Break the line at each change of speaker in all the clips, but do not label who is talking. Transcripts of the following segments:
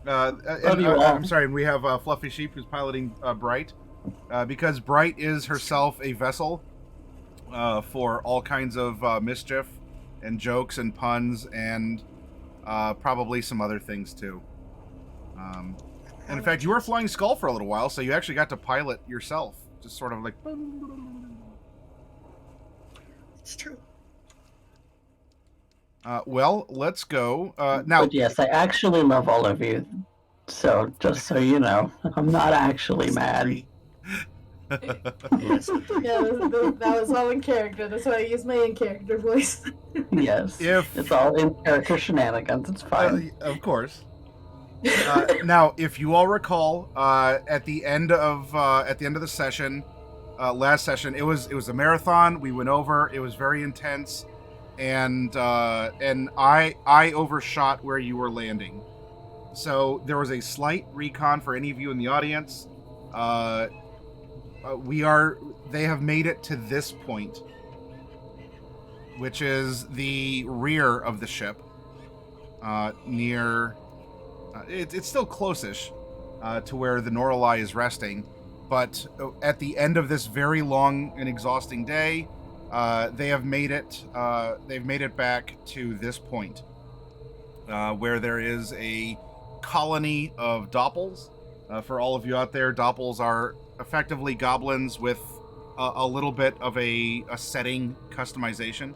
Love you all.
I'm sorry, and we have Fluffy Sheep who's piloting Bright, because Bright is herself a vessel for all kinds of mischief and jokes and puns and probably some other things too. And in fact, you were flying Skull for a little while, so you actually got to pilot yourself, just sort of like.
It's true.
Well, let's go now.
But yes, I actually love all of you. So just so you know, I'm not actually mad.
Yes.
Yeah, that was all in character. That's why I used my in-character voice.
Yes, it's all in character shenanigans. It's fine.
Of course. Now, if you all recall, at the end of the session, last session, it was a marathon. We went over. It was very intense, and I overshot where you were landing. So there was a slight recon for any of you in the audience. They have made it to this point, which is the rear of the ship, near. It's still close-ish to where the Norallie is resting, but at the end of this very long and exhausting day, they have made it. They've made it back to this point, where there is a colony of doppels. For all of you out there, doppels are effectively goblins with a little bit of a setting customization.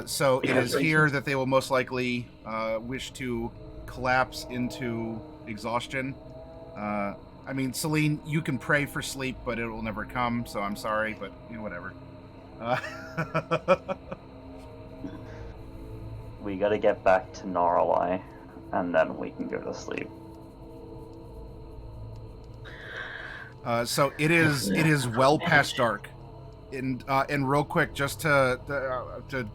So it is here that they will most likely wish to collapse into exhaustion. I mean, Celine, you can pray for sleep, but it will never come, so I'm sorry, but whatever.
We gotta get back to Norallie, and then we can go to sleep.
So it is well past dark. And real quick, just to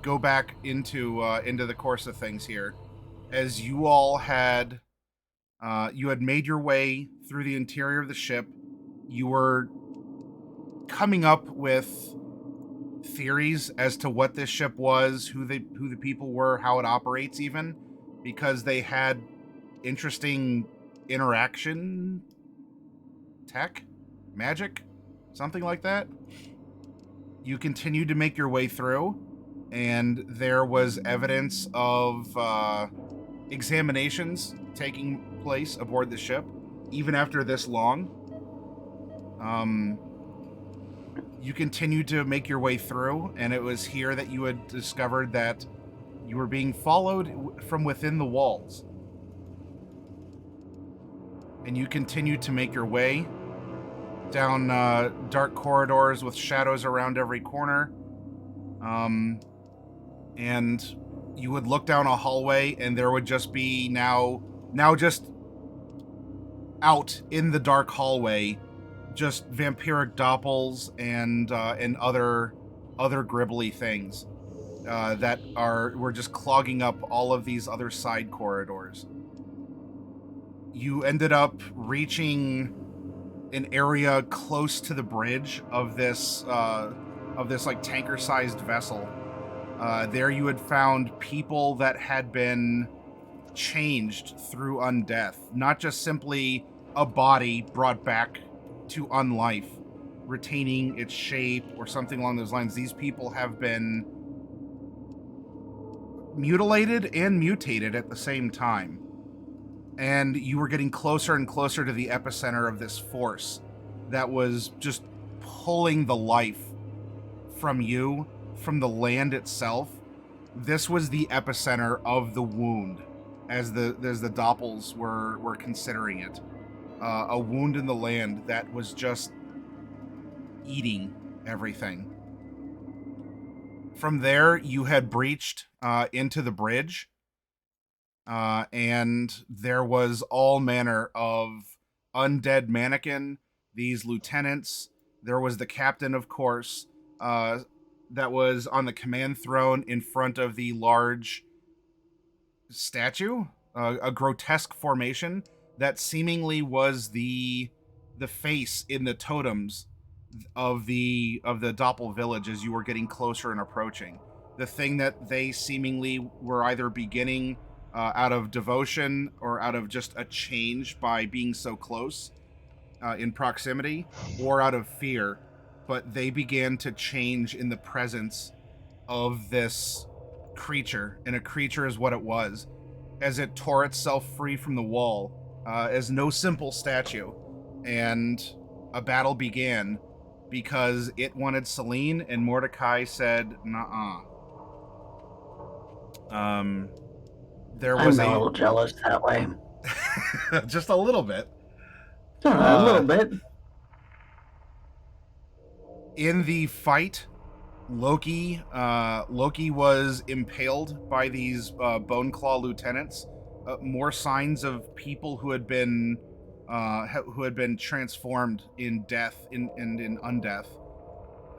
go back into the course of things here, as you all had made your way through the interior of the ship, you were coming up with theories as to what this ship was, who the people were, how it operates, even because they had interesting interaction tech, magic, something like that. You continued to make your way through, and there was evidence of examinations taking place aboard the ship, even after this long. You continued to make your way through, and it was here that you had discovered that you were being followed from within the walls. And you continued to make your way down dark corridors with shadows around every corner. And you would look down a hallway, and there would just be now just out in the dark hallway, just vampiric doppels and other gribbly things that were just clogging up all of these other side corridors. You ended up reaching an area close to the bridge of this like tanker-sized vessel. There you had found people that had been changed through undeath, not just simply a body brought back to unlife, retaining its shape or something along those lines. These people have been mutilated and mutated at the same time. And you were getting closer and closer to the epicenter of this force that was just pulling the life from you, from the land itself. This was the epicenter of the wound, as the doppels were considering it. A wound in the land that was just eating everything. From there, you had breached into the bridge. And there was all manner of undead mannequin, these lieutenants. There was the captain, of course, that was on the command throne in front of the large statue, a grotesque formation that seemingly was the face in the totems of the Doppel village as you were getting closer and approaching. The thing that they seemingly were either beginning out of devotion or out of just a change by being so close in proximity, or out of fear, but they began to change in the presence of this creature, and a creature is what it was, as it tore itself free from the wall as no simple statue, and a battle began because it wanted Celine, and Mordecai said, "Nuh-uh." There was
I'm a little jealous that way.
just a little bit.
A little bit.
In the fight, Loki was impaled by these Bone Claw lieutenants. More signs of people who had been transformed in death and in undeath,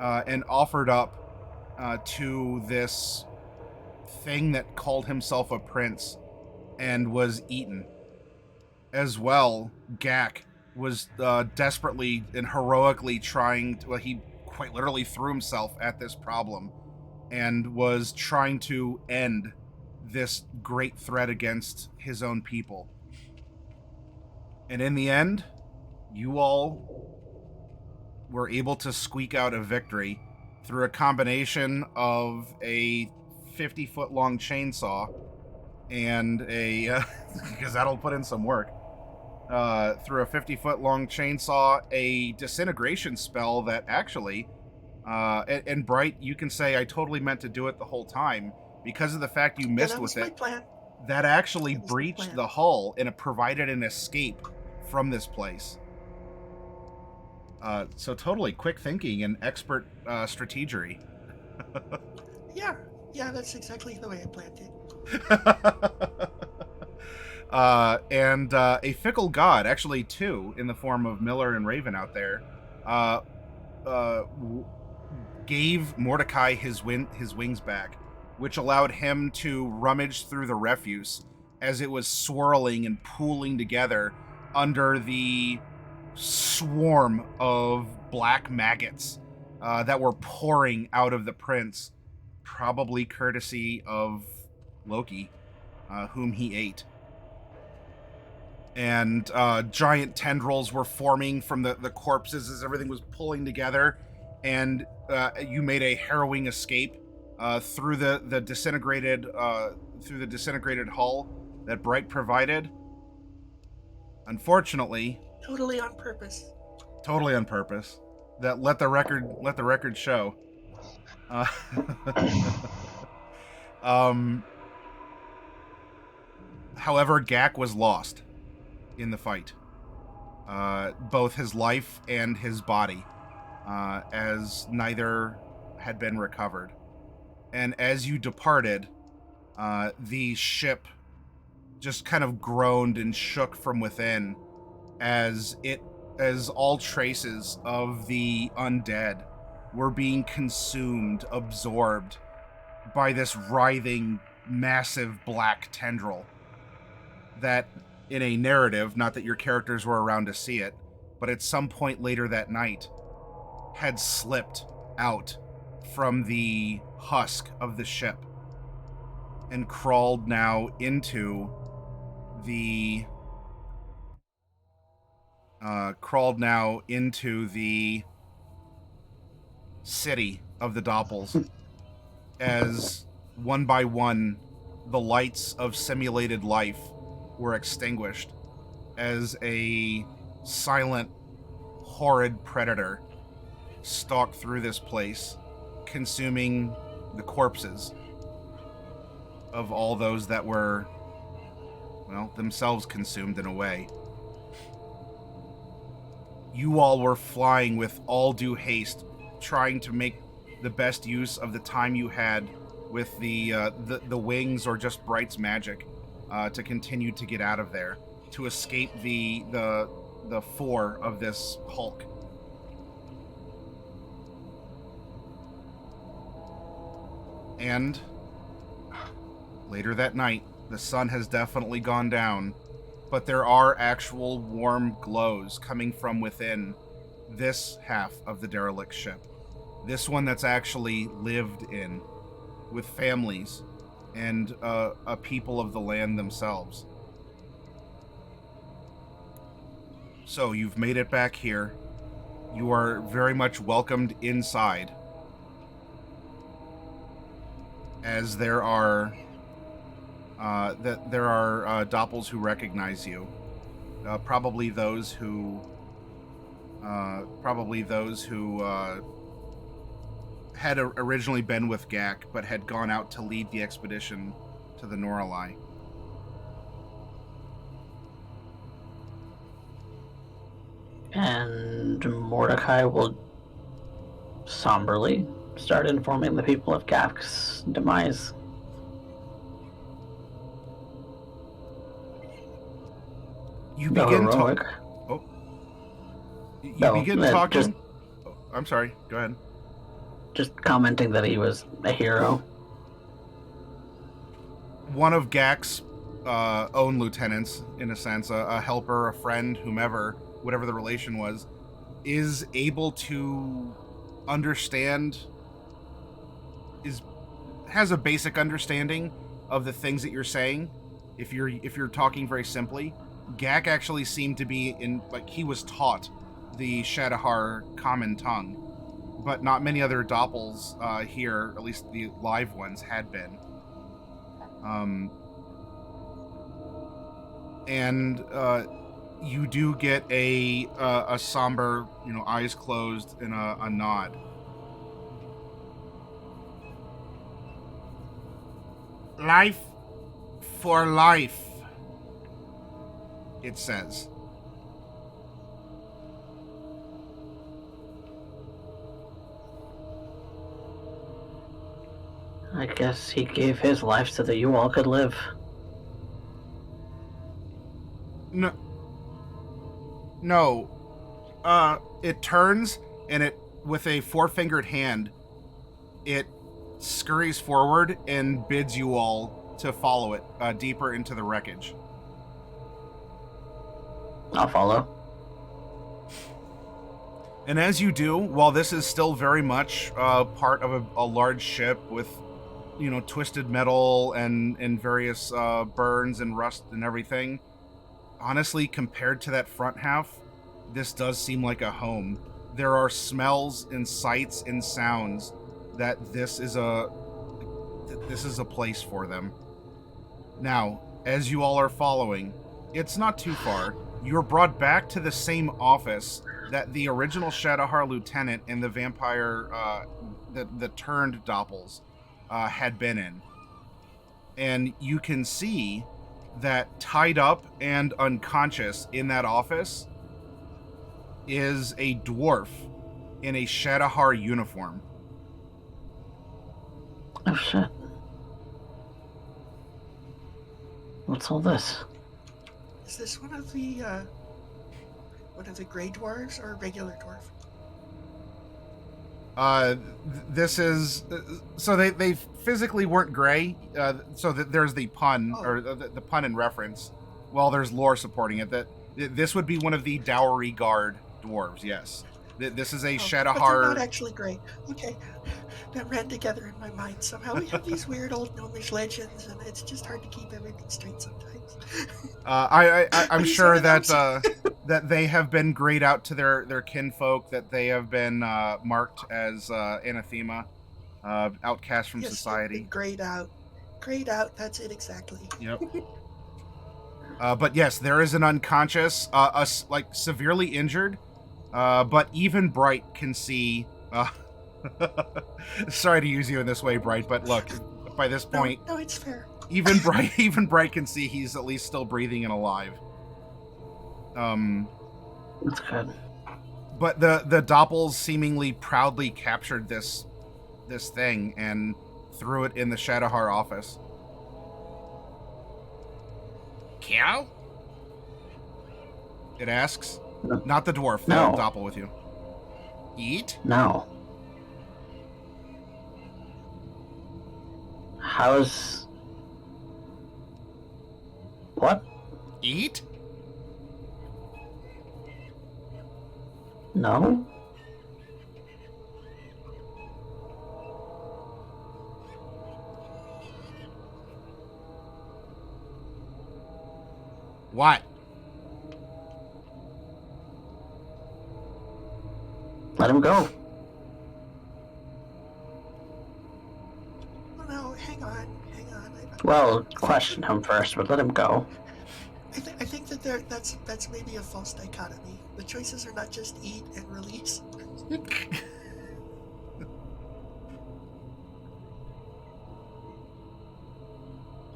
and offered up to this thing that called himself a prince and was eaten. As well, Gak was desperately and heroically trying to, he quite literally threw himself at this problem and was trying to end this great threat against his own people. And in the end, you all were able to squeak out a victory through a combination of a 50-foot long chainsaw and a because that'll put in some work, through a 50-foot long chainsaw, a disintegration spell that actually and Bright, you can say I totally meant to do it the whole time because of the fact you missed with it.
Plan.
That actually
That was my
breached
plan.
the hull and it provided an escape from this place. So totally quick thinking and expert strategery.
Yeah, that's exactly the way I planned it.
And a fickle god, actually two, in the form of Miller and Raven out there, gave Mordecai his wings back, which allowed him to rummage through the refuse as it was swirling and pooling together under the swarm of black maggots that were pouring out of the prince, probably courtesy of Loki, whom he ate. And giant tendrils were forming from the corpses as everything was pulling together, and you made a harrowing escape through the disintegrated hull that Bright provided. Unfortunately,
Totally on purpose.
totally on purpose. That let the record show. However, Gak was lost in the fight, both his life and his body, as neither had been recovered. And as you departed, the ship just kind of groaned and shook from within as all traces of the undead were being consumed, absorbed by this writhing, massive black tendril that, in a narrative, not that your characters were around to see it, but at some point later that night, had slipped out from the husk of the ship and crawled now into the city of the Doppels, as one by one the lights of simulated life were extinguished, as a silent, horrid predator stalked through this place, consuming the corpses of all those that were, well, themselves consumed in a way. You all were flying with all due haste, trying to make the best use of the time you had with the wings or just Bright's magic to continue to get out of there, to escape the four of this Hulk. And later that night, the sun has definitely gone down, but there are actual warm glows coming from within this half of the derelict ship. This one that's actually lived in, with families and a people of the land themselves. So you've made it back here. You are very much welcomed inside, as there are doppels who recognize you. Probably those who had originally been with Gak, but had gone out to lead the expedition to the Norallie.
And Mordecai will somberly start informing the people of Gak's demise.
You
The
begin
heroic.
begin talking. I'm sorry. Go ahead.
Just commenting that he was a hero.
One of Gak's own lieutenants, in a sense, a helper, a friend, whomever, whatever the relation was, is able to understand, has a basic understanding of the things that you're saying. If you're talking very simply, Gak actually seemed to be he was taught the Shadahar common tongue, but not many other doppels here, at least the live ones, had been. You do get a somber, eyes closed and a nod. Life for life, it says.
I guess he gave his life so that you all could live.
No. It turns, and it, with a four-fingered hand, it scurries forward and bids you all to follow it deeper into the wreckage.
I'll follow.
And as you do, while this is still very much part of a large ship with, twisted metal and various burns and rust and everything, honestly, compared to that front half, this does seem like a home. There are smells and sights and sounds that this is a place for them. Now, as you all are following, it's not too far. You're brought back to the same office that the original Shadahar lieutenant and the vampire, the turned doppels, had been in. And you can see that tied up and unconscious in that office is a dwarf in a Shadahar uniform.
Oh shit. What's all this?
Is this one of the gray dwarves or a regular dwarf?
This is so they physically weren't gray. So that there's the pun or the pun in reference. Well, there's lore supporting it that this would be one of the dowry guard dwarves. Yes, this is a Shadahar.
But they're not actually gray. Okay, that ran together in my mind somehow. We have these weird old gnomish legends, and it's just hard to keep everything straight sometimes.
I'm sure that that they have been grayed out to their kinfolk, that they have been marked as anathema, outcast from society.
Grayed out. That's it exactly.
Yep. But yes, there is an unconscious, severely injured, but even Bright can see. Sorry to use you in this way, Bright, but look, by this point,
no, it's fair.
Even Bright can see he's at least still breathing and alive.
That's good.
But the doppels seemingly proudly captured this thing and threw it in the Shadahar office. Kill? It asks.
No.
Not the dwarf, the
No.
doppel with you. Eat?
No. How's... What?
Eat?
No?
What?
Let him go.
Oh no, hang on.
Well, question him first, but let him go.
I think that that's maybe a false dichotomy. The choices are not just eat and release.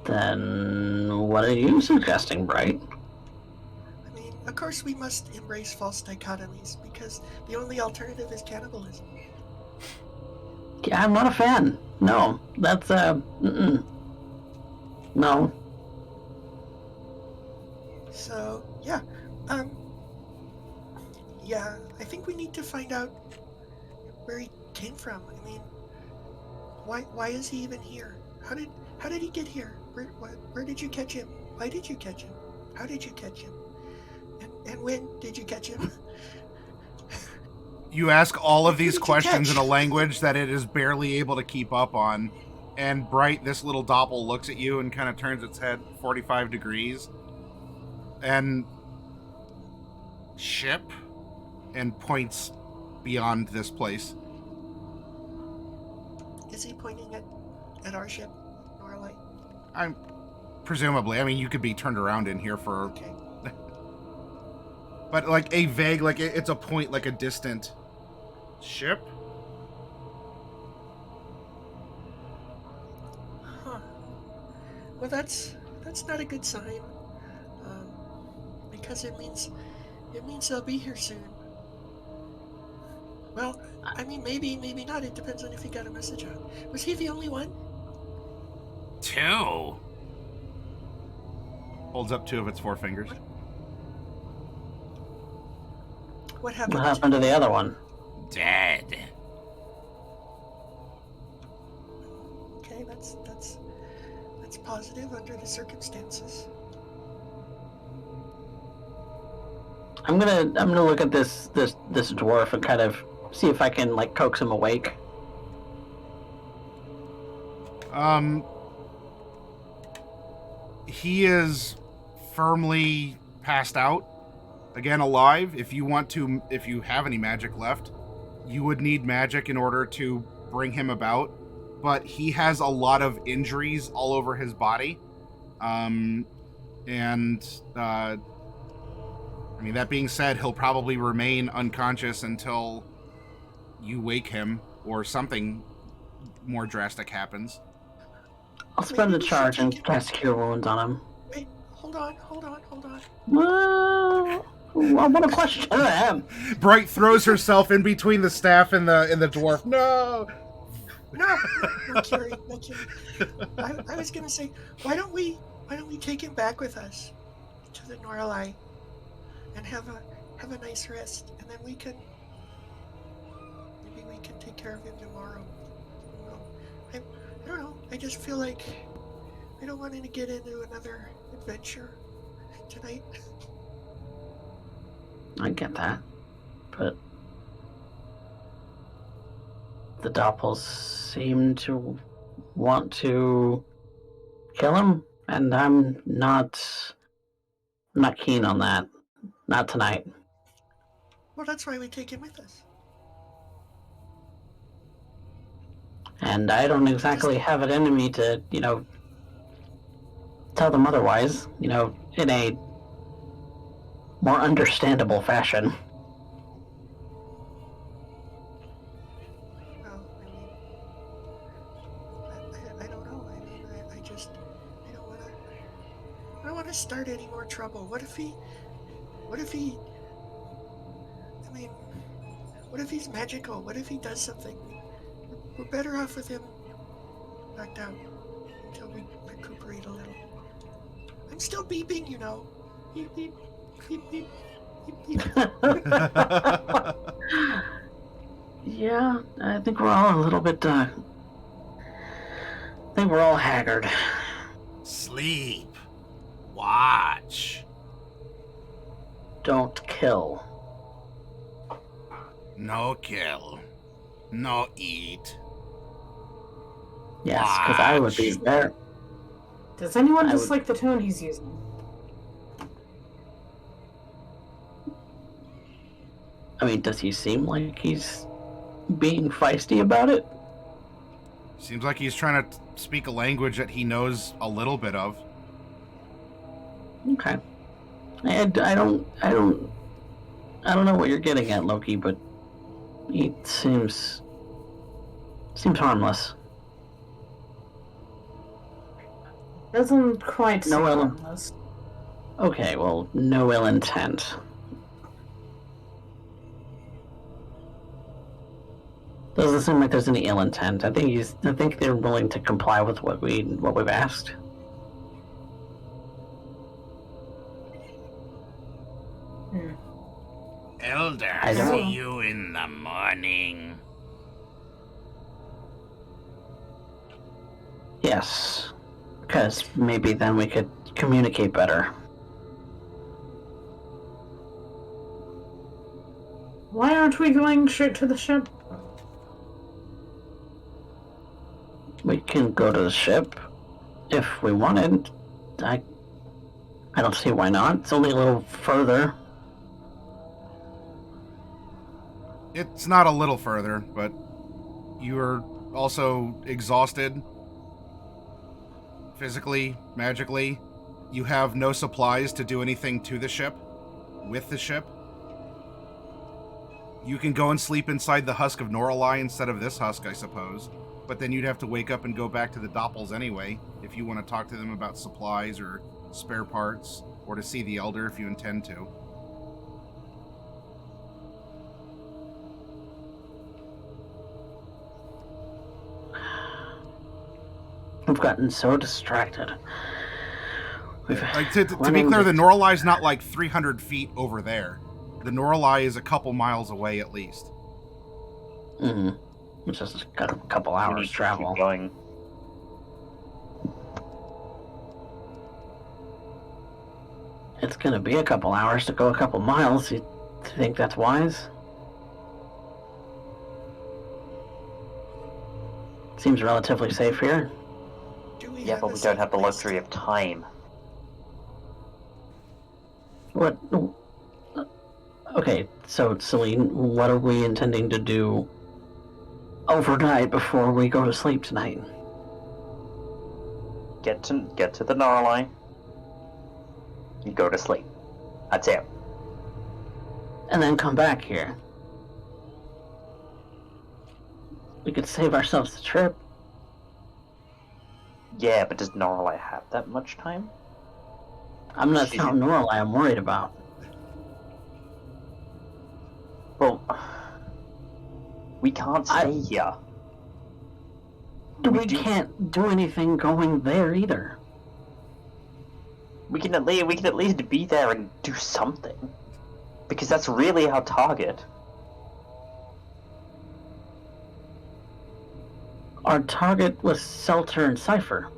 Then what are you suggesting, Bright?
I mean, of course we must embrace false dichotomies because the only alternative is cannibalism.
Yeah, I'm not a fan. No, that's no.
So yeah, yeah, I think we need to find out where he came from. I mean, why is he even here? How did he get here? Where did you catch him? Why did you catch him? How did you catch him? And when did you catch him?
You ask all of these
Who did you
questions
catch?
in a language that it is barely able to keep up on. And Bright, this little doppel, looks at you and kind of turns its head 45 degrees. And ship, and points beyond this place.
Is he pointing at our ship, Norallie?
I'm presumably. I mean, you could be turned around in here for,
Okay.
but like a vague, like it's a point, like a distant ship.
Huh. Well, that's not a good sign. Because it means they'll be here soon. Well, I mean, maybe not. It depends on if he got a message out. Was he the only one?
2. Holds up 2 of its 4 fingers.
What happened?
What happened to the other one?
Dead.
Okay, that's positive under the circumstances.
I'm gonna look at this dwarf and kind of see if I can like coax him awake.
He is firmly passed out. Again, alive. If you have any magic left, you would need magic in order to bring him about. But he has a lot of injuries all over his body. I mean, that being said, he'll probably remain unconscious until you wake him or something more drastic happens.
I'll spend the
Maybe we
charge
should
and
take
cast Cure Wounds on him.
Wait, hold on.
Well, I want to question him.
Bright throws herself in between the staff and the dwarf. No!
No curing. I was gonna say, why don't we take him back with us to the Norallie and have a nice rest, and then maybe we can take care of him tomorrow. I don't know. I just feel like I don't want him to get into another adventure tonight.
I get that, but the doppels seem to want to kill him, and I'm not keen on that. Not tonight.
Well, that's why we take him with us.
And I don't exactly have it in me to, tell them otherwise, in a more understandable fashion.
Well, I don't know. I don't want to start any more trouble. What if he's magical? What if he does something? We're better off with him knocked out until we recuperate a little. I'm still beeping, Beep, beep, beep, beep, beep, beep.
Yeah, I think we're all a little bit, I think we're all haggard.
Sleep. Watch.
Don't kill.
No kill. No eat.
Yes, because I would be there.
Does anyone
I would-
dislike the tone he's using?
I mean, does he seem like he's being feisty about it?
Seems like he's trying to speak a language that he knows a little bit of.
Okay. I don't know what you're getting at, Loki, but he seems harmless.
Doesn't quite seem
No,
harmless.
Okay, well, no ill intent. Doesn't seem like there's any ill intent. I think they're willing to comply with what we've asked.
Elder,
I don't-
see you in the morning.
Yes, because maybe then we could communicate better.
Why aren't we going straight to the ship?
We can go to the ship if we wanted. I don't see why not. It's only a little further.
It's not a little further, but you are also exhausted. Physically, magically. You have no supplies to do anything to the ship, with the ship. You can go and sleep inside the husk of Norallie instead of this husk, I suppose. But then you'd have to wake up and go back to the doppels anyway, if you want to talk to them about supplies or spare parts, or to see the Elder if you intend to.
We've gotten so distracted.
Like, to be clear, the Norallie's not like 300 feet over there. The Norallie is a couple miles away at least.
Mm-hmm. It's just got a couple
We need
hours
to
travel.
keep going.
It's gonna be a couple hours to go a couple miles. You think that's wise? Seems relatively safe here.
Do we
Yeah,
have
but
a
we don't have the
safe place
luxury
to-
of time.
What? Okay, so Celine, what are we intending to do overnight before we go to sleep tonight?
Get to the Norallie. You go to sleep. That's it.
And then come back here. We could save ourselves the trip.
Yeah, but does Norallie have that much time?
I'm not
She-
telling Norallie I'm worried about.
Well, we can't stay here.
We can't do anything going there either.
We can at least be there and do something, because that's really our target.
Our target was Seltur and Cypher.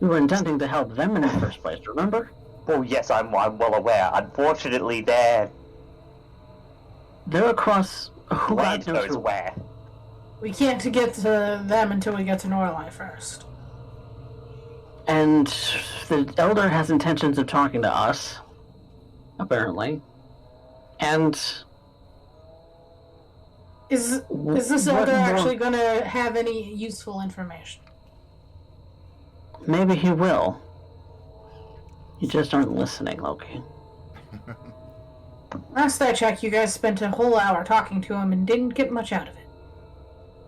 We were intending to help them in the first place, remember?
Well, yes, I'm well aware. Unfortunately, they're
They're across... Who
God
knows
knows where.
We can't get to them until we get to Norallie first.
And the Elder has intentions of talking to us, apparently. And
Is this
what
Elder
more-
actually going to have any useful information?
maybe he will. You just aren't listening, Loki.
Last I checked, you guys spent a whole hour talking to him and didn't get much out of it.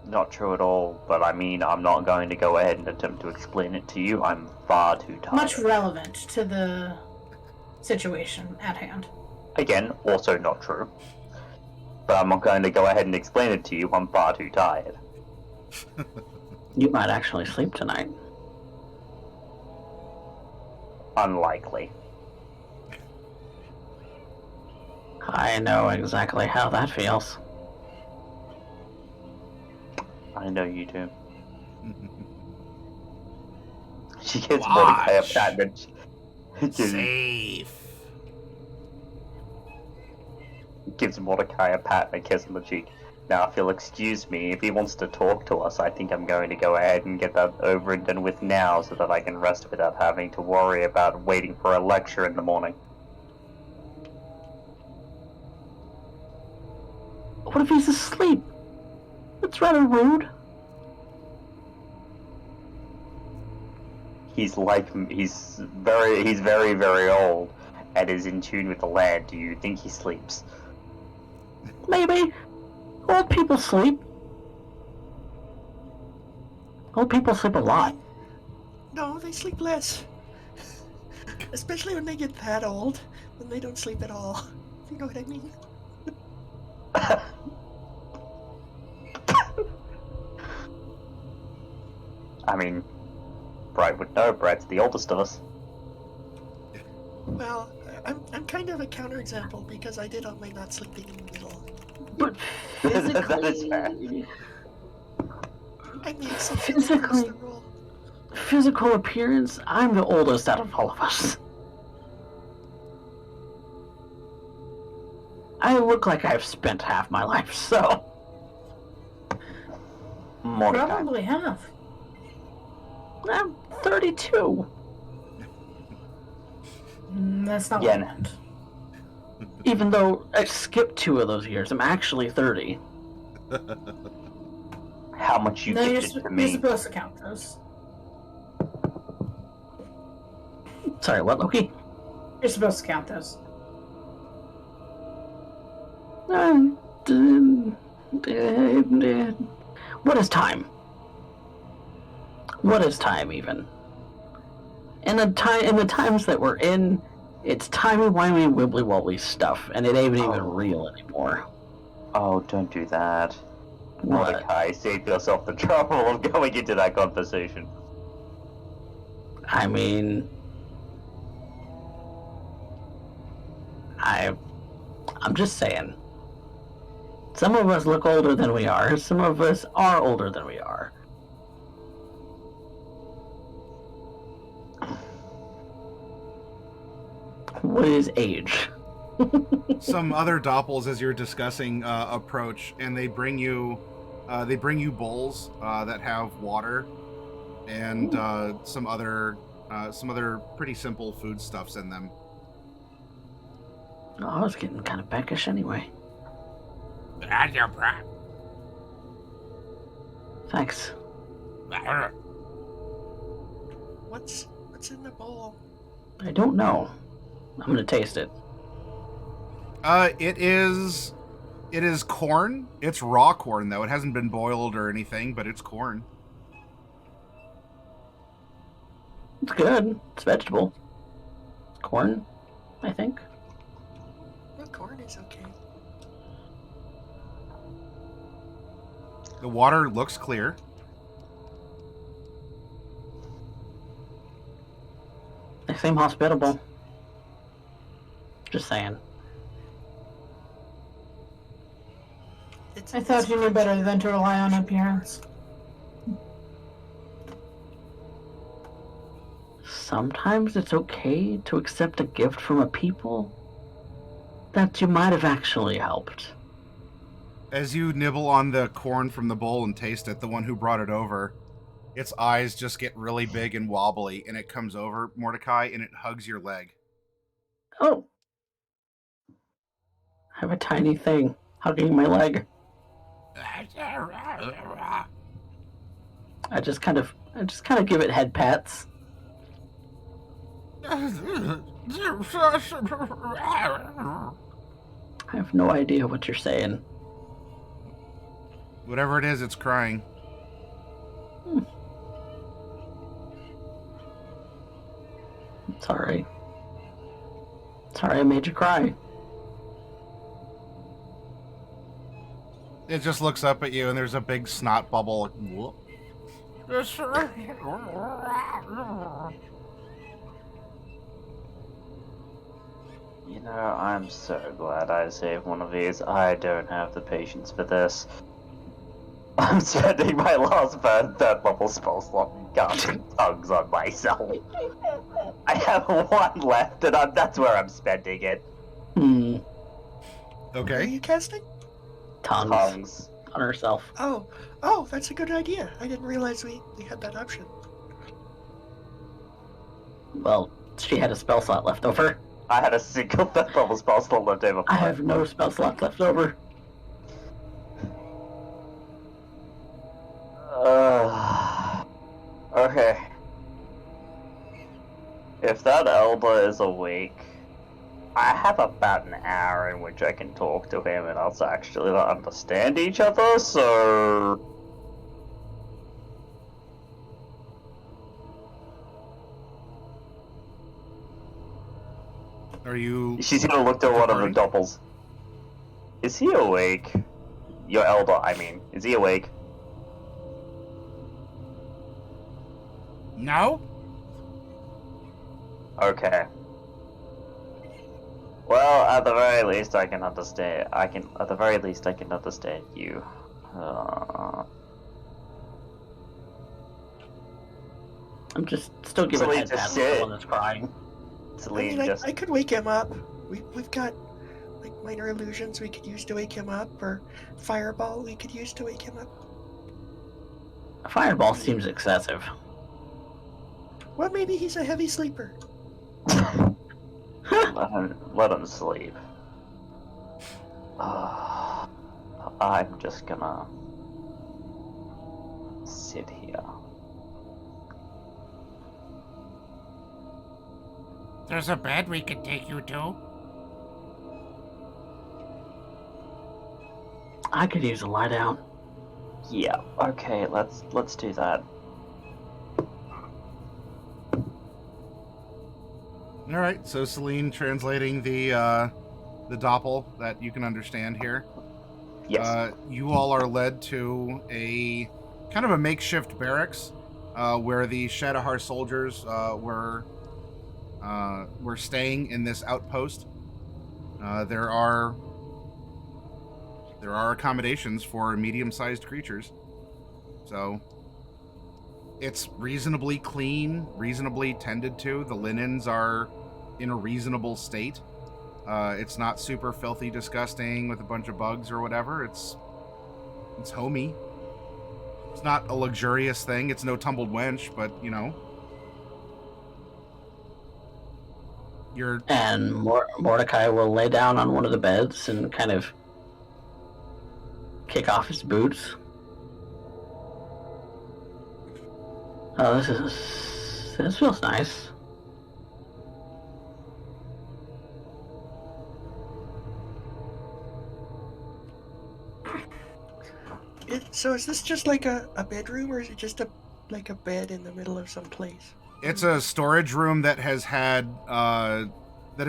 Not true at all, but I mean, I'm not going to go ahead and attempt to explain it to you. I'm far too tired.
Much relevant to the situation at hand.
Again, also not true. But I'm not going to go ahead and explain it to you. I'm far too tired.
You might actually sleep tonight.
Unlikely.
I know exactly how that feels.
I know you do. She gives Mordecai a
Watch.
pat and
Safe.
gives Mordecai a pat and a kiss on the cheek. Now, if you'll excuse me, if he wants to talk to us, I think I'm going to go ahead and get that over and done with now so that I can rest without having to worry about waiting for a lecture in the morning.
What if he's asleep? That's rather rude.
He's very, very old and is in tune with the land. Do you think he sleeps?
Maybe. Old people sleep. Old people sleep a lot.
No, they sleep less. Especially when they get that old, when they don't sleep at all. You know what I mean?
I mean, Bright would know. Bright's the oldest of us.
Well, I'm kind of a counterexample because I did all my not sleeping in the middle.
But
That is fair.
physically,
I mean, sometimes that's the rule.
physical appearance, I'm the oldest out of all of us. I look like I've spent half my life, so...
Mordecai.
Probably have.
I'm 32.
That's not
Yeah,
what I meant.
Even though I skipped 2 of those years, I'm actually 30.
How much you
No, you're,
gifted to
you're
me?
supposed to count those.
Sorry, what, Loki?
You're supposed to count those.
What is time? What is time, even? In the times that we're in, it's timey-wimey, wibbly-wobbly stuff, and it ain't even real anymore.
Oh, don't do that.
What?
Mordecai, save yourself the trouble of going into that conversation.
I mean... I'm just saying. Some of us look older than we are. Some of us are older than we are. What is age?
Some other doppels, as you're discussing, approach, and they bring you bowls that have water and some other pretty simple foodstuffs in them.
Oh, I was getting kind of peckish anyway. Thanks.
What's in the bowl?
I don't know. I'm gonna taste it.
It is corn. It's raw corn, though. It hasn't been boiled or anything, but it's corn.
It's good. It's vegetable. Corn, I think.
Well, corn is okay.
The water looks clear.
They seem hospitable. Just saying.
I thought you knew better than to rely on appearance.
Sometimes it's okay to accept a gift from a people that you might have actually helped.
As you nibble on the corn from the bowl and taste it, the one who brought it over, its eyes just get really big and wobbly, and it comes over, Mordecai, and it hugs your leg.
Oh. I have a tiny thing hugging my leg. I just kind of give it head pats. I have no idea what you're saying.
Whatever it is, it's crying.
Sorry. Sorry I made you cry.
It just looks up at you, and there's a big snot bubble. Whoop.
You know, I'm so glad I saved one of these. I don't have the patience for this. I'm spending my last third level spell slot casting tongues on myself. I have one left, and that's where I'm spending it.
What are
Okay.
you casting?
Tongues. On herself.
Oh, that's a good idea. I didn't realize we had that option.
Well, she had a spell slot left over.
I had a single third level spell slot left over.
I have no spell slot left over.
if that elder is awake, I have about an hour in which I can talk to him and us actually understand each other, so...
Are you...
She's gonna look at one of the doppels. Is he awake? Your elder, I mean. Is he awake?
No?
Okay. Well, at the very least, I can understand. At the very least, I can understand you.
I'm just still giving
Celine,
head
just
pats to
sit.
the one that's crying.
Celine,
I could wake him up. We've got like minor illusions we could use to wake him up, or fireball we could use to wake him up.
A fireball seems excessive.
Well, maybe he's a heavy sleeper.
let him sleep. I'm just gonna sit here.
There's a bed we could take you to.
I could use a lie down.
Yeah. Okay. Let's do that.
All right. So Celine translating the doppel that you can understand here.
Yes.
You all are led to a kind of a makeshift barracks where the Shadahar soldiers were staying in this outpost. There are accommodations for medium-sized creatures, so it's reasonably clean, reasonably tended to. The linens are in a reasonable state. It's not super filthy, disgusting with a bunch of bugs or whatever. It's homey. It's not a luxurious thing. It's no tumbled wench, but you know.
And Mordecai will lay down on one of the beds and kind of kick off his boots. Oh, this feels nice.
So is this just like a bedroom, or is it just like a bed in the middle of some place?
It's a storage room that has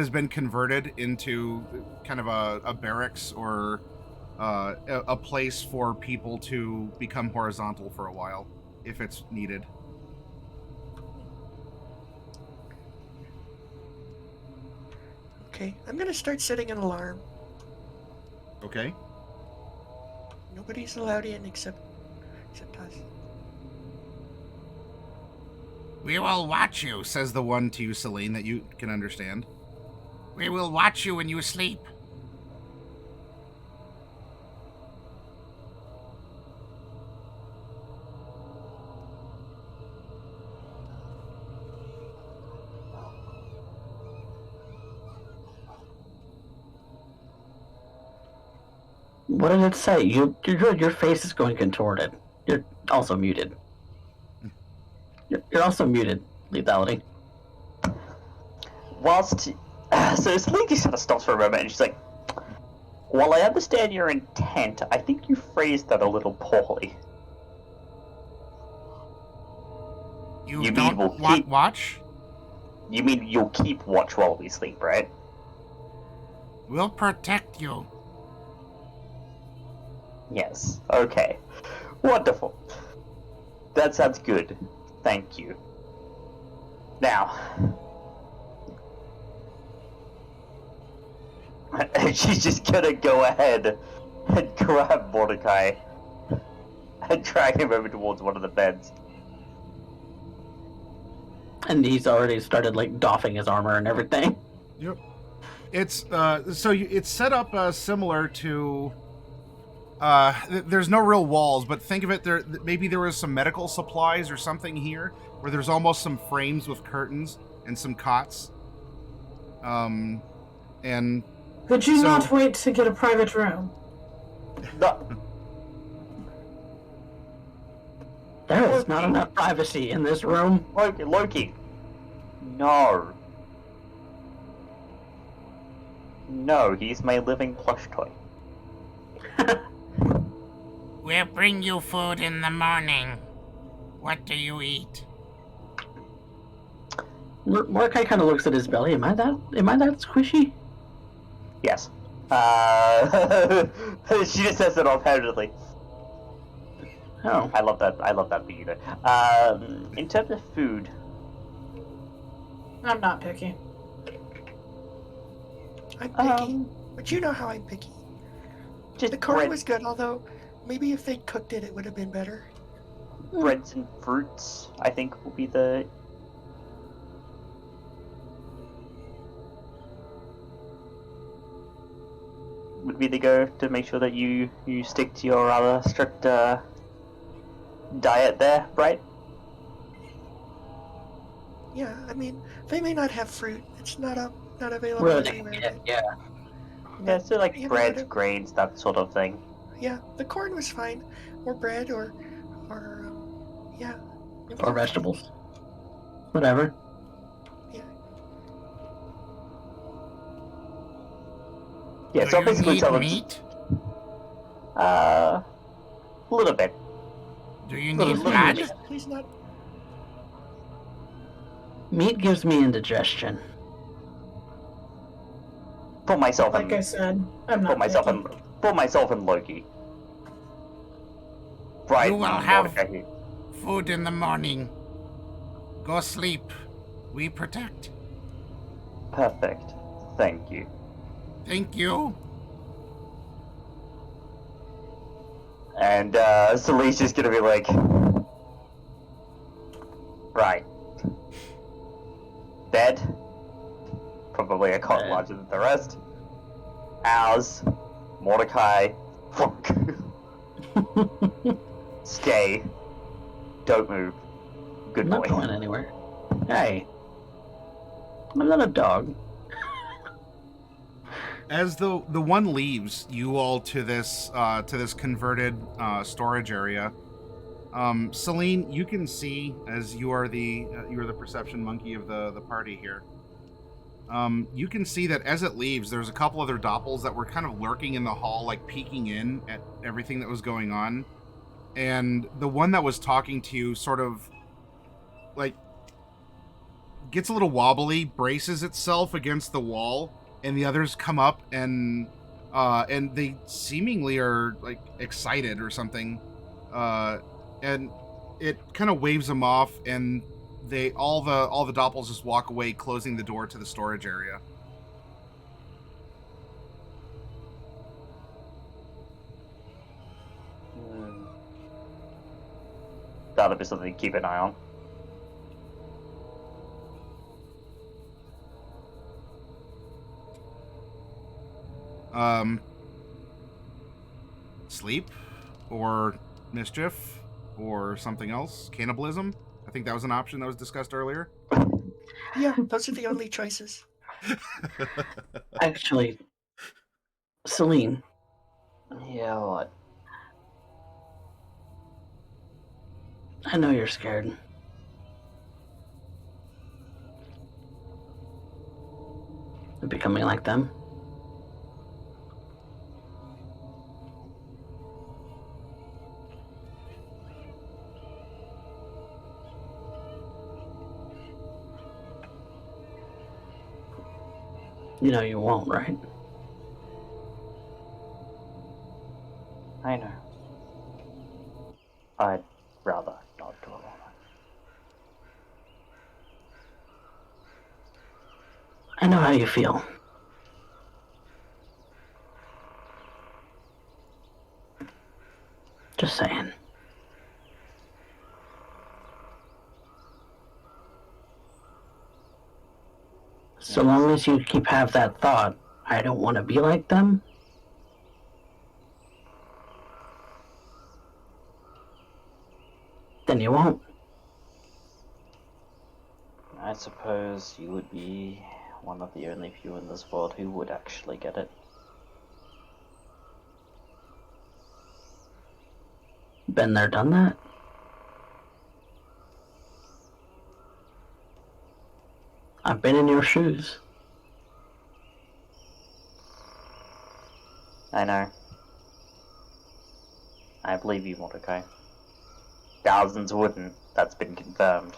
been converted into kind of a barracks or a place for people to become horizontal for a while, if it's needed.
Okay, I'm gonna start setting an alarm.
Okay.
Nobody's allowed in except us.
We will watch you.
Says the one to you, Celine, that you can understand.
We will watch you when you sleep.
What did it say? Your face is going contorted. You're also muted. You're also muted, lethality.
So Celine just kind of stops for a moment and she's like, while I understand your intent, I think you phrased that a little poorly.
You don't want watch?
You mean you'll keep watch while we sleep, right?
We'll protect you.
Yes. Okay. Wonderful. That sounds good. Thank you. Now, she's just gonna go ahead and grab Mordecai and drag him over towards one of the beds.
And he's already started like doffing his armor and everything.
Yep. It's it's set up similar to. There's no real walls, but think of it. Maybe there was some medical supplies or something here, where there's almost some frames with curtains and some cots. And
Could you not wait to get a private room?
No.
There is not enough privacy in this room.
Loki. No. No, he's my living plush toy.
We'll bring you food in the morning. What do you eat?
Mordecai kind of looks at his belly. Am I that squishy?
Yes. She just says it offhandedly.
Oh.
I love that for you though. In terms of food,
I'm not picky.
I'm picky, but you know how I'm picky. The corn
bread,
was good, although maybe if they'd cooked it, it would have been better.
breads and fruits, I think, will be the go to make sure that you stick to your rather strict diet there, right?
Yeah, I mean, they may not have fruit. It's not available
Really?
everywhere.
Yeah.
Yeah, so like
you know,
breads, grains, that sort of thing.
Yeah, the corn was fine, or bread, or yeah.
Or vegetables. Whatever.
Yeah.
Yeah, so
Do you
basically
need
tell them
meat?
a little bit.
Do you
Little
need
bit.
blood?
Please not.
Meat gives me indigestion.
For myself
Like I
and
said, I'm not
for myself and Loki. Right.
You will have food in the morning. Go sleep. We protect.
Perfect. Thank you.
Thank you.
And Celine's just gonna be like, right. Bed. Probably a cot larger than the rest. Ours. Mordecai. Fuck. Stay. Don't move. Good
I'm
boy.
not going anywhere. Hey. I'm not a dog.
As the one leaves you all to this converted storage area, Celine, you can see, as you are the perception monkey of the party here. You can see that as it leaves, there's a couple other doppels that were kind of lurking in the hall, like peeking in at everything that was going on. And the one that was talking to you sort of like gets a little wobbly, braces itself against the wall, and the others come up and they seemingly are like excited or something, and it kind of waves them off, and all the doppels just walk away, closing the door to the storage area.
That'll be something to keep an eye on.
Sleep or mischief or something else. Cannibalism. I think that was an option that was discussed earlier.
Yeah, those are the only choices.
Actually, Celine.
Yeah, what?
I know you're scared. Of becoming like them. You know you won't, right?
I know. I'd rather not dwell on it.
I know how you feel. Just saying. So long as you have that thought, I don't want to be like them, then you won't.
I suppose you would be one of the only few in this world who would actually get it.
Been there, done that. I've been in your shoes.
I know. I believe you, Mordecai. Thousands wouldn't. That's been confirmed.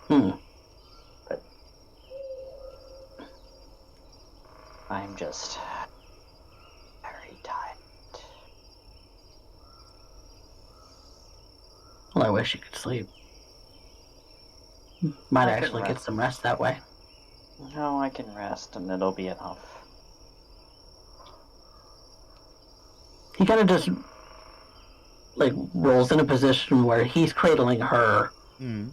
But I'm just very tired.
Well, I wish you could sleep. Might
I can
actually get
rest.
some rest that way.
No, I can rest and it'll be enough.
He kind of just, like, rolls in a position where he's cradling her.
Mm.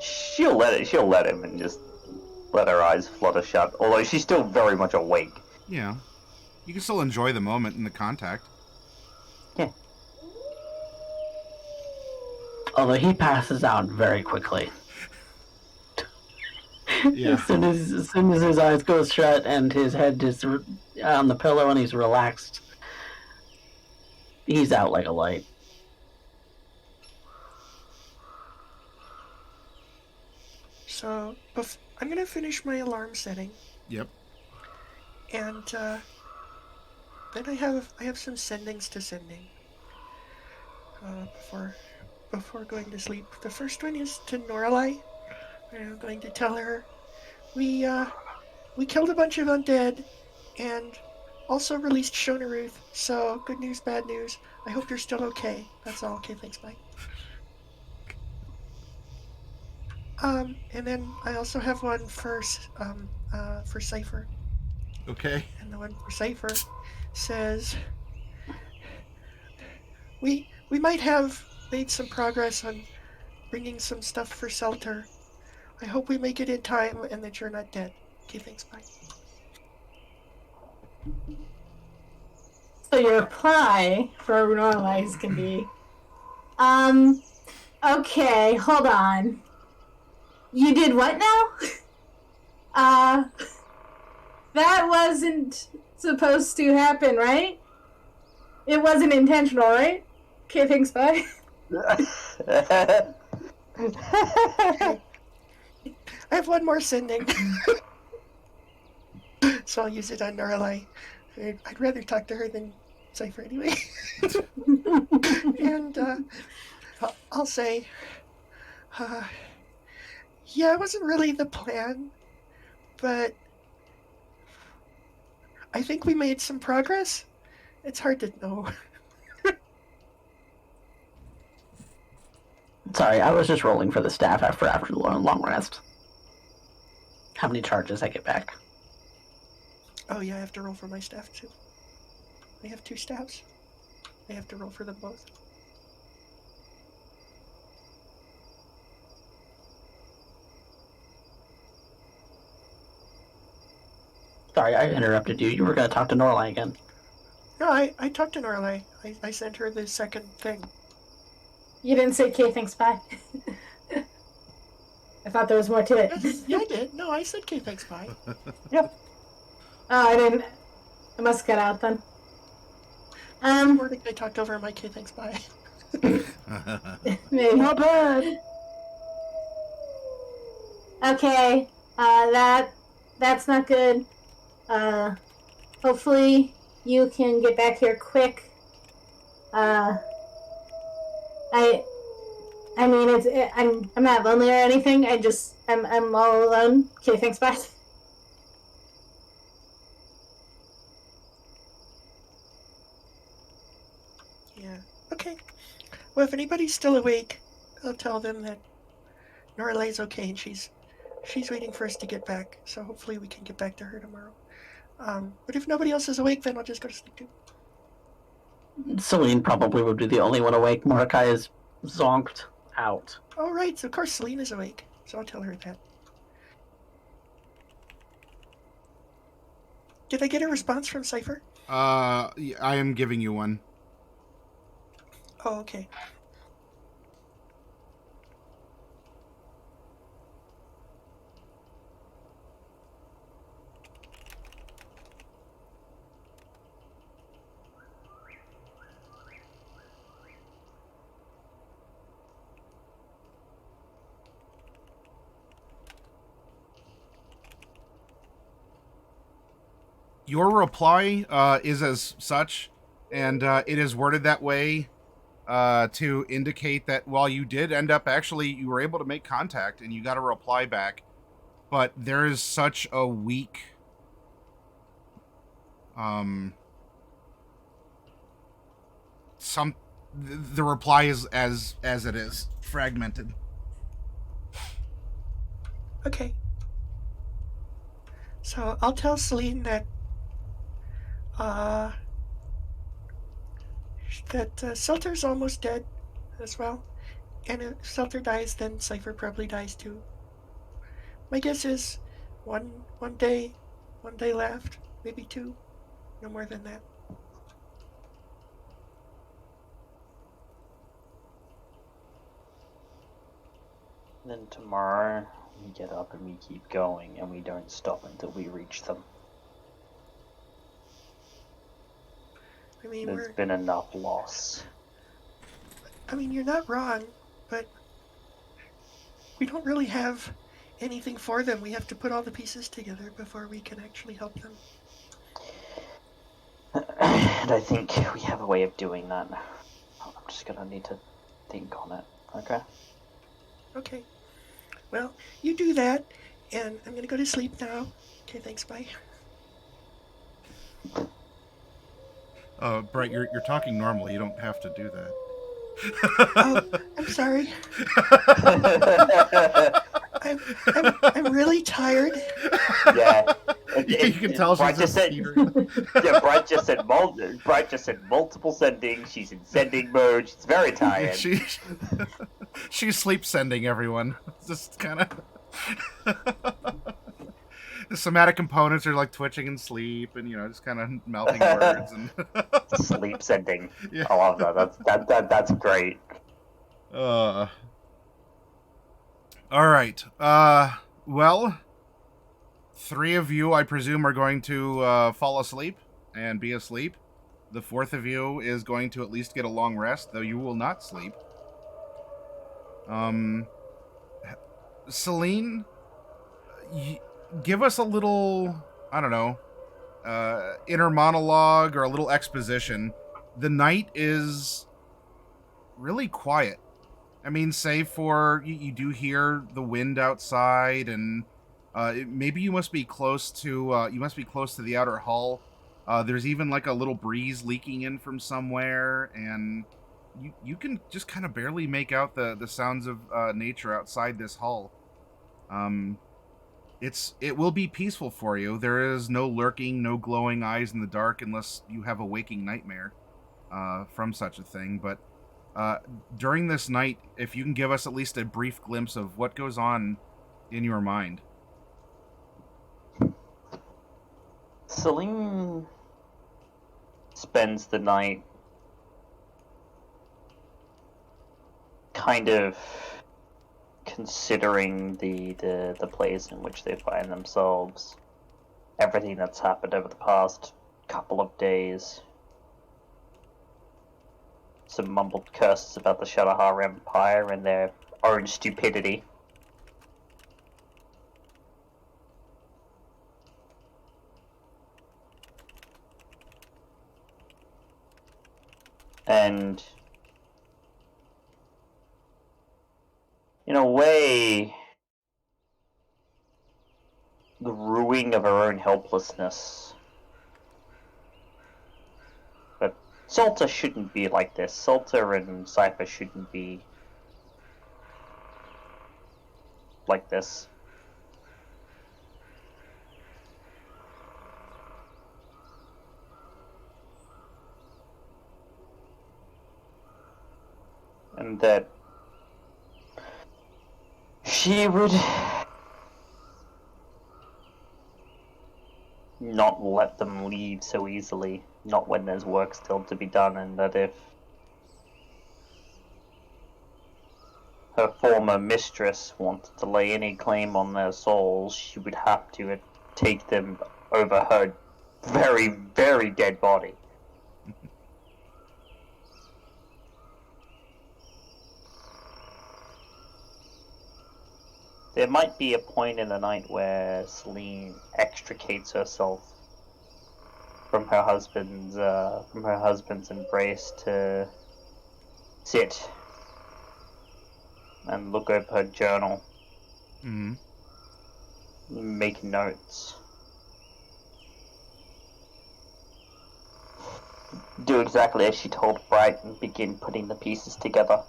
She'll let him and just let her eyes flutter shut, although she's still very much awake.
Yeah. You can still enjoy the moment and the contact.
Yeah.
Although he passes out very quickly.
Yeah.
As soon as his eyes go shut and his head is on the pillow and he's relaxed, he's out like a light.
So, I'm gonna finish my alarm setting,
Yep.
and then I have some sendings to sending before going to sleep. The first one is to Norallie. I'm going to tell her we killed a bunch of undead, and also released Shonaruth. So good news, bad news. I hope you're still okay. That's all. Okay, thanks. Bye. And then I also have one for Cypher.
Okay.
And the one for Cypher says we might have made some progress on bringing some stuff for Seltur. I hope we make it in time and that you're not dead. Okay, thanks. Bye.
So your reply for Norallie can be, okay, hold on. You did what now? That wasn't supposed to happen, right? It wasn't intentional, right? Okay, thanks, bye.
I have one more sending. So I'll use it on Norallie. I'd rather talk to her than Cypher anyway. And I'll say, yeah, it wasn't really the plan, but I think we made some progress. It's hard to know.
Sorry, I was just rolling for the staff after the long rest. How many charges I get back?
Oh yeah, I have to roll for my staff too. I have 2 staffs. I have to roll for them both.
Sorry, I interrupted you. You were going to talk to Norallie again.
No, I talked to Norallie. I sent her the second thing.
You didn't say okay, thanks, bye. I thought there was more to it.
Yeah, I did. No, I said okay, thanks, bye.
Yep. Oh, I didn't. I must cut out then.
Or I talked over my okay, thanks, bye.
Maybe.
Not bad.
Okay. That's not good. Hopefully you can get back here quick. I mean, I'm not lonely or anything. I'm all alone. Okay, thanks, bye.
Yeah. Okay. Well, if anybody's still awake, I'll tell them that Norallie's okay and she's waiting for us to get back. So hopefully we can get back to her tomorrow. But if nobody else is awake, then I'll just go to sleep too.
Celine probably would be the only one awake. Mordecai is zonked out.
Oh, right. So of course Celine is awake. So I'll tell her that. Did I get a response from Cypher?
I am giving you one.
Oh, okay.
Your reply is as such, and it is worded that way to indicate that while you did end up you were able to make contact and you got a reply back, but there is such a weak the reply is as it is fragmented.
Okay. So I'll tell Celine that Seltur's almost dead as well. And if Seltur dies, then Cypher probably dies too. My guess is one day left, maybe two, no more than that.
Then tomorrow we get up and we keep going and we don't stop until we reach them.
I mean,
There's been enough loss.
I mean, you're not wrong, but we don't really have anything for them. We have to put all the pieces together before we can actually help them.
And I think we have a way of doing that. I'm just gonna need to think on it, okay?
Okay. Well, you do that, and I'm gonna go to sleep now. Okay, thanks, bye.
Brett, you're talking normally. You don't have to do that.
Oh, I'm sorry. I'm really tired.
Yeah.
You can tell
Brett
she's
just said, yeah, Brett just said multiple sending. She's in sending mode. She's very tired.
She's sleep sending everyone. Just kind of the somatic components are like twitching in sleep, and just kind of mouthing words and
sleep sending.
Yeah.
I love that. That's great.
All right. Well, 3 of you, I presume, are going to fall asleep and be asleep. The 4th of you is going to at least get a long rest, though you will not sleep. Celine, give us a little, I don't know, inner monologue or a little exposition. The night is really quiet. I mean, save for you do hear the wind outside, and maybe you must be close to the outer hull. There's even like a little breeze leaking in from somewhere, and you can just kind of barely make out the sounds of nature outside this hull. It will be peaceful for you. There is no lurking, no glowing eyes in the dark unless you have a waking nightmare from such a thing. But during this night, if you can give us at least a brief glimpse of what goes on in your mind.
Celine spends the night kind of considering the place in which they find themselves, everything that's happened over the past couple of days. Some mumbled curses about the Shadahar Empire and their own stupidity. And in a way, the ruining of her own helplessness. But Seltur shouldn't be like this. Seltur and Cypher shouldn't be like this. And that she would not let them leave so easily, not when there's work still to be done, and that if her former mistress wanted to lay any claim on their souls, she would have to take them over her very, very dead body. There might be a point in the night where Celine extricates herself from her husband's embrace to sit and look over her journal, make notes, do exactly as she told Bright, and begin putting the pieces together.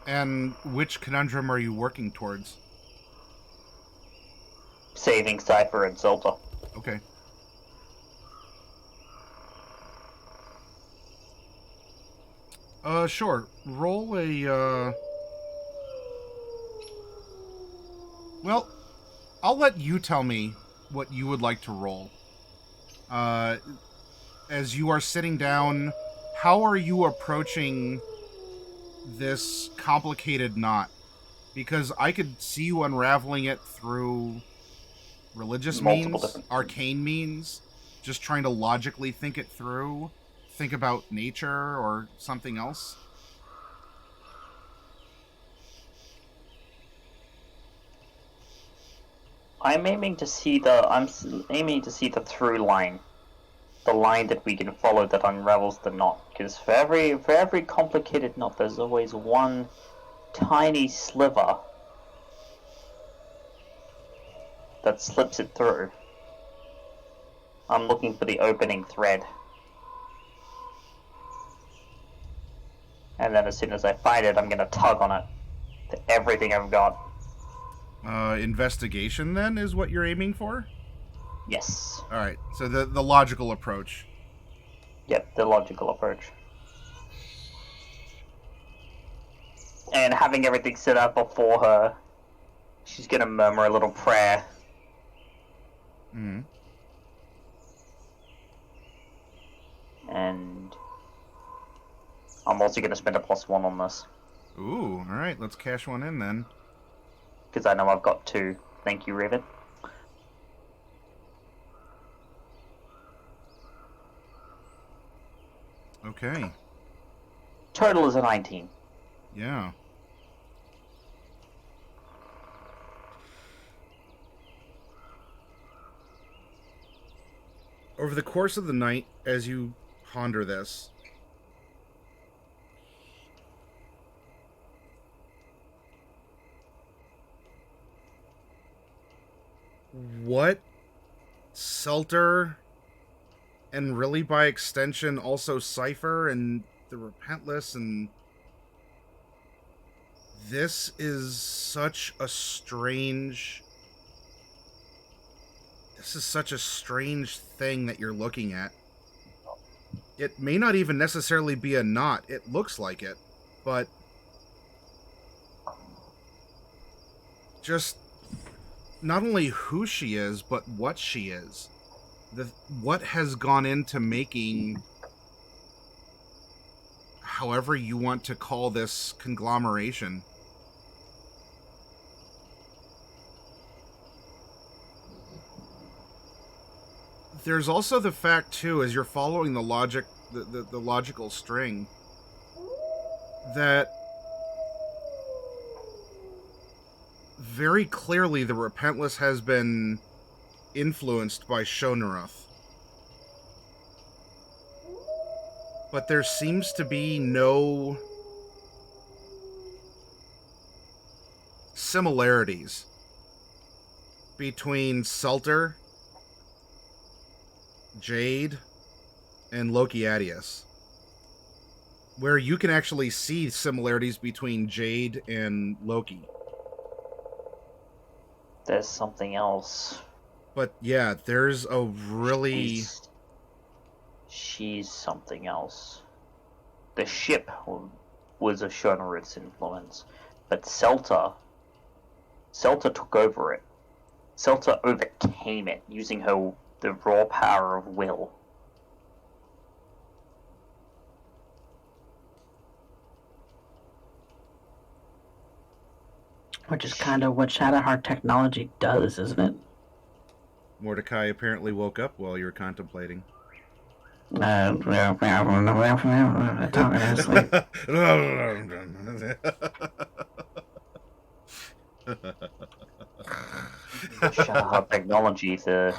And which conundrum are you working towards?
Saving Cypher and Seltur.
Okay. Sure. Roll a, Well, I'll let you tell me what you would like to roll. As you are sitting down, how are you approaching this complicated knot? Because I could see you unraveling it through religious means, arcane means, just trying to logically think it through, think about nature or something else.
I'm aiming to see the through line, the line that we can follow that unravels the knot. Because for every complicated knot, there's always one tiny sliver that slips it through. I'm looking for the opening thread. And then as soon as I find it, I'm gonna tug on it to everything I've got.
Investigation, then, is what you're aiming for?
Yes.
Alright, so the logical approach.
Yep, the logical approach. And having everything set up before her, she's gonna murmur a little prayer.
Mm-hmm.
And I'm also gonna spend a +1 on this.
Ooh, alright, let's cash one in then.
Because I know I've got 2. Thank you, Raven.
Okay.
Total is a 19.
Yeah. Over the course of the night, as you ponder this, what Seltur, and really by extension also Cypher and the Repentless, and this is such a strange thing that you're looking at. It may not even necessarily be a knot. It looks like it, but just not only who she is, but what she is. What has gone into making, however you want to call this conglomeration. There's also the fact, too, as you're following the logic, the logical string, that very clearly the Repentless has been influenced by Shonarath. But there seems to be no similarities between Seltur, Jade, and Lokiadius, where you can actually see similarities between Jade and Loki.
There's something else.
But yeah, there's a really...
She's something else. The ship was a Shonarath's influence, but Seltur took over it. Seltur overcame it using the raw power of will.
Which is kind of what Shadahar technology does, isn't it?
Mordecai apparently woke up while you were contemplating.
Shadahar technology, the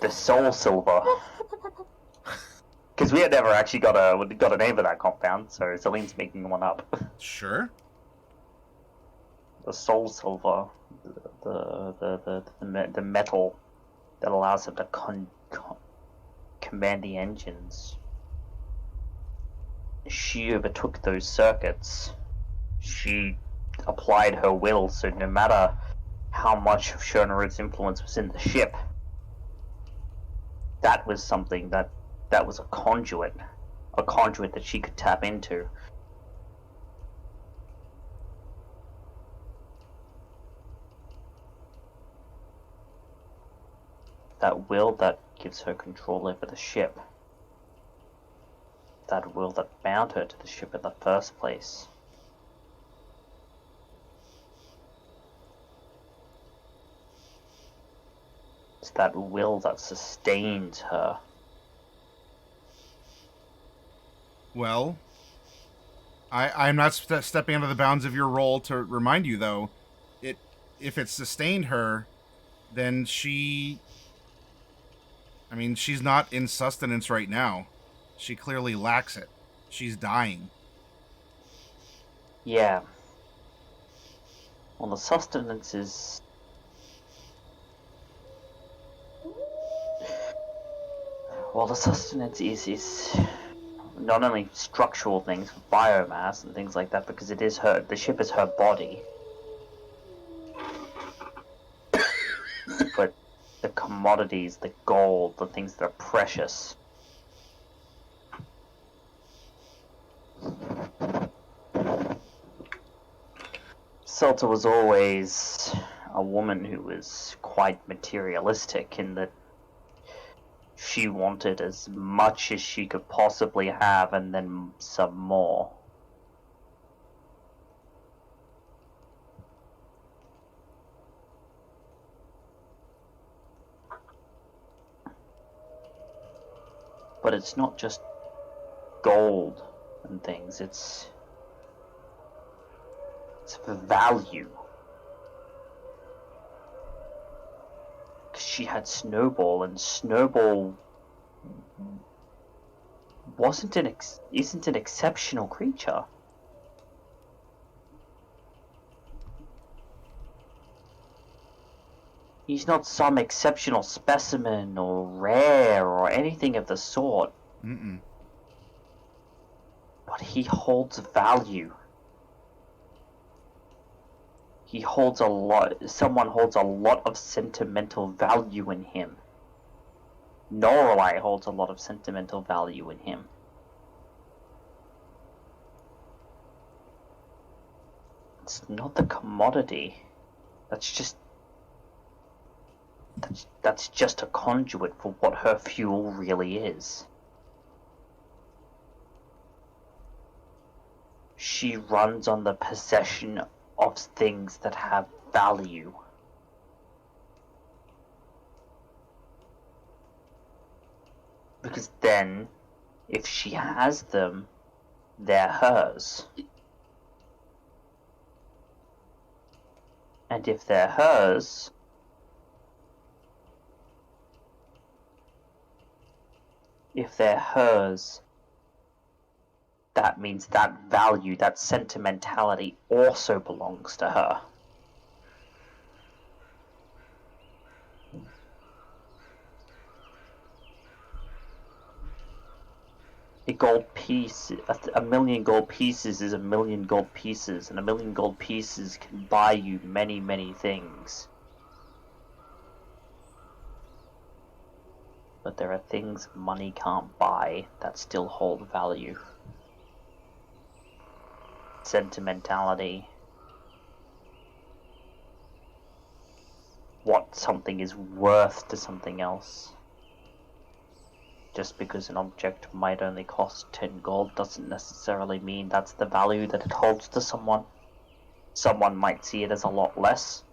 soul silver. Because we had never actually got a name for that compound, so Celine's making one up.
Sure.
The soul silver, the metal that allows him to command the engines. She overtook those circuits. She applied her will, so no matter how much of Shadahhar's influence was in the ship, that was something that was a conduit that she could tap into. That will that gives her control over the ship. That will that bound her to the ship in the first place. It's that will that sustains her.
Well, I'm not stepping out of the bounds of your role to remind you, though. If it sustained her, then she's not in sustenance right now. She clearly lacks it. She's dying.
Yeah. Well, the sustenance is... Well, the sustenance is not only structural things, biomass and things like that, because it is the ship is her body. But the commodities, the gold, the things that are precious. Seltur was always a woman who was quite materialistic in that she wanted as much as she could possibly have and then some more. But it's not just gold and things, it's for value. She had Snowball, and Snowball isn't an exceptional creature. He's not some exceptional specimen or rare or anything of the sort. But he holds value. Someone holds a lot of sentimental value in him. Norallie holds a lot of sentimental value in him. It's not the commodity. That's just a conduit for what her fuel really is. She runs on the possession of things that have value. Because then, if she has them, they're hers. And if they're hers, that means that value, that sentimentality also belongs to her. A gold piece, a million gold pieces is a million gold pieces, and a million gold pieces can buy you many, many things. But there are things money can't buy that still hold value. Sentimentality. What something is worth to something else. Just because an object might only cost 10 gold doesn't necessarily mean that's the value that it holds to someone. Someone might see it as a lot less.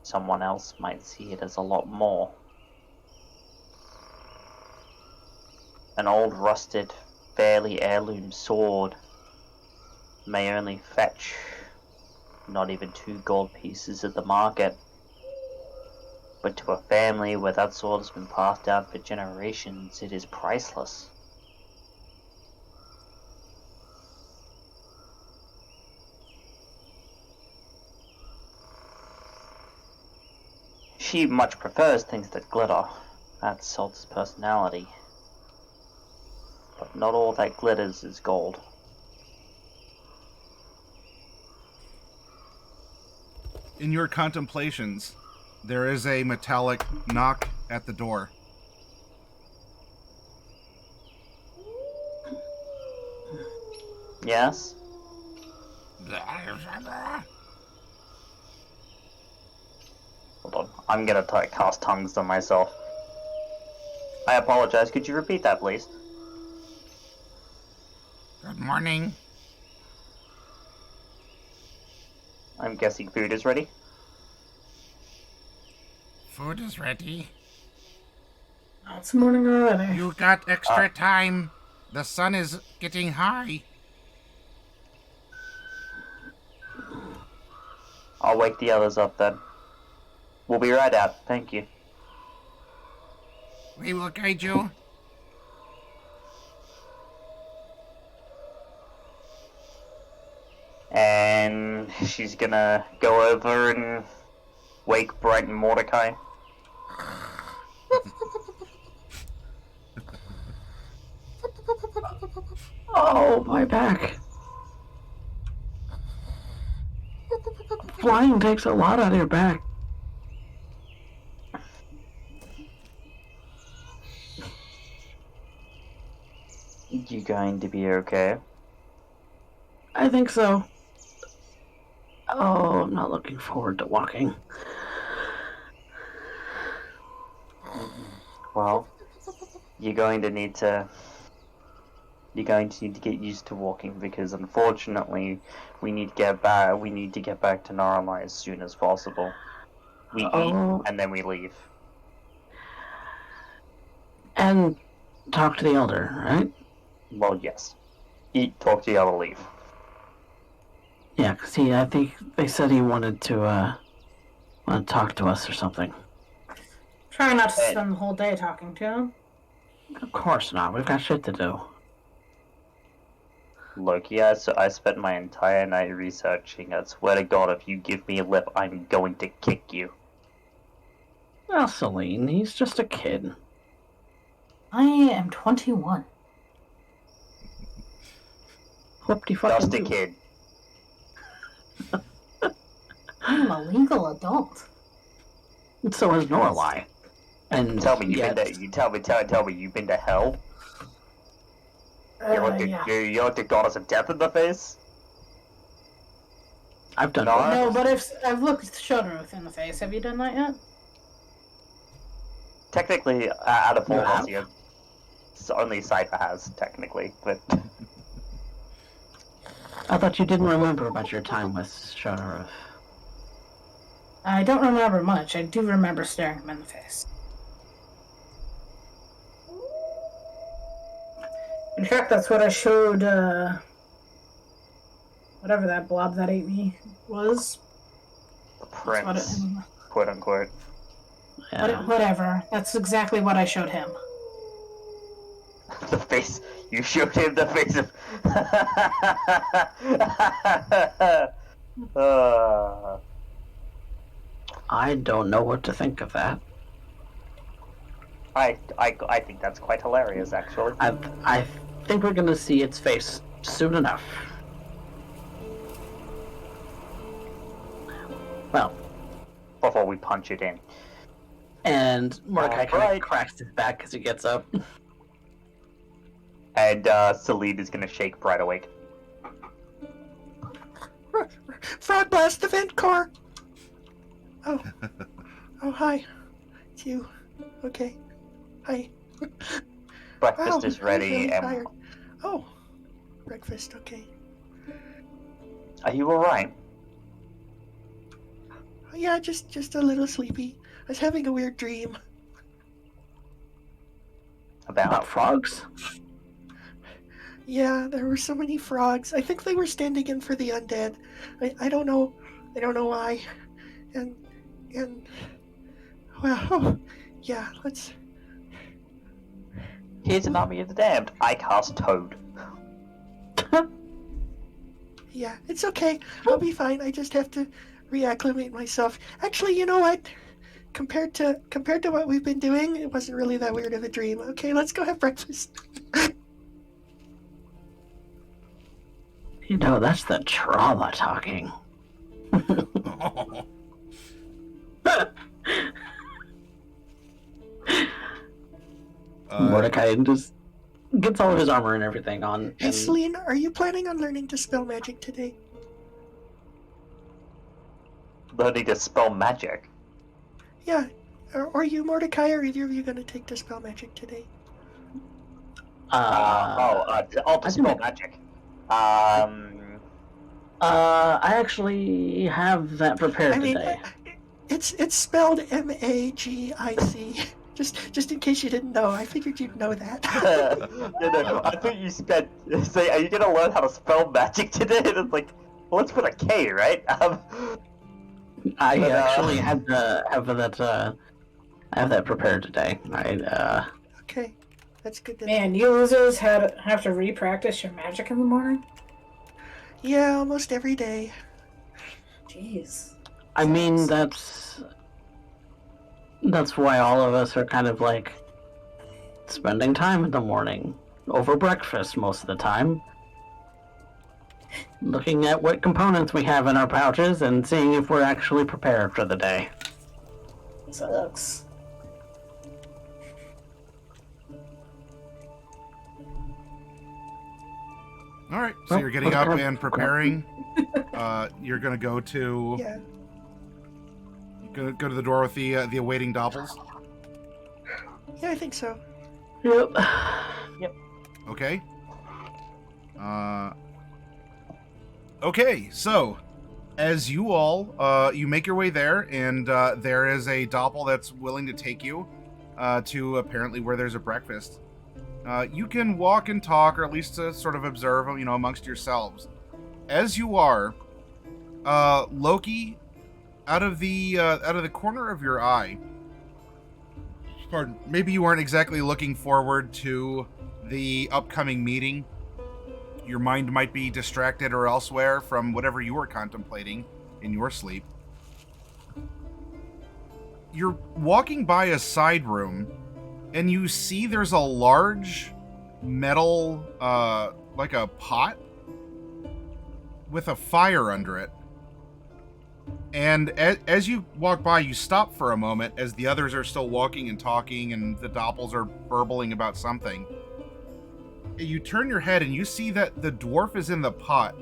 Someone else might see it as a lot more. An old rusted, fairly heirloom sword may only fetch not even 2 gold pieces at the market. But to a family where that sword has been passed down for generations, it is priceless. She much prefers things that glitter. That's Seltur's personality. But not all that glitters is gold.
In your contemplations, there is a metallic knock at the door.
Yes? Hold on, I'm gonna cast tongues on myself. I apologize, could you repeat that, please?
Good morning.
I'm guessing food is ready?
Food is ready.
It's morning already.
You got extra time. The sun is getting high.
I'll wake the others up then. We'll be right out, thank you.
We will guide you.
And she's gonna go over and wake Bright and Mordecai.
Oh, my back. Flying takes a lot out of your back.
You going to be okay?
I think so. Oh, I'm not looking forward to walking.
Well, you're going to need to get used to walking because unfortunately we need to get back to Norallie as soon as possible. We eat and then we leave.
And talk to the elder, right?
Well, yes. Eat, talk to the other, leave.
Yeah, 'cause I think they said he wanted to talk to us or something.
Try not to spend the whole day talking to him.
Of course not. We've got shit to do.
Look, yeah, so I spent my entire night researching. I swear to God, if you give me a lip, I'm going to kick you.
Well, Celine, he's just a kid.
I am 21.
Just a kid.
I am a legal adult.
And so is Norallie. And
tell me you've been to hell? You looked the goddess of death in the face?
I've done
No,
No, but I've looked Shadahar in the face. Have you done that yet?
Technically, out of all of us, only Cypher has, technically, but...
I thought you didn't remember about your time with Shadahar.
I don't remember much. I do remember staring him in the face. In fact, that's what I showed, whatever that blob that ate me was.
The prince, quote unquote.
Yeah.
Whatever. That's exactly what I showed him.
The face. You showed him the face of...
I don't know what to think of that.
I think that's quite hilarious, actually.
I think we're gonna see its face soon enough. Well,
before we punch it in.
And Mordecai kind of cracks his back as he gets up.
And Celine is gonna shake Bright awake.
Frog blast the vent core! Oh, hi. It's you. Okay. Hi.
Breakfast is ready.
I'm really tired. Oh, breakfast. Okay.
Are you alright?
Yeah, just a little sleepy. I was having a weird dream.
About
frogs?
Yeah, there were so many frogs. I think they were standing in for the undead. I don't know. I don't know why. And well, yeah. Let's.
Here's an army of the damned. I cast Toad.
Yeah, it's okay. I'll be fine. I just have to reacclimate myself. Actually, you know what? Compared to what we've been doing, it wasn't really that weird of a dream. Okay, let's go have breakfast.
You know, that's the trauma talking. Mordecai just gets all of his armor and everything on.
Hey, Celine, are you planning on learning to spell magic today?
Learning to spell magic.
Yeah. Are you, Mordecai, or either of you going to take to spell magic today?
I'll spell magic.
I actually have that prepared today.
It's spelled M-A-G-I-C. Just in case you didn't know, I figured you'd know that.
I thought you spent. Say, are you gonna learn how to spell magic today? And it's like, well, it's with a K, right?
I actually have that prepared today.
Okay, that's good.
Man, you losers have to re-practice your magic in the morning?
Yeah, almost every day.
Jeez.
I mean, that's why all of us are kind of like spending time in the morning over breakfast most of the time, looking at what components we have in our pouches and seeing if we're actually prepared for the day.
Sucks.
All right, so you're getting up and preparing. You're gonna go to go to the door with the awaiting doppels.
Yeah, I think so.
Yep.
Okay. Okay, so as you all you make your way there, and there is a doppel that's willing to take you to apparently where there's a breakfast. You can walk and talk, or at least to sort of observe, amongst yourselves. As you are, Loki, out of the corner of your eye, pardon, maybe you weren't exactly looking forward to the upcoming meeting. Your mind might be distracted or elsewhere from whatever you were contemplating in your sleep. You're walking by a side room, and you see there's a large metal, like a pot with a fire under it. And as you walk by, you stop for a moment as the others are still walking and talking, and the doppels are burbling about something. You turn your head and you see that the dwarf is in the pot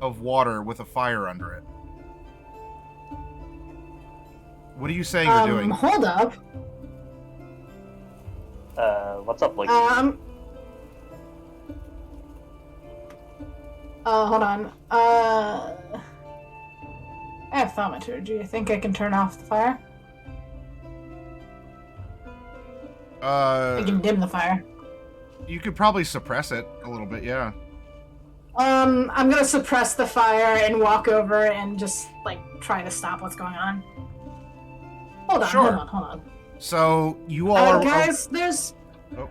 of water with a fire under it. What are you saying you're doing?
Hold up.
What's up, Loki?
Hold on. I have thaumaturgy. I think I can turn off the fire. I can dim the fire.
You could probably suppress it a little bit, yeah.
I'm gonna suppress the fire and walk over and just, try to stop what's going on. Hold on,
Sure.
hold on.
So, you all are...
Guys, there's...
Oh.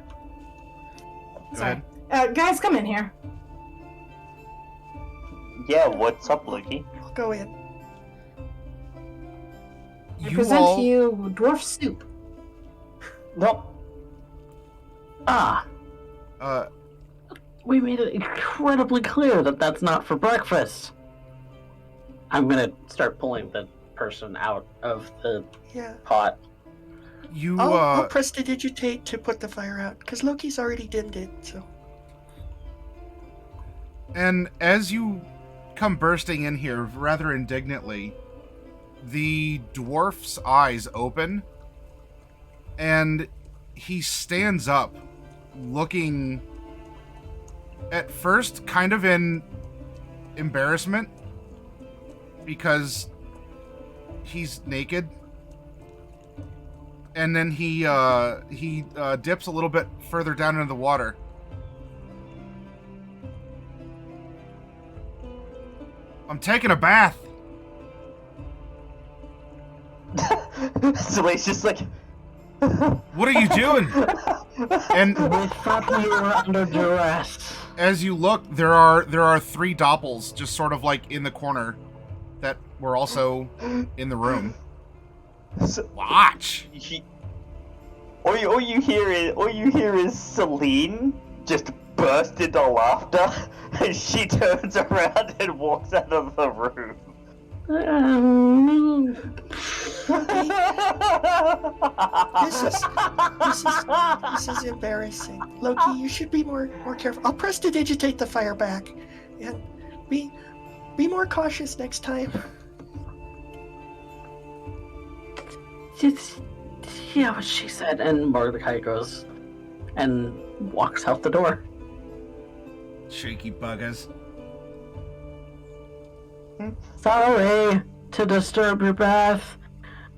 Go
Sorry.
ahead.
Guys, come in here.
Yeah, what's up, Loki?
I'll go in.
I present to you dwarf soup.
Well, we made it incredibly clear that that's not for breakfast. I'm gonna start pulling the person out of the pot.
I'll prestidigitate to put the fire out, because Loki's already dimmed it, so...
And as you come bursting in here rather indignantly, the dwarf's eyes open, and he stands up, looking at first kind of in embarrassment, because he's naked. And then he dips a little bit further down into the water. taking a bath.
Selene's just like...
What are you doing? And
We thought we were under duress.
as you look, there are 3 doppels just sort of like in the corner that were also in the room. Watch.
All you hear is Celine just burst into laughter, and she turns around and walks out of the room.
This is embarrassing. Loki, you should be more careful. I'll prestidigitate the fire back, and be more cautious next time.
Yeah, what she said. And Mordecai goes and walks out the door.
Shaky buggers.
Sorry to disturb your bath.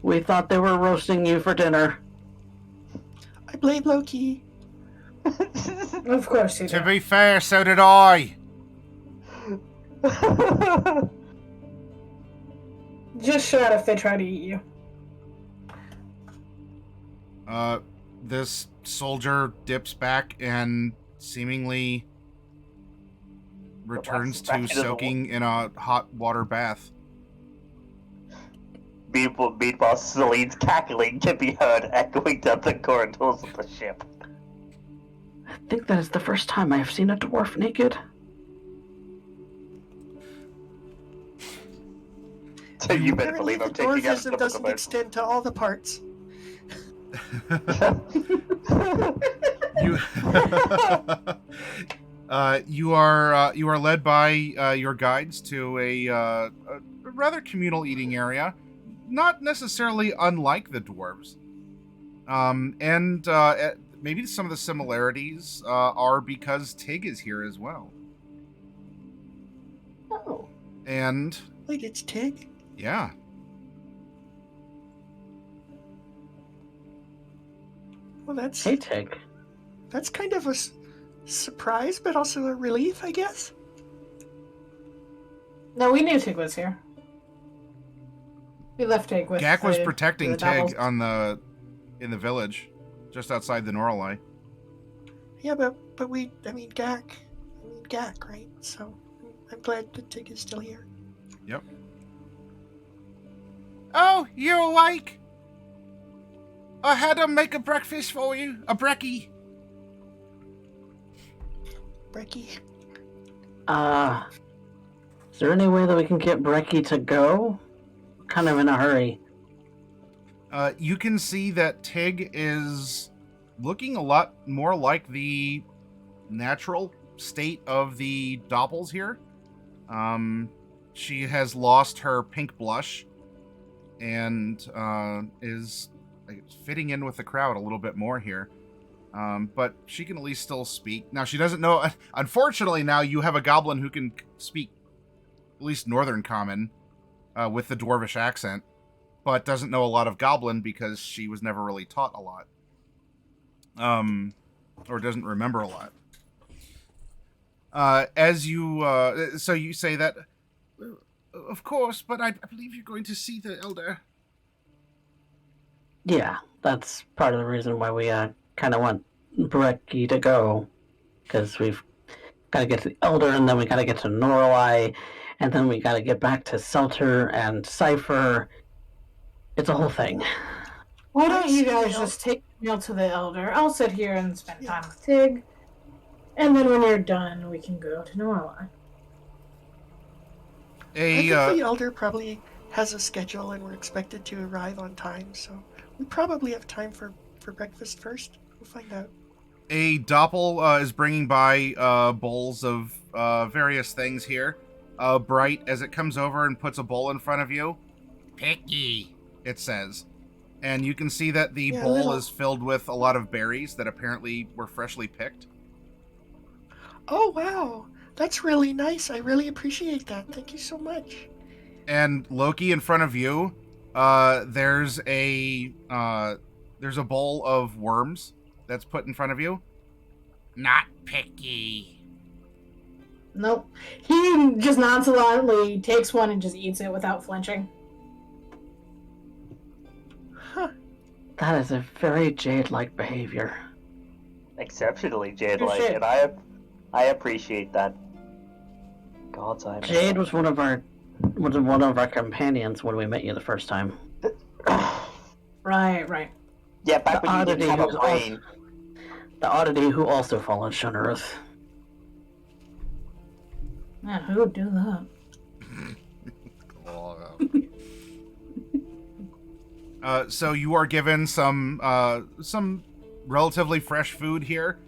We thought they were roasting you for dinner.
I blame Loki.
Of course you do.
To be fair, so did I.
Just shut if they try to eat you.
This soldier dips back and seemingly returns
Back
to
into the
soaking in a hot water bath.
Meanwhile, Celine's cackling can be heard echoing down the corridors of the ship.
I think that is the first time I have seen a dwarf naked.
So you better
Apparently
believe I'm
the
taking out
dwarfism
the
doesn't extend to all the parts.
You are led by your guides to a rather communal eating area, not necessarily unlike the dwarves. Maybe some of the similarities are because Tig is here as well.
Oh.
And
Wait, it's Tig?
yeah,
Well,
Hey, Tig.
that's kind of a surprise, but also a relief, I guess.
No, we knew Tig was here. We left Tig with
Gak was
the-
protecting
the
Tig
doubles.
in the village, just outside the Norallie.
Yeah, but Gak, right? So I'm glad that Tig is still here.
Yep.
Oh, you're awake? I had to make a breakfast for you. A brekkie.
Brecky.
Is there any way that we can get Brecky to go? Kind of in a hurry.
You can see that Tig is looking a lot more like the natural state of the doppels here. She has lost her pink blush and is fitting in with the crowd a little bit more here. But she can at least still speak. Now, she doesn't know... Unfortunately, now you have a goblin who can speak at least Northern Common with the Dwarvish accent, but doesn't know a lot of Goblin because she was never really taught a lot. Or doesn't remember a lot. So you say that...
Of course, but I believe you're going to see the elder.
Yeah, that's part of the reason why we kind of want Brecky to go. Because we've got to get to the Elder, and then we got to get to Norallie, and then we got to get back to Seltur and Cypher. It's a whole thing.
Why don't you guys just take the meal to the Elder? I'll sit here and spend time with Tig. And then when you're done, we can go to Norallie.
I think the Elder probably has a schedule and we're expected to arrive on time, so we probably have time for breakfast first. We'll find out.
A doppel is bringing by bowls of various things here. Bright, as it comes over and puts a bowl in front of you,
Picky.
it says. And you can see that the
Yeah,
bowl is filled with a lot of berries that apparently were freshly picked.
Oh, wow. That's really nice. I really appreciate that. Thank you so much.
And Loki, in front of you, there's a bowl of worms that's put in front of you.
Not picky.
Nope. He just nonchalantly takes one and just eats it without flinching.
Huh.
That is a very Jade-like behavior.
Exceptionally
Good
Jade-like,
shit.
and I appreciate that. God's eye.
Jade was one of our companions when we met you the first time.
Right.
Yeah, back
The
when you
oddity
didn't have a
who's
brain.
The oddity who also followed Shunnerith.
Yeah, who would do that?
So you are given some relatively fresh food here.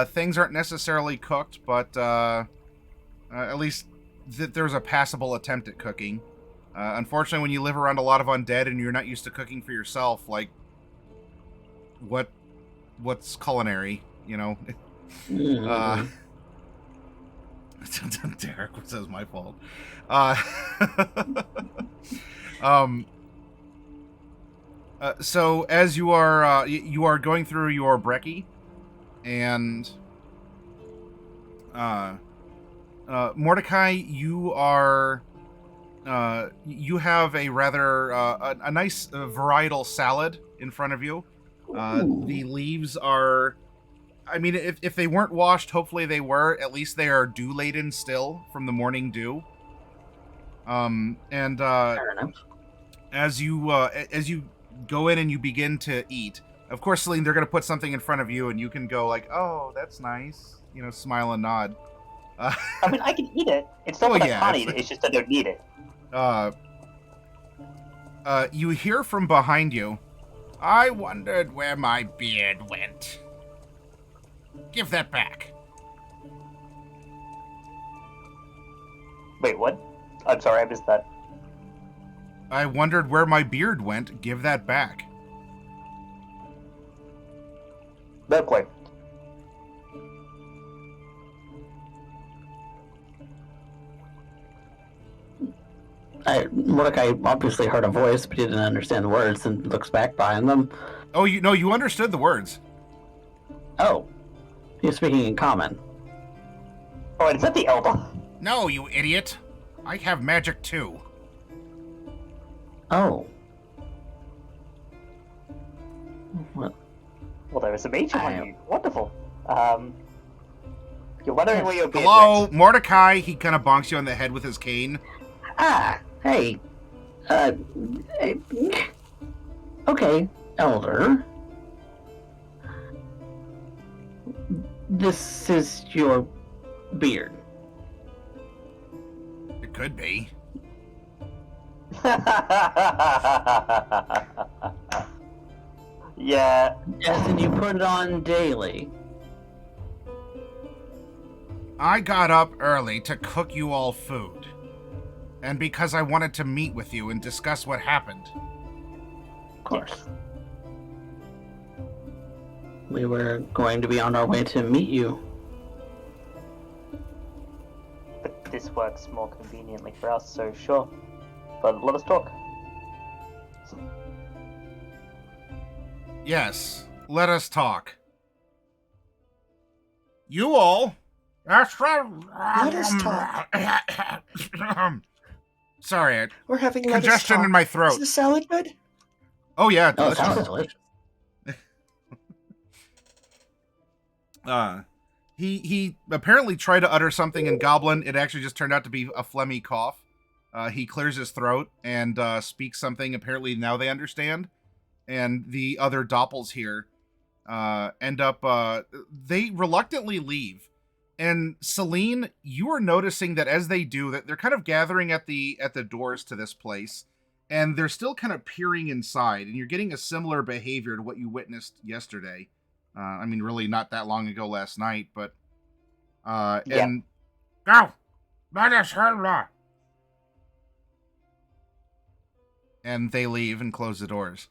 Things aren't necessarily cooked, but at least there's a passable attempt at cooking. Unfortunately, when you live around a lot of undead and you're not used to cooking for yourself, like what's culinary, you know? Derek says my fault. So as you are going through your brekkie, and Mordecai, you have a rather a nice varietal salad in front of you. The leaves are, I mean, if they weren't washed, hopefully they were. At least they are dew laden still from the morning dew.
Fair enough.
As you go in and you begin to eat, of course, Celine, they're gonna put something in front of you, and you can go like, "Oh, that's nice," you know, smile and nod.
I mean, I can eat it. It's not
Oh,
that
yeah,
I can't
it's
eat it. It's just I don't need it.
You hear from behind you. I wondered where my beard went. Give that back.
Wait, what? I'm sorry, I missed that.
I wondered where my beard went. Give that back.
No play.
Mordecai obviously heard a voice, but he didn't understand the words and looks back behind them.
Oh, you understood the words.
Oh, he's speaking in common.
Oh, and is that the elder?
No, you idiot. I have magic too.
Oh. Well,
Well, there is a mage among you. Wonderful. You're wondering where your beard
Hello,
went.
Mordecai. He kind of bonks you on the head with his cane.
hey. Okay, Elder. This is your beard.
It could be.
Yeah.
As in you put it on daily.
I got up early to cook you all food. And because I wanted to meet with you and discuss what happened.
Of course. We were going to be on our way to meet you.
But this works more conveniently for us, so sure. But let us talk.
Yes, let us talk. You all. That's right.
Let us talk.
Sorry,
We're having let us
congestion
talk.
in my
Is
throat.
the salad good?
Oh yeah,
Oh, it
delicious.
sounds delicious.
He apparently tried to utter something in Goblin. It actually just turned out to be a phlegmy cough. He clears his throat and speaks something. Apparently now they understand. And the other doppels here end up... they reluctantly leave. And Celine, you are noticing that as they do, that they're kind of gathering at the doors to this place. And they're still kind of peering inside. And you're getting a similar behavior to what you witnessed yesterday. I mean, really not that long ago last night, but... and...
Go! Let us hurry.
And they leave and close the doors.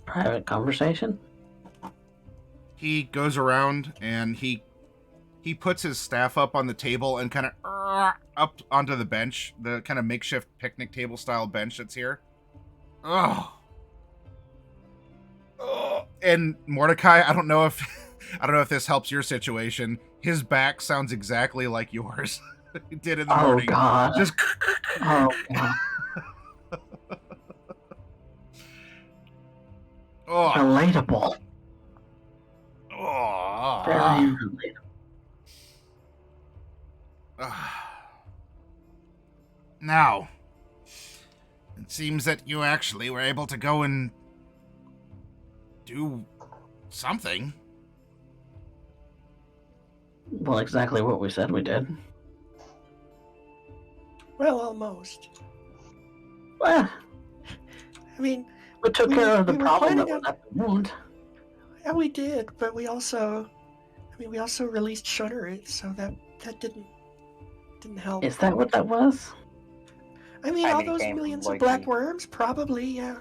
Private conversation?
He goes around and he puts his staff up on the table and kind of up onto the bench, the kind of makeshift picnic table style bench that's here.
Oh.
And Mordecai, I don't know if this helps your situation. His back sounds exactly like yours. It did in the
Oh
morning.
God.
Just
Oh God.
oh,
Relatable. Very
oh.
relatable.
Now, it seems that you actually were able to go and do something.
Well, exactly what we said we did.
Well, almost.
Well,
I mean,
we took
We
care
were-
of the
we were
problem that
planning
was at the wound.
yeah, we did, but we also released Shudder, so that didn't help.
Is that what that was?
I mean,
I
all
mean, it
those
came from
millions of
Loki.
black worms, probably, yeah.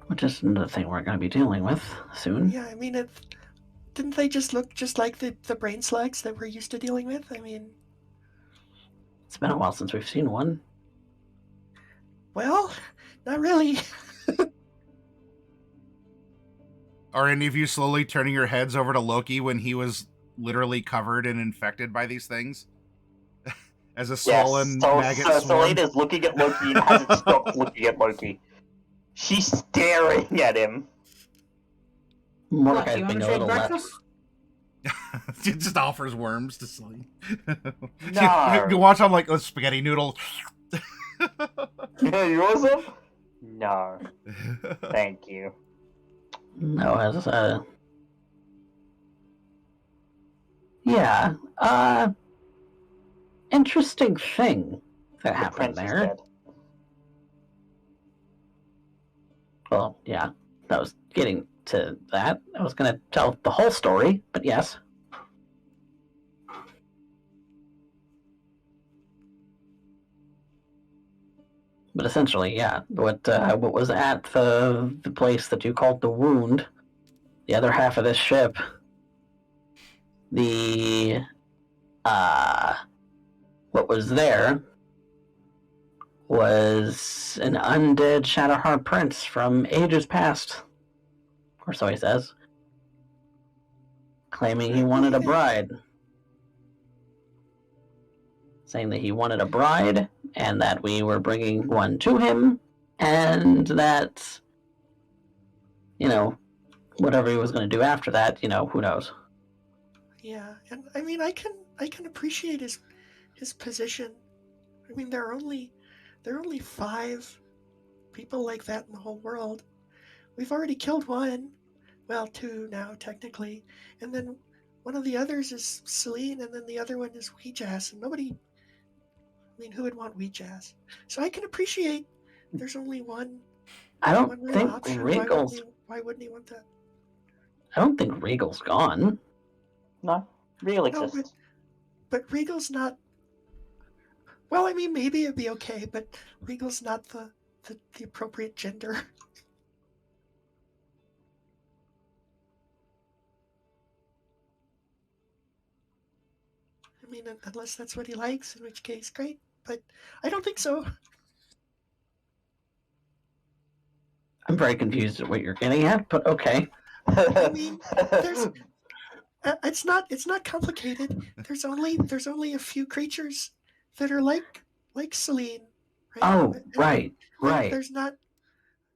Which is another thing we're going to be dealing with soon.
Yeah, I mean, didn't they just look just like the brain slugs that we're used to dealing with? I mean,
It's been a while since we've seen one.
well, not really.
Are any of you slowly turning your heads over to Loki when he was literally covered and infected by these things? As a swollen maggot
so
swarm?
Selena's looking at Loki and hasn't stopped looking at Loki. She's staring at him.
What,
Mordecai's
you want
being
to
a
trade
little less.
breakfast?
It just offers worms to Celine.
No.
You watch on like a spaghetti noodle.
Yeah, you want some? No. Thank you.
No, as yeah, interesting thing that
The
happened
prince is
there.
dead.
Well, yeah, I was getting to that. I was going to tell the whole story, but yes. But essentially, yeah, what was at the place that you called the wound, the other half of this ship, the what was there was an undead Shadahar prince from ages past, or so he says, claiming he wanted a bride. Saying that he wanted a bride, and that we were bringing one to him, and that, you know, whatever he was going to do after that, you know, who knows.
Yeah, and I mean, I can appreciate his position. I mean, there are only 5 people like that in the whole world. We've already killed one. Well, 2 now, technically. And then one of the others is Celine, and then the other one is Weejass. And nobody... I mean, who would want Weejass? So I can appreciate there's only one
I don't
real
think
option.
Regal's...
Why wouldn't he want that?
I don't think Regal's gone.
No, Real
No,
exists.
but Regal's not... Well, I mean, maybe it'd be okay, but Regal's not the appropriate gender. I mean, unless that's what he likes, in which case, great. But I don't think so.
I'm very confused at what you're getting at, but okay.
I mean, there's... it's not complicated. There's only a few creatures that are like Celine. Right?
Oh,
And
right.
There's not...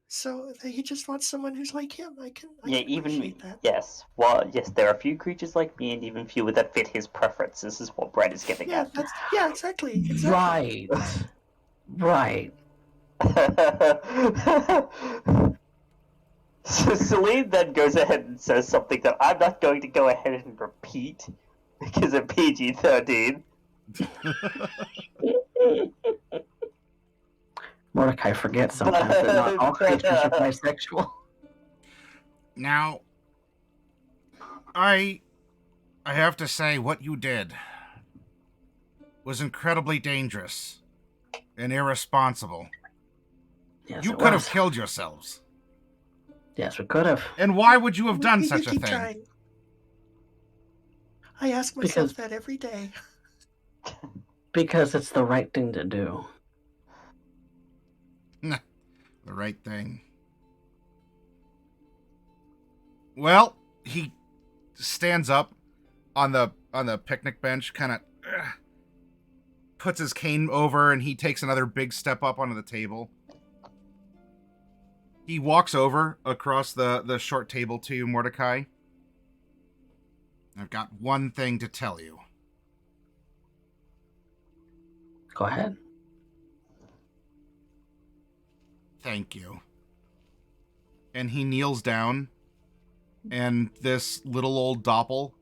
So he just wants someone who's like him. I can appreciate that.
Yes. Well, yes, there are a few creatures like me, and even fewer that fit his preference. This is what Brett is getting
Yeah,
at.
exactly.
Right. Right.
So Celine then goes ahead and says something that I'm not going to go ahead and repeat because of PG-13.
Mordecai forgets sometimes that not all creatures are bisexual.
Now, I have to say, what you did was incredibly dangerous and irresponsible.
Yes,
You
it
could
was.
have killed yourselves.
Yes, we could have.
And why would you have done
We
such a
keep
thing?
trying. I ask myself that every day.
Because it's the right thing to do.
The right thing. Well, he stands up on the picnic bench, kind of puts his cane over, and he takes another big step up onto the table. He walks over across the short table to you, Mordecai. I've got one thing to tell you.
Go ahead.
Thank you. And he kneels down, and this little old doppel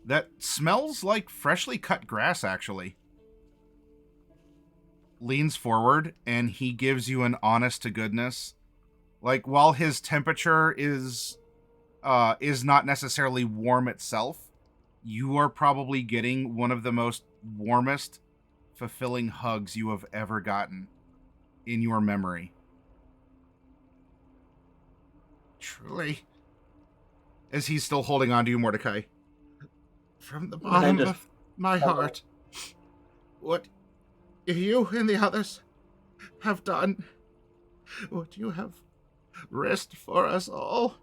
that smells like freshly cut grass, actually, leans forward, and he gives you an honest to goodness. Like, while his temperature is not necessarily warm itself, you are probably getting one of the most warmest, fulfilling hugs you have ever gotten in your memory. Truly. As he's still holding on to you, Mordecai. From the bottom of my heart, what you and the others have done, what you have risked for us all,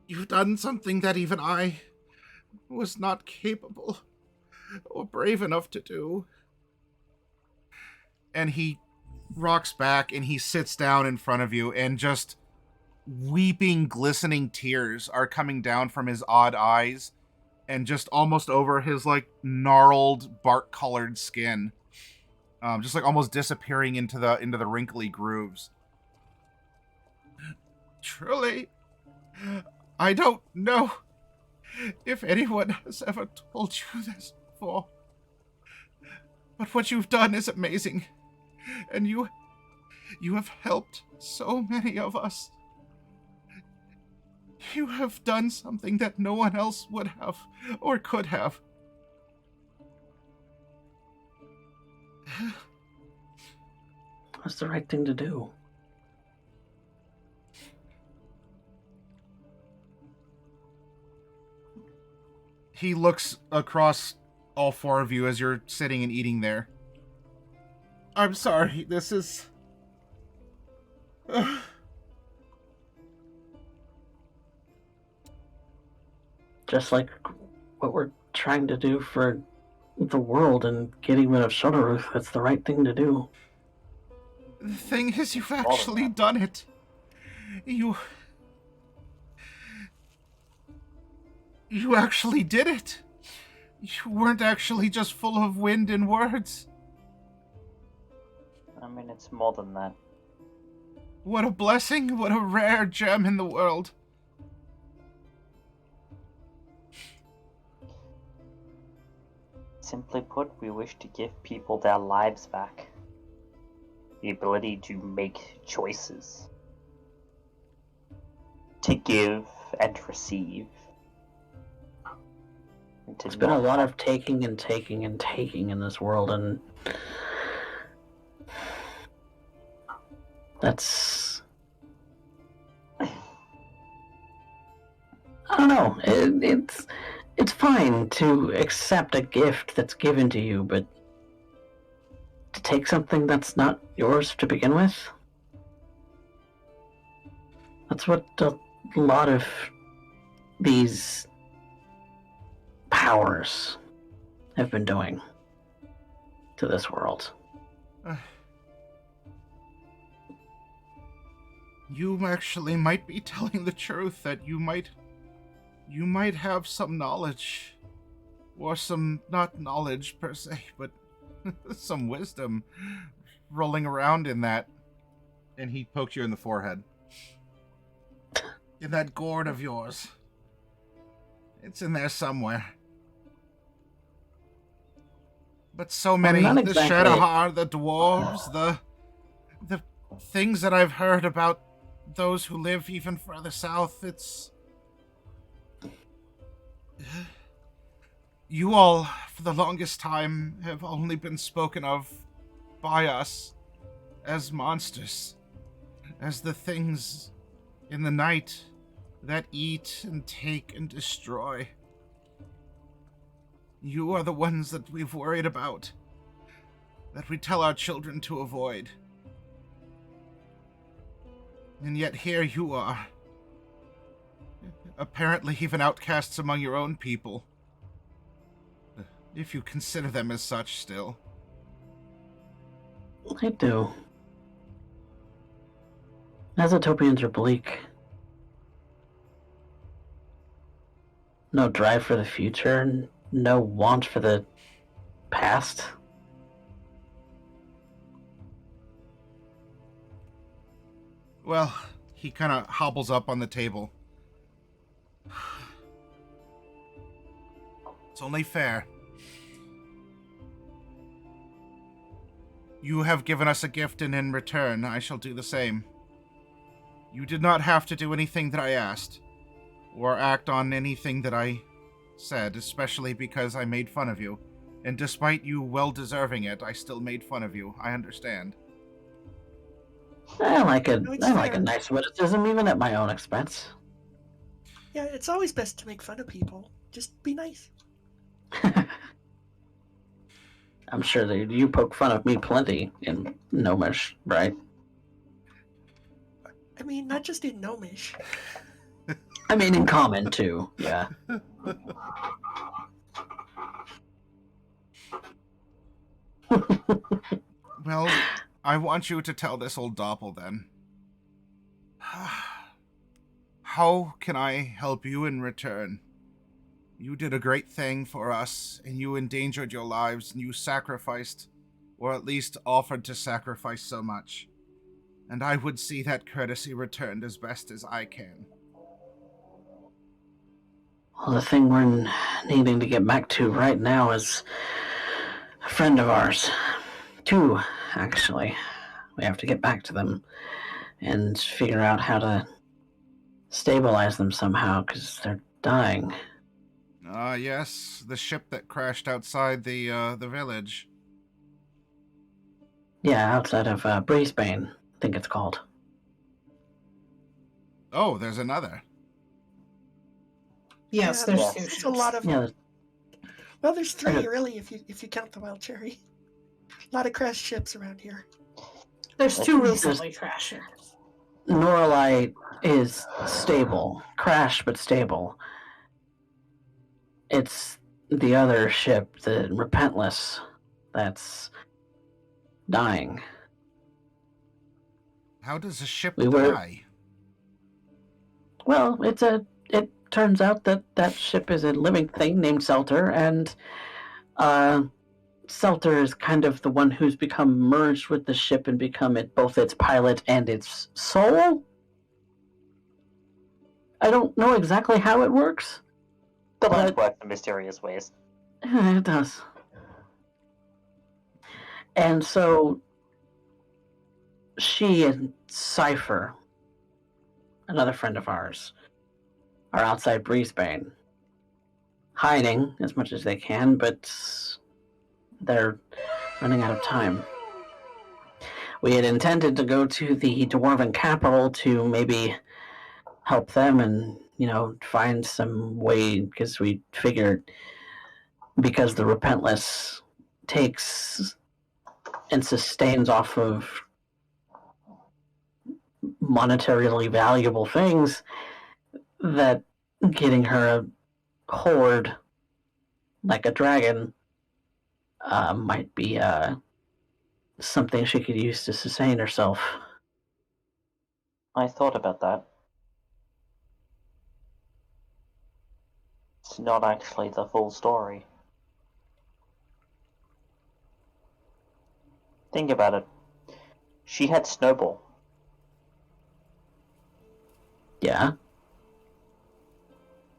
you've done something that even I was not capable or brave enough to do. And he rocks back and he sits down in front of you, and just weeping, glistening tears are coming down from his odd eyes and just almost over his, like, gnarled, bark-colored skin. Just, like, almost disappearing into the wrinkly grooves. Truly, I don't know if anyone has ever told you this before, but what you've done is amazing, and you have helped so many of us. You have done something that no one else would have or could have.
That's the right thing to do.
He looks across all four of you as you're sitting and eating there. I'm sorry, this is...
Just like what we're trying to do for the world and getting rid of Shadahar, that's the right thing to do.
The thing is, you've actually done it. You actually did it. You weren't actually just full of wind and words.
I mean, it's more than that.
What a blessing, what a rare gem in the world.
Simply put, we wish to give people their lives back. The ability to make choices. To give and receive. And to
There's been a
not
lot
have-
of taking and taking and taking in this world, and that's... I don't know. It's fine to accept a gift that's given to you, but to take something that's not yours to begin with? That's what a lot of these powers have been doing to this world.
You actually might be telling the truth, that you might have some knowledge, or some, not knowledge per se, but some wisdom rolling around in that. And he poked you in the forehead. In that gourd of yours. It's in there somewhere. But so many,
not
the
exactly.
Shadahar, the dwarves, the things that I've heard about those who live even further south, it's... You all, for the longest time, have only been spoken of by us as monsters, as the things in the night that eat and take and destroy. You are the ones that we've worried about, that we tell our children to avoid. And yet here you are. Apparently even outcasts among your own people. If you consider them as such still.
I do. Azotopians are bleak. No drive for the future, no want for the past.
Well, he kind of hobbles up on the table. It's only fair. You have given us a gift, and in return, I shall do the same. You did not have to do anything that I asked, or act on anything that I said, especially because I made fun of you. And despite you well deserving it, I still made fun of you. I understand.
I like a
No, it's
I like a
fair.
nice witticism, even at my own expense.
Yeah, it's always best to make fun of people. Just be nice.
I'm sure that you poke fun of me plenty in Gnomish, right?
I mean, not just in Gnomish.
I mean, in common too. Yeah.
Well, I want you to tell this old doppel then. How can I help you in return? You did a great thing for us, and you endangered your lives, and you sacrificed, or at least offered to sacrifice so much. And I would see that courtesy returned as best as I can.
Well, the thing we're needing to get back to right now is a friend of ours. Two, actually. We have to get back to them and figure out how to stabilize them somehow, because they're dying.
Yes, the ship that crashed outside the village.
Yeah, outside of Brisbane, I think it's called.
Oh, there's another.
Yes,
Yeah,
there's
yes.
two
It's
ships.
a lot of.
Yeah,
Well, there's three
Okay.
really, if you count the Wild Cherry. A lot of crashed ships around here.
There's two recently crashed ships.
Norallie is stable. Crashed, but stable. It's the other ship, the Repentless, that's dying.
How does a ship
We were-
die?
Well, it turns out that that ship is a living thing named Seltur, and Seltur is kind of the one who's become merged with the ship and become both its pilot and its soul. I don't know exactly how it works.
The lines
But
work in mysterious ways.
it does. And so she and Cypher, another friend of ours, are outside Brisbane, hiding as much as they can, but they're running out of time. We had intended to go to the Dwarven capital to maybe help them and, find some way, because we figured because the Repentless takes and sustains off of monetarily valuable things, that getting her a horde like a dragon might be something she could use to sustain herself.
I thought about that. It's not actually the full story. Think about it. She had Snowball.
Yeah.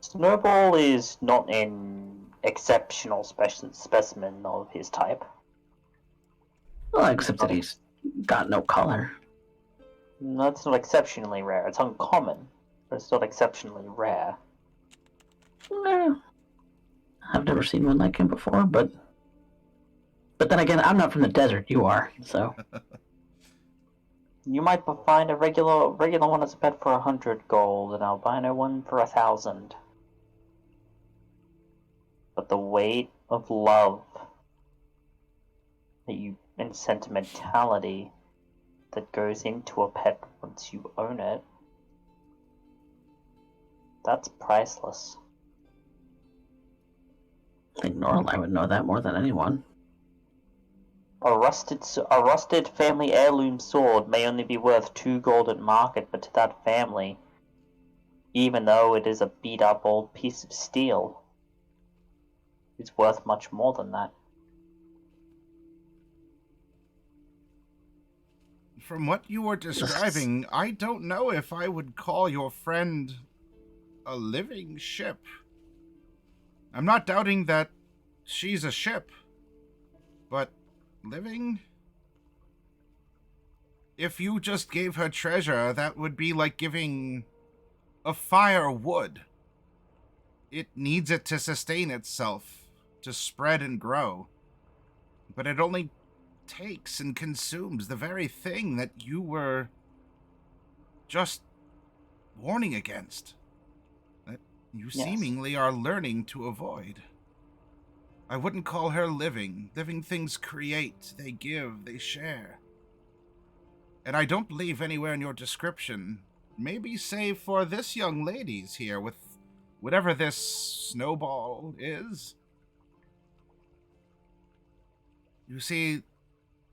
Snowball is not an exceptional specimen of his type.
Well, except that he's got no color.
That's not exceptionally rare. It's uncommon, but it's not exceptionally rare.
I've never seen one like him before, but then again, I'm not from the desert. You are, so.
You might find a regular one that's bet for 100 gold, and albino one for 1,000. But the weight of love and sentimentality that goes into a pet once you own it, that's priceless.
I think Norallie would know that more than anyone.
A rusted family heirloom sword may only be worth 2 gold at market, but to that family, even though it is a beat-up old piece of steel, it's worth much more than that.
From what you were describing, I don't know if I would call your friend a living ship. I'm not doubting that she's a ship, but living? If you just gave her treasure, that would be like giving a fire wood. It needs it to sustain itself, to spread and grow. But it only takes and consumes the very thing that you were just warning against, that you seemingly are learning to avoid. I wouldn't call her living. Living things create, they give, they share. And I don't believe anywhere in your description, maybe save for this young lady's here with whatever this snowball is. You see,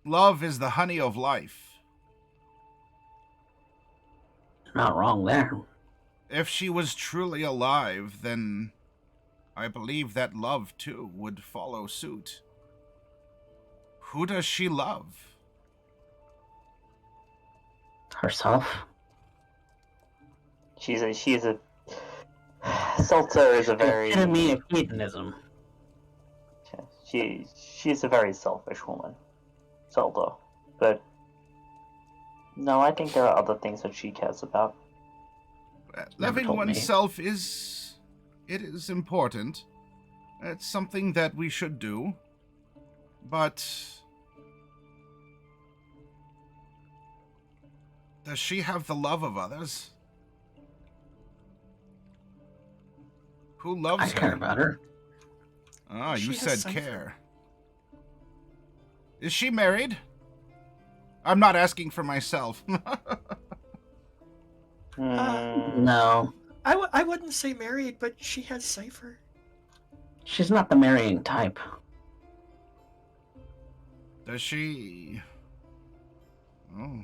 love is the honey of life.
Not wrong there.
If she was truly alive, then I believe that love, too, would follow suit. Who does she love?
Herself.
She's a Seltur is a very
Epitome of hedonism.
she's a very selfish woman, Seltur. But no, I think there are other things that she cares about.
Loving
told me.
oneself is important. It's something that we should do. But does she have the love of others? Who loves
I
her?
care about her.
Ah,
She
you
has
said
Cypher.
care. Is she married? I'm not asking for myself.
No.
I wouldn't say married, but she has Cypher.
She's not the marrying type.
Does she... Oh.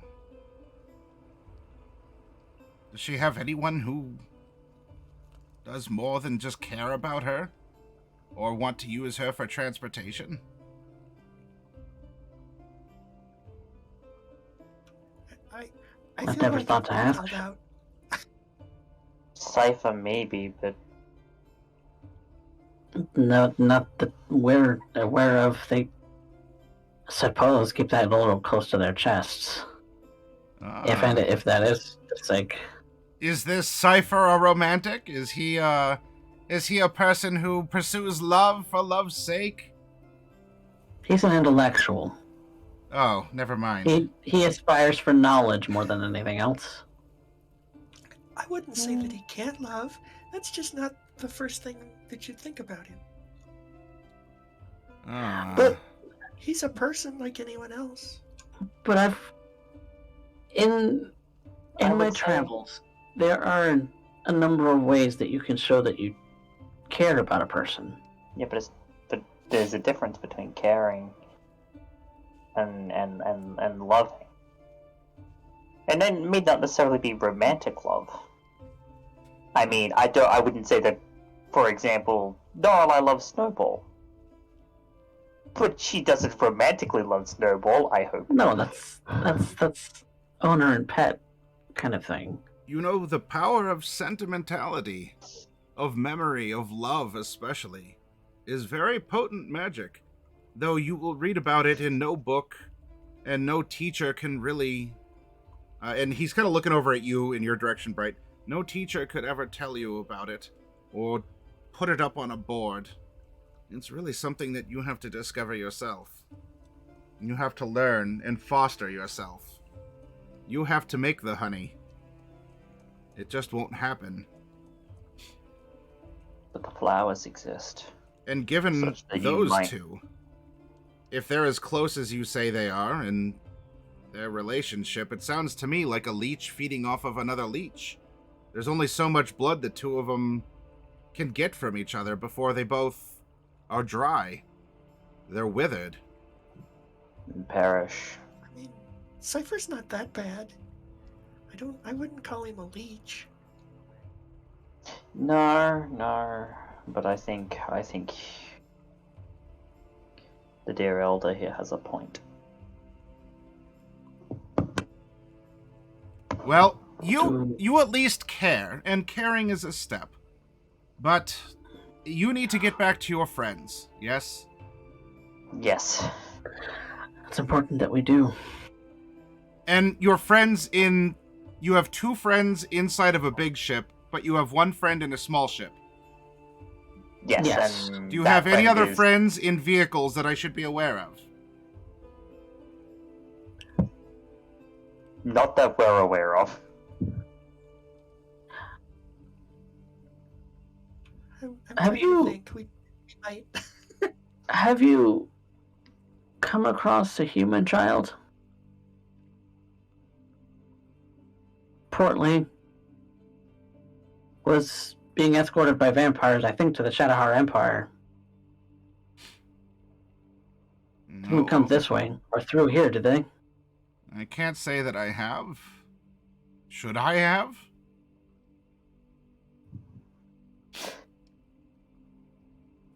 Does she have anyone who does more than just care about her? Or want to use her for transportation?
I
I've
feel
never
like
thought to
I'm
ask.
called out.
Cypher maybe, but
No, not that we're aware of. They suppose keep that a little close to their chests. If that is the sake.
Is this Cypher a romantic? Is he a person who pursues love for love's sake?
He's an intellectual.
Oh, never mind.
He aspires for knowledge more than anything else.
I wouldn't say that he can't love. That's just not the first thing that you'd think about him.
But
He's a person like anyone else.
But in
I
my
would say-
travels, there are a number of ways that you can show that you care about a person.
yeah, but there's a difference between caring and loving. And then it may not necessarily be romantic love. I mean, I wouldn't say that, for example, Norallie loves Snowball. But she doesn't romantically love Snowball, I hope.
No, that's owner and pet kind of thing.
You know, the power of sentimentality, of memory, of love especially, is very potent magic. Though you will read about it in no book, and no teacher can really... and he's kind of looking over at you in your direction, Bright. No teacher could ever tell you about it, or put it up on a board. It's really something that you have to discover yourself. You have to learn and foster yourself. You have to make the honey. It just won't happen.
But the flowers exist.
And given
Such that you
those
might-
two, if they're as close as you say they are, and their relationship, it sounds to me like a leech feeding off of another leech. There's only so much blood the two of them can get from each other before they both are dry. They're withered.
And perish.
I mean, Cypher's not that bad. I wouldn't call him a leech.
No. But I think the dear elder here has a point.
Well, you at least care, and caring is a step. But you need to get back to your friends, yes?
Yes.
It's important that we do.
And your friends you have 2 friends inside of a big ship, but you have 1 friend in a small ship.
Yes.
Do you have any other friends in vehicles that I should be aware of?
Not that we're aware of.
I'm
Have
trying
you-
to think. We might.
Have you come across a human child? Portly was being escorted by vampires, I think, to the Shadahar Empire. Didn't come this way, or through here, did they?
I can't say that I have. Should I have?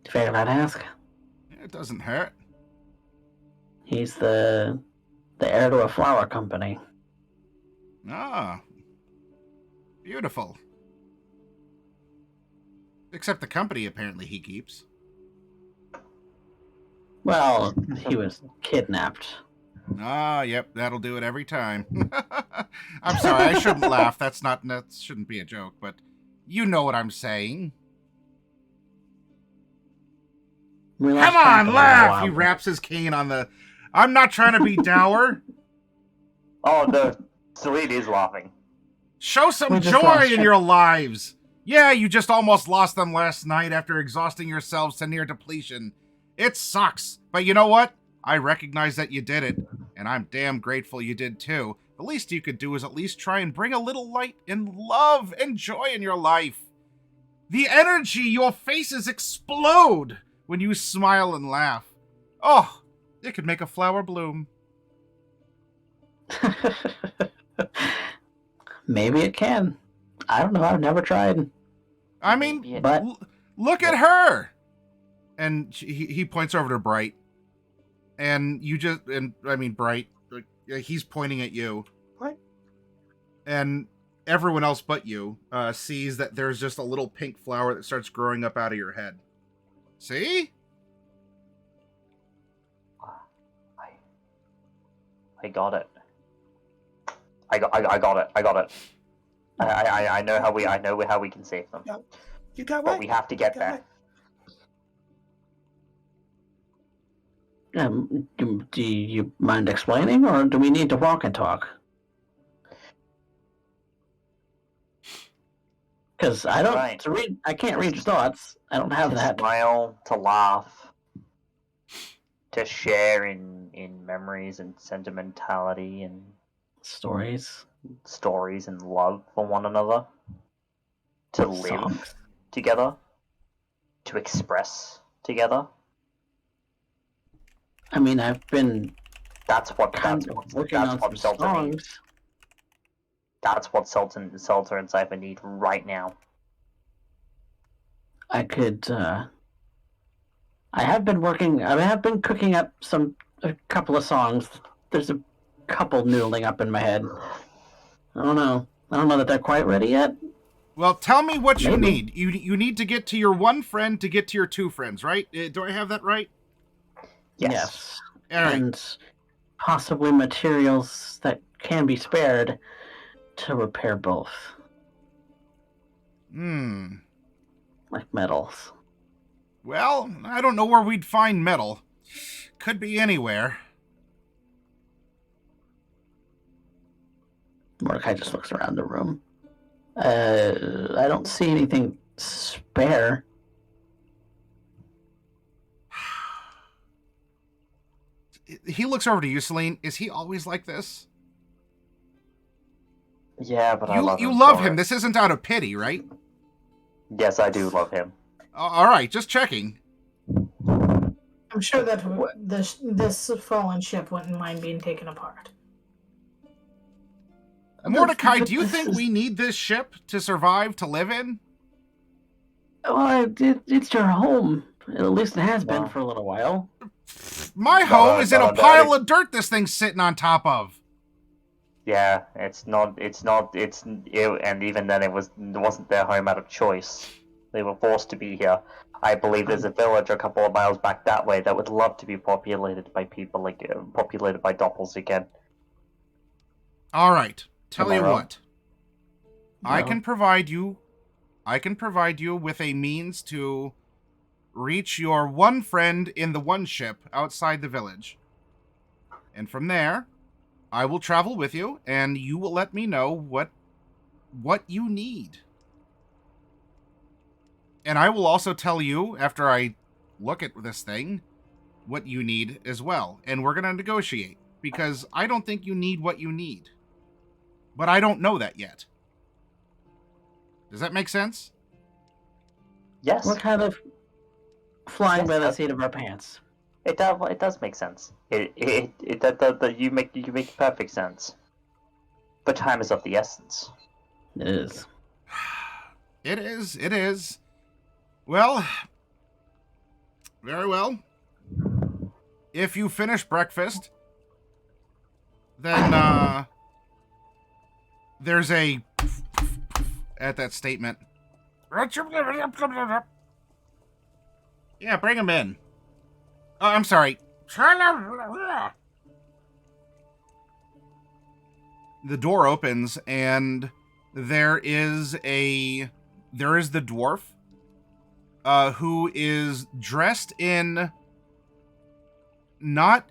Figured I'd ask.
It doesn't hurt.
He's the heir to a flower company.
Ah. Beautiful. Except the company apparently he keeps.
Well, he was kidnapped.
Ah, yep, that'll do it every time. I'm sorry, I shouldn't laugh. That shouldn't be a joke, but you know what I'm saying.
We lost
Come
track
on,
of him
laugh!
a while
He
back.
wraps his cane on the... I'm not trying to be dour.
Oh no, Celine is laughing.
Show some
We just
joy
lost
in
track.
your lives. Yeah, you just almost lost them last night after exhausting yourselves to near depletion. It sucks, but you know what? I recognize that you did it, and I'm damn grateful you did too. The least you could do is at least try and bring a little light and love and joy in your life. The energy, your faces explode when you smile and laugh. Oh, it could make a flower bloom.
Maybe it can. I don't know. I've never tried.
I mean,
Maybe it-
But
look at her. And he points over to Bright. And Bright, he's pointing at you.
What?
And everyone else but you sees that there's just a little pink flower that starts growing up out of your head. See?
I got it. I got it. I know how we can save them.
You got
But
what?
we have to get
You got
there.
what?
do you mind explaining, or do we need to walk and talk? Because I don't
Right.
to read. I can't read your thoughts. I don't have
To
that.
smile, to laugh, to share in memories and sentimentality and
Stories,
stories and love for one another. To live
songs.
together. To express together.
I mean, I've been
That's what
working on some
Seltur needs.
songs.
That's what Seltur and Cypher need right now.
I could. I have been working. I have been cooking up a couple of songs. There's a couple noodling up in my head. I don't know that they're quite ready yet.
Well, tell me what you
Maybe.
need. You need to get to your 1 friend to get to your 2 friends, right? Do I have that right?
Yes.
All right.
And possibly materials that can be spared to repair both, like metals.
Well, I don't know where we'd find metal. Could be anywhere.
Mordecai just looks around the room. I don't see anything spare.
he looks over to you, Celine. Is he always like this?
Yeah, but I love him.
You love
for
him.
it.
This isn't out of pity, right?
Yes, I do love him.
All right, just checking.
I'm sure that this fallen ship wouldn't mind being taken apart.
Mordecai, do you think we need this ship to survive, to live in?
Well, it's your home. At least it has been
No.
for a little while.
My home is in a
no,
pile
Daddy.
of dirt this thing's sitting on top of.
Yeah, and even then it wasn't their home out of choice. They were forced to be here. I believe there's a village a couple of miles back that way that would love to be populated by people populated by doppels again.
All right. Tell
Am I
you
wrong?
what. I
No.
can provide you with a means to reach your one friend in the one ship outside the village. And from there, I will travel with you and you will let me know what you need. And I will also tell you, after I look at this thing, what you need as well. And we're going to negotiate, because I don't think you need what you need. But I don't know that yet. Does that make sense?
Yes,
We're kind of flying
Yes,
by the
that's-
seat of our pants.
it does make sense. You make perfect sense. But time is of the essence.
It is.
It is. Well, very well. If you finish breakfast, then, there's a at that statement. Yeah, bring him in. Oh, I'm sorry. The door opens and there is the dwarf, who is dressed in not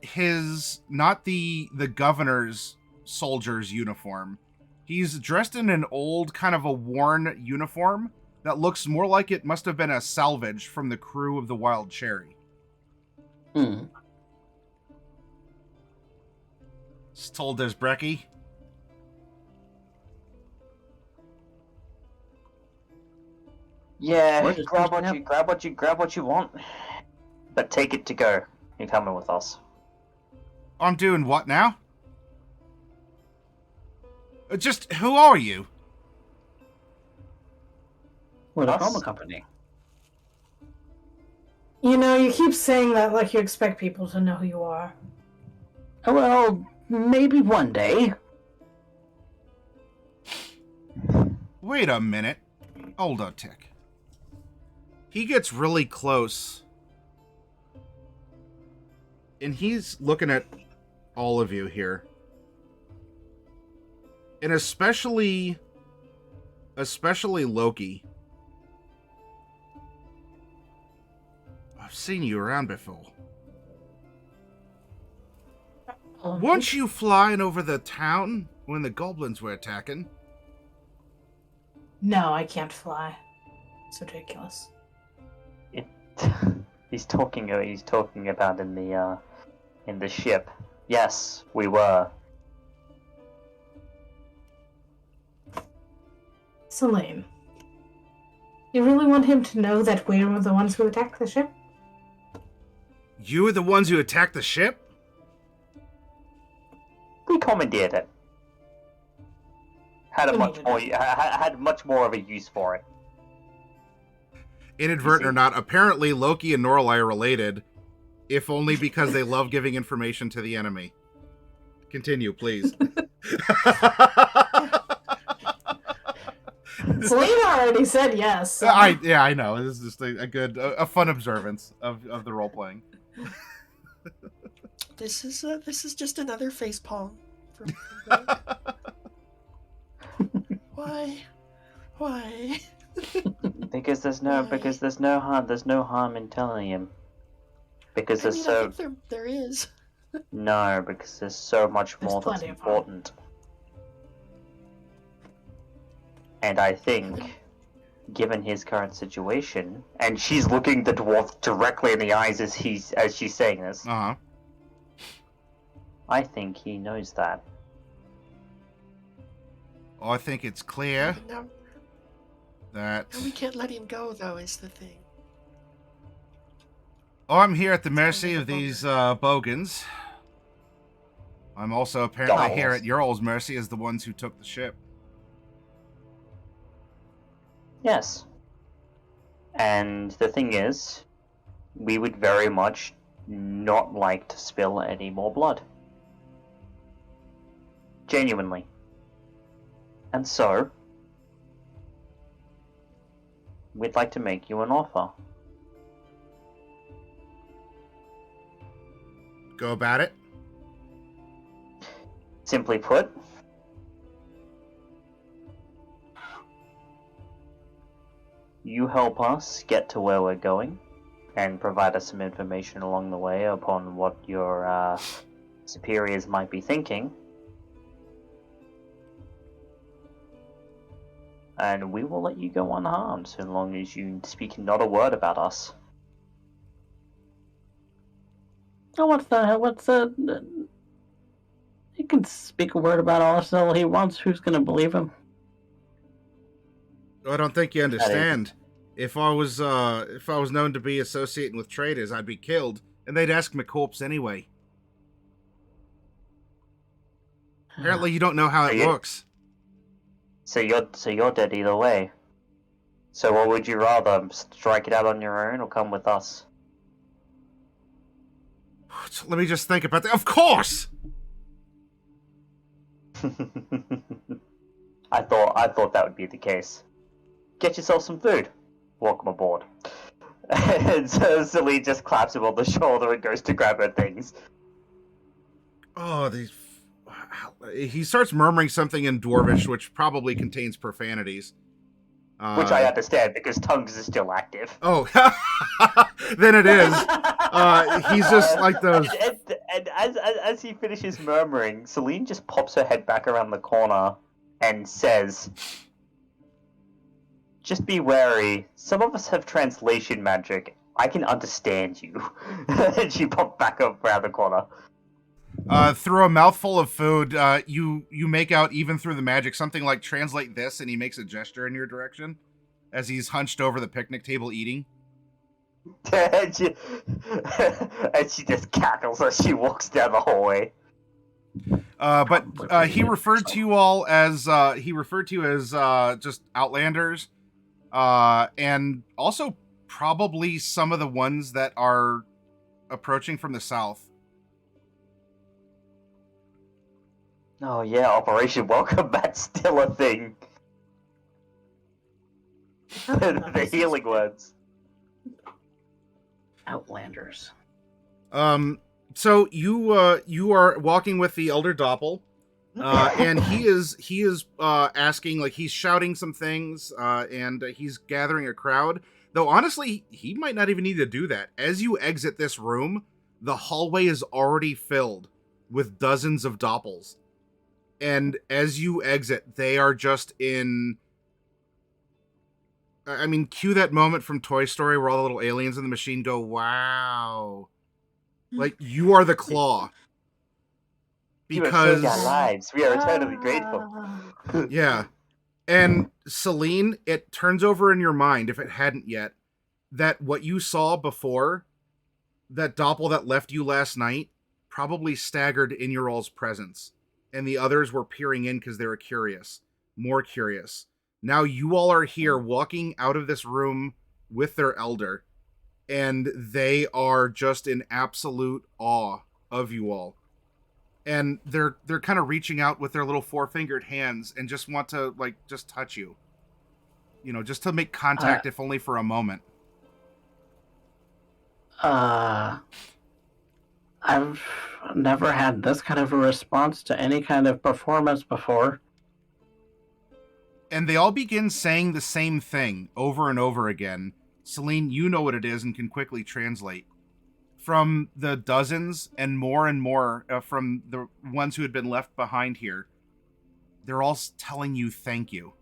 the governor's soldier's uniform. He's dressed in an old, kind of a worn uniform that looks more like it must have been a salvage from the crew of the Wild Cherry.
Hmm.
It's told there's Brecky.
Yeah,
We're just
grab
finishing
what you want, but take it to go. You're coming with us.
I'm doing what now? Just, who are you?
We're the
Us?
Chroma Company.
You know, you keep saying that like you expect people to know who you are.
Well, maybe one day.
Wait a minute. Hold a tick. He gets really close. And he's looking at all of you here. And especially Loki. I've seen you around before. Weren't you flying over the town when the goblins were attacking?
No, I can't fly. It's ridiculous.
He's talking about in the ship. Yes, we were.
Celine, you really want him to know that we were the ones who attacked the ship?
You were the ones who attacked the ship?
We commandeered it. Had much more of a use for it.
Inadvertent or not, apparently Loki and Norallie are related, if only because they love giving information to the enemy. Continue, please.
Celine already said yes. So.
I know. This is just a fun observance of the role playing.
This is just another facepalm. Why?
Because there's no harm in telling him. Because
I think there is.
No, because there's so much
There's
more that's
plenty of harm.
important. And I think, given his current situation, and she's looking the dwarf directly in the eyes as she's saying this,
Uh-huh.
I think he knows that.
I think it's clear
But now
that
we can't let him go, though, is the thing.
I'm here at the
It's kind
mercy
of
of
a
these bogans. I'm also apparently here
Dolls.
at your all's mercy as the ones who took the ship.
Yes. And the thing is, we would very much not like to spill any more blood. Genuinely. And so, we'd like to make you an offer.
Go about it.
Simply put, you help us get to where we're going and provide us some information along the way upon what your superiors might be thinking. And we will let you go unharmed so long as you speak not a word about us.
Oh, what's the... He can speak a word about us all he wants. Who's gonna believe him?
I don't think you understand. If I was known to be associating with traitors, I'd be killed, and they'd ask my corpse anyway. Apparently, you don't know how it works.
So you're dead either way. So what would you rather, strike it out on your own or come with us?
Let me just think about that. Of course!
I thought that would be the case. Get yourself some food. Welcome aboard. And so Celine just claps him on the shoulder and goes to grab her things.
Oh, these... He starts murmuring something in Dwarvish, which probably contains profanities.
Which I understand, because tongues is still active.
Oh, then it is. He's just like those...
And as he finishes murmuring, Celine just pops her head back around the corner and says, "Just be wary. Some of us have translation magic. I can understand you." And she popped back up around the corner.
Through a mouthful of food, you make out, even through the magic, something like translate this, and he makes a gesture in your direction as he's hunched over the picnic table eating.
and she just cackles as she walks down the hallway.
But he referred to you all as just outlanders, and also probably some of the ones that are approaching from the south.
Oh yeah, Operation Welcome Back's still a thing. The healing words.
Outlanders.
So you are walking with the elder doppel, and he is asking, like, he's shouting some things, and he's gathering a crowd. Though honestly, he might not even need to do that. As you exit this room, the hallway is already filled with dozens of doppels. And as you exit, they are just in... I mean, cue that moment from Toy Story where all the little aliens in the machine go, wow. Like, you are the claw. Because...
You have saved our lives. We are eternally grateful.
Yeah. And Celine, it turns over in your mind, if it hadn't yet, that what you saw before, that doppel that left you last night, probably staggered in your all's presence. And the others were peering in because they were curious. More curious. Now you all are here walking out of this room with their elder. And they are just in absolute awe of you all. And they're kind of reaching out with their little four-fingered hands and just want to, like, just touch you. You know, just to make contact, if only for a moment.
I've never had this kind of a response to any kind of performance before.
And they all begin saying the same thing over and over again. Celine, you know what it is and can quickly translate. From the dozens and more from the ones who had been left behind here, they're all telling you thank you.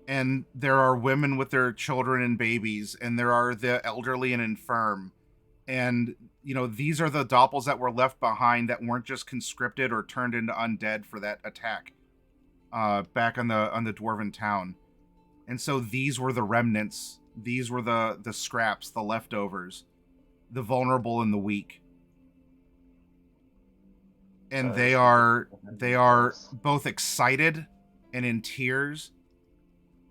And there are women with their children and babies, and there are the elderly and infirm. And, these are the doppels that were left behind that weren't just conscripted or turned into undead for that attack back on the dwarven town. And so these were the remnants. These were the scraps, the leftovers, the vulnerable and the weak. And they are both excited and in tears,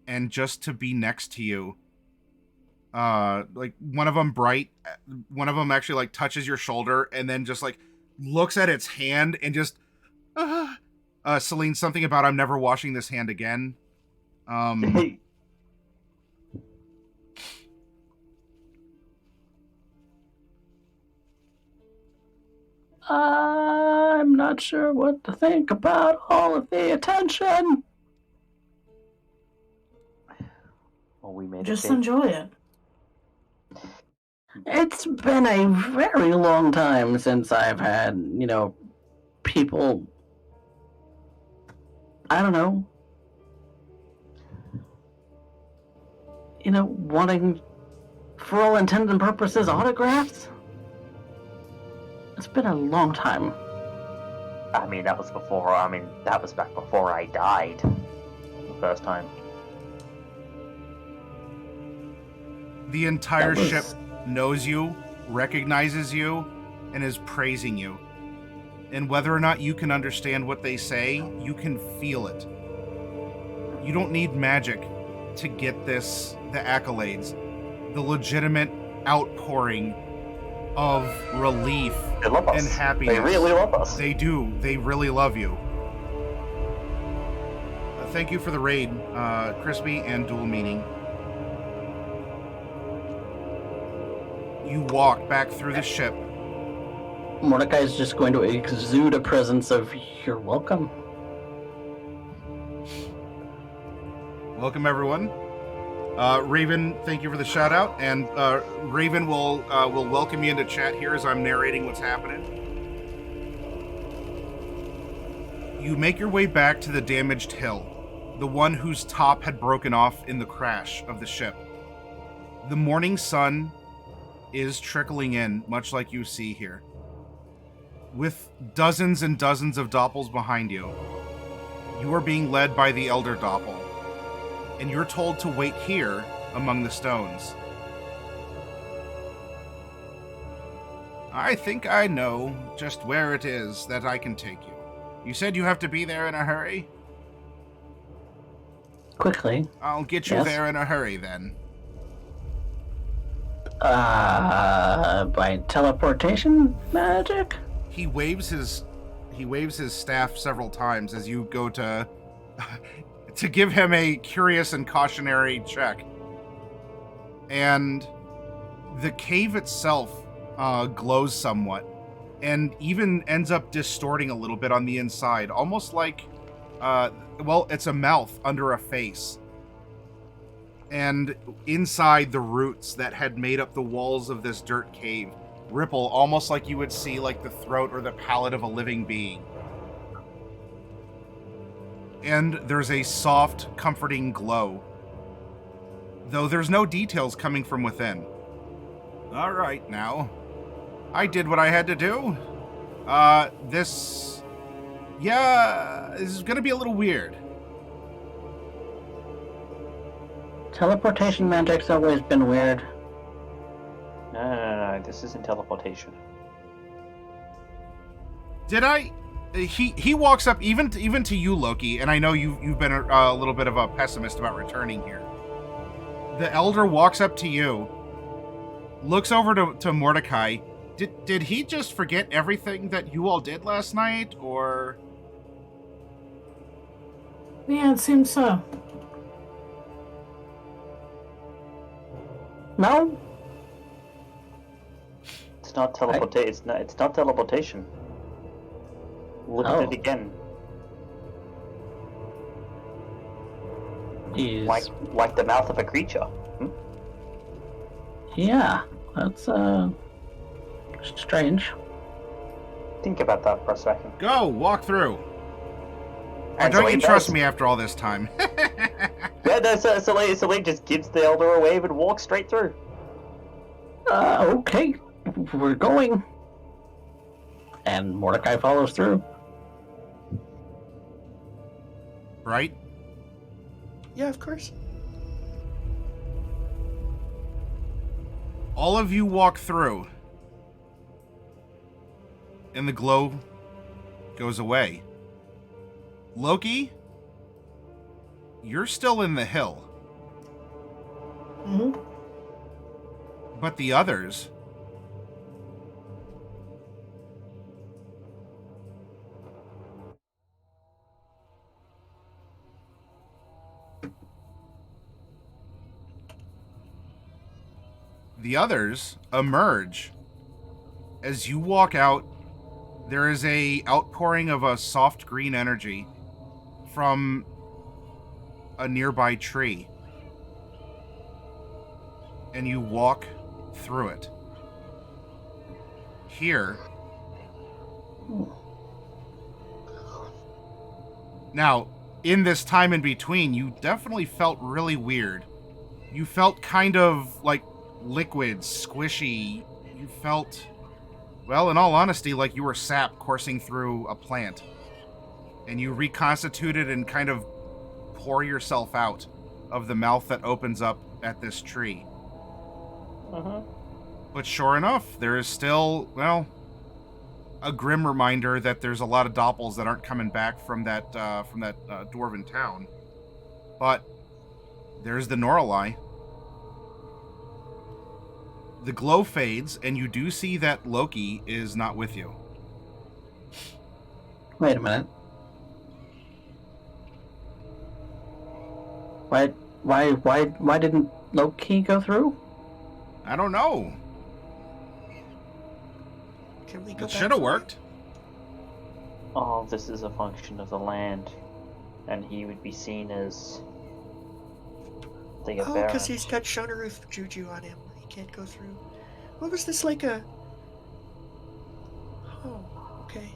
and just to be next to you. Like one of them actually like touches your shoulder and then just like looks at its hand and just Celine, something about I'm never washing this hand again.
I'm not sure what to think about all of the attention.
Well, we made
Just
it.
enjoy it.
It's been a very long time since I've had, people, I don't know, wanting, for all intents and purposes, autographs. It's been a long time.
I mean, that was back before I died. The first time.
The entire ship knows you, recognizes you, and is praising you. And whether or not you can understand what they say, you can feel it. You don't need magic to get the accolades, the legitimate outpouring of relief
They love us.
and happiness.
They really love us.
They do. They really love you. Thank you for the raid, Crispy and Dual Meaning. You walk back through the ship.
Mordecai is just going to exude a presence of, you're welcome.
Welcome, everyone. Raven, thank you for the shout out, and Raven will welcome you into chat here as I'm narrating what's happening. You make your way back to the damaged hill, the one whose top had broken off in the crash of the ship. The morning sun is trickling in, much like you see here, with dozens and dozens of doppels behind you. You are being led by the Elder Doppel, and you're told to wait here among the stones. I think I know just where it is that I can take you. You said you have to be there in a hurry?
Quickly.
I'll get you
Yes.
there in a hurry, then.
By teleportation magic?
He waves his staff several times as you go to give him a curious and cautionary check. And the cave itself glows somewhat, and even ends up distorting a little bit on the inside, almost like, it's a mouth under a face. And inside, the roots that had made up the walls of this dirt cave ripple, almost like you would see like the throat or the palate of a living being. And there's a soft, comforting glow, though there's no details coming from within. All right, now. I did what I had to do. This is gonna be a little weird.
Teleportation magic's always been weird.
No, this isn't teleportation.
Did I? He walks up even to you, Loki, and I know you've been a little bit of a pessimist about returning here. The Elder walks up to you, looks over to Mordecai. Did he just forget everything that you all did last night, or?
Yeah, it seems so.
No?
It's not teleportation. It's not teleportation. Look at it again.
He's...
Like the mouth of a creature.
Yeah, that's, strange.
Think about that for a second.
Go, walk through.
And
Don't
so
you
he
trust
does.
me after all this time?
Yeah, no, so Lee just gives the Elder a wave and walks straight through.
Okay. we're going. And Mordecai follows through.
Right?
Yeah, of course.
All of you walk through. And the glow goes away. Loki, you're still in the hill.
Mm-hmm.
But the others... The others emerge. As you walk out, there is a outpouring of a soft green energy from a nearby tree. And you walk through it. Here. Now, in this time in between, you definitely felt really weird. You felt kind of like liquid, squishy. You felt, well, in all honesty, like you were sap coursing through a plant. And you reconstituted and kind of pour yourself out of the mouth that opens up at this tree. But sure enough, there is still, well, a grim reminder that there's a lot of doppels that aren't coming back from that dwarven town. But there's the Norallie. The glow fades, and you do see that Loki is not with you.
Wait a minute. Why didn't Loki go through?
I don't know.
Can we go
It
back
should have
for
worked.
Oh, this is a function of the land, and he would be seen as the
it? Oh,
Baron.
because he's got Shonaroof juju on him. He can't go through. What was this like a... Oh, okay.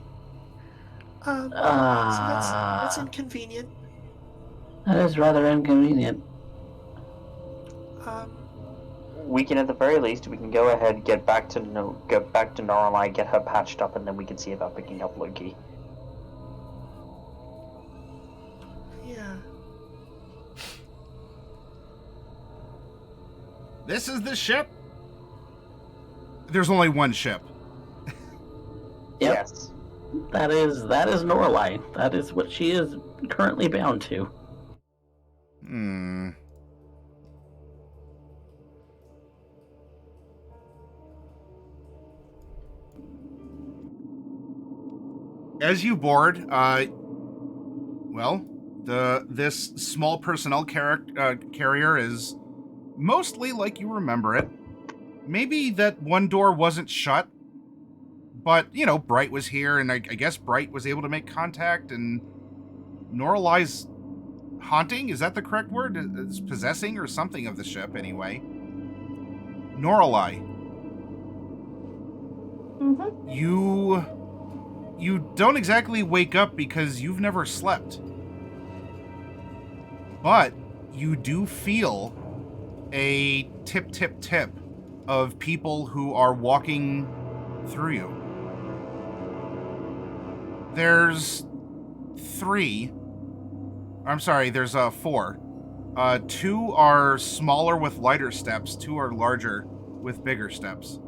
So that's inconvenient.
That is rather inconvenient.
We can, at the very least, we can go ahead, go back to Norallie, get her patched up, and then we can see about picking up Loki.
Yeah.
This is the ship? There's only one ship.
Yep.
Yes.
That is Norallie. That is what she is currently bound to.
As you board, this small personnel carrier is mostly like you remember it. Maybe that one door wasn't shut, but, you know, Bright was here, and I guess Bright was able to make contact, and Norallie's haunting? Is that the correct word? It's possessing or something of the ship, anyway. Norallie.
Mm-hmm.
You don't exactly wake up because you've never slept. But you do feel a tip, tip, tip of people who are walking through you. There's four. 2 are smaller with lighter steps, 2 are larger with bigger steps.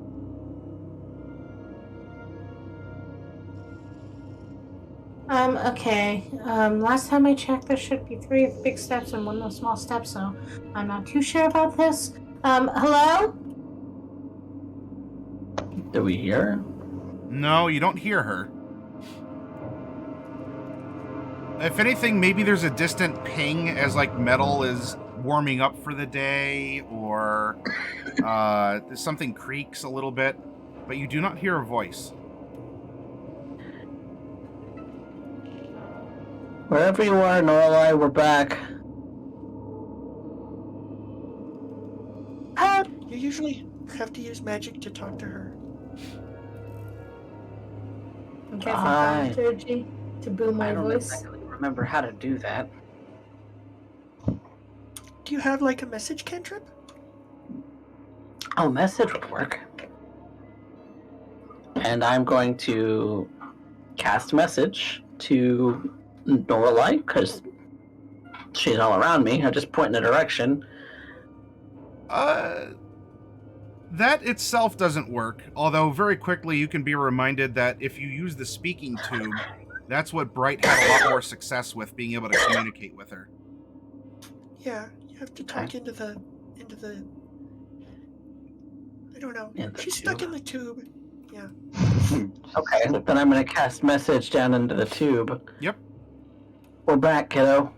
Okay. Last time I checked, there should be 3 big steps and 1 small step, so I'm not too sure about this. Hello?
Do we hear her?
No, you don't hear her. If anything, maybe there's a distant ping as, like, metal is warming up for the day, or something creaks a little bit, but you do not hear a voice.
Wherever you are, Norallie, we're back.
You usually have to use magic to talk to her.
I'm casting thaumaturgy to boom my
I don't
voice.
exactly remember how to do that.
Do you have like a message cantrip?
Oh, message would work. and I'm going to cast message to Norallie, because she's all around me. I just point in a direction.
That itself doesn't work, although very quickly you can be reminded that if you use the speaking tube, that's what Bright had a lot more success with, being able to communicate with her.
Yeah, you have to talk into the I don't know. She's stuck in the tube. Yeah.
Okay, then I'm going to cast message down into the tube.
Yep.
We're back, kiddo.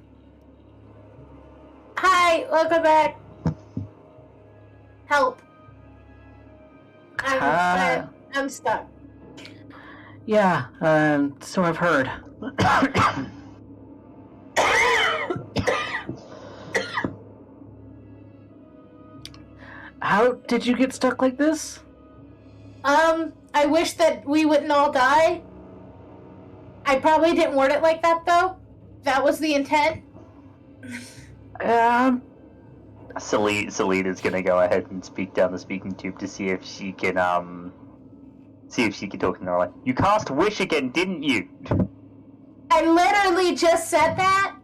Hi, welcome back. Help. I'm stuck.
Yeah, so I've heard. How did you get stuck like this?
I wish that we wouldn't all die. I probably didn't word it like that, though. That was the intent.
Selena's gonna go ahead and speak down the speaking tube to see if she can talk to Norallie. You cast wish again, didn't you?
I literally just said that.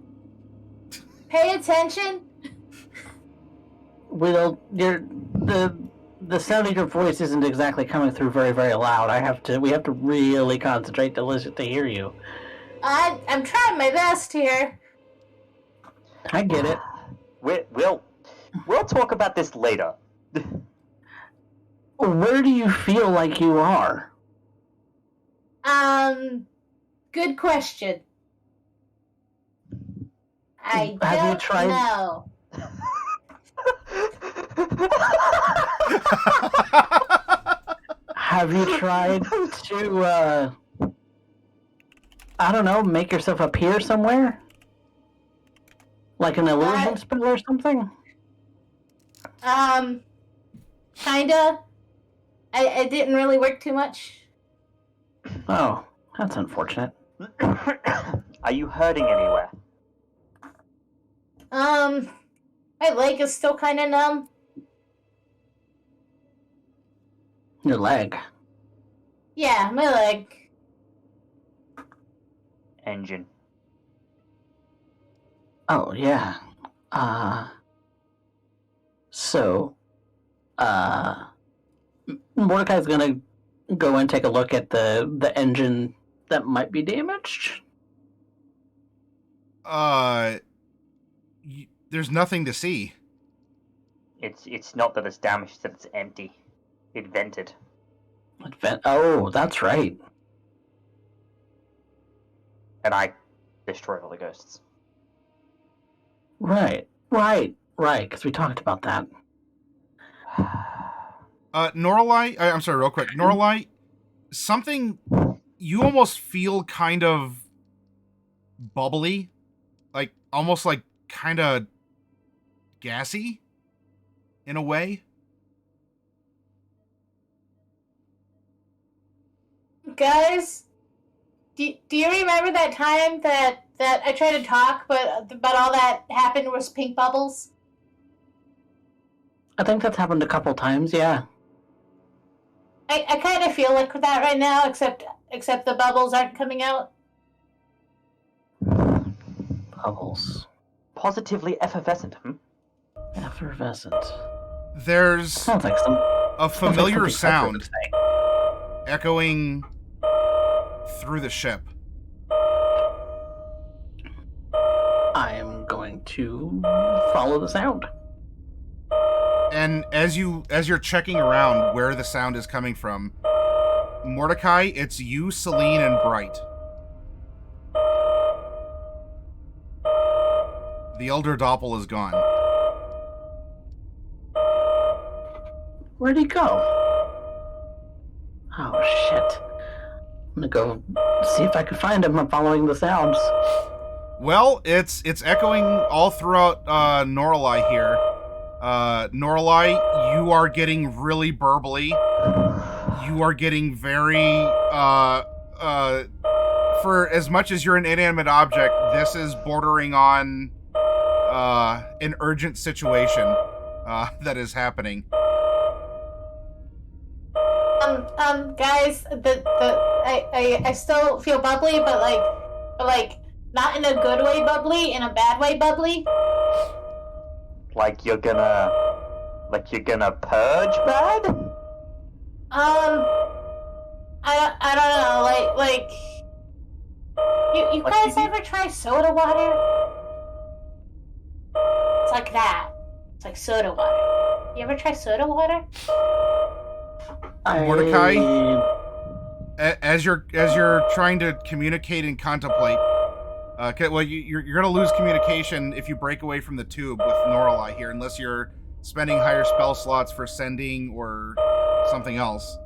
Pay attention.
Well, the sound of your voice isn't exactly coming through very, very loud. We have to really concentrate to listen to hear you.
I'm trying my best here.
I get it.
We'll talk about this later.
Where do you feel like you are?
Good question. I
Have you
don't
tried-
know.
Have you tried to, I don't know, make yourself appear somewhere? Like an illusion spell or something?
Kinda. I didn't really work too much.
Oh, that's unfortunate.
Are you hurting anywhere?
My leg is still kinda numb.
Your leg.
Yeah, my leg.
Engine.
Oh, yeah. Mordecai's gonna go and take a look at the engine that might be damaged.
There's nothing to see.
It's not that it's damaged, that it's empty. It vented.
Oh, that's right.
And I destroyed all the ghosts.
Right, because we talked about that.
Norallie, I'm sorry, real quick. Norallie, something, you almost feel kind of bubbly. Like, almost like kind of gassy, in a way.
Guys, do you remember that time that I tried to talk, but all that happened was pink bubbles?
I think that's happened a couple times, yeah.
I kind of feel like that right now, except the bubbles aren't coming out.
Bubbles.
Positively effervescent,
Effervescent.
There's
Sounds like
a familiar
something
sound echoing through the ship.
I am going to follow the sound.
And as you're checking around where the sound is coming from, Mordecai, it's you, Celine, and Bright. The elder doppel is gone.
Where'd he go? Oh, shit. I'm gonna go see if I can find him. I'm following the sounds.
Well, it's echoing all throughout Norallie here. Norallie, you are getting really burbly. You are getting very, for as much as you're an inanimate object, this is bordering on an urgent situation that is happening.
Guys, I still feel bubbly, but like not in a good way bubbly, in a bad way bubbly.
Like you're gonna purge bad?
I don't know, like you
Like
guys
you-
ever try soda water? It's like that. It's like soda water. You ever try soda water?
Mordecai? As you're trying to communicate and contemplate, well, you're gonna lose communication if you break away from the tube with Norallie here, unless you're spending higher spell slots for sending or something else.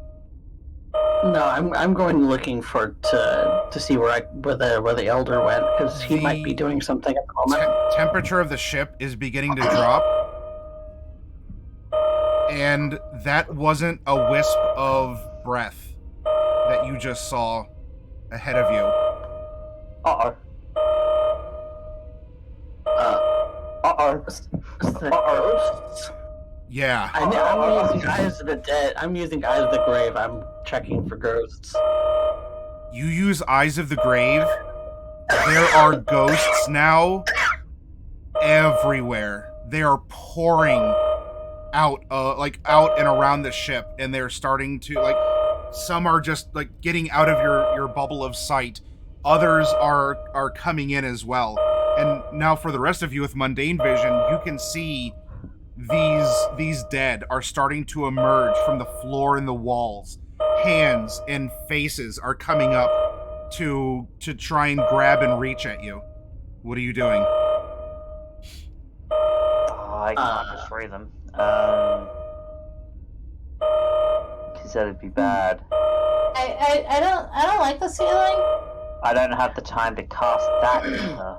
No, I'm going looking to see where the elder went, because he might be doing something at the moment.
Temperature of the ship is beginning to drop, and that wasn't a wisp of breath that you just saw ahead of you.
Uh-oh.
Ghosts?
Yeah.
I'm using Eyes of the Dead. I'm using Eyes of the Grave. I'm checking for ghosts.
You use Eyes of the Grave. There are ghosts now everywhere. They are pouring out and around the ship, and they're starting to, some are just, getting out of your bubble of sight. Others are coming in as well. And now for the rest of you with mundane vision, you can see these dead are starting to emerge from the floor and the walls. Hands and faces are coming up to try and grab and reach at you. What are you doing?
I can't destroy them. Because that'd be bad.
I don't like the ceiling.
I don't have the time to cast that either.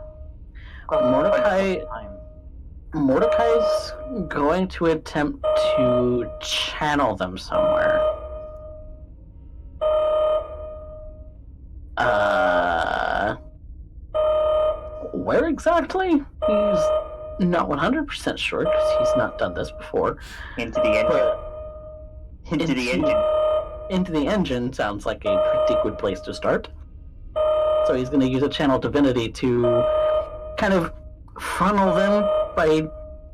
Mordecai's going to attempt to channel them somewhere. Where exactly? He's not 100% sure, because he's not done this before.
Into the engine. Into the engine.
Into the engine sounds like a pretty good place to start. So he's going to use a channel divinity to kind of funnel them by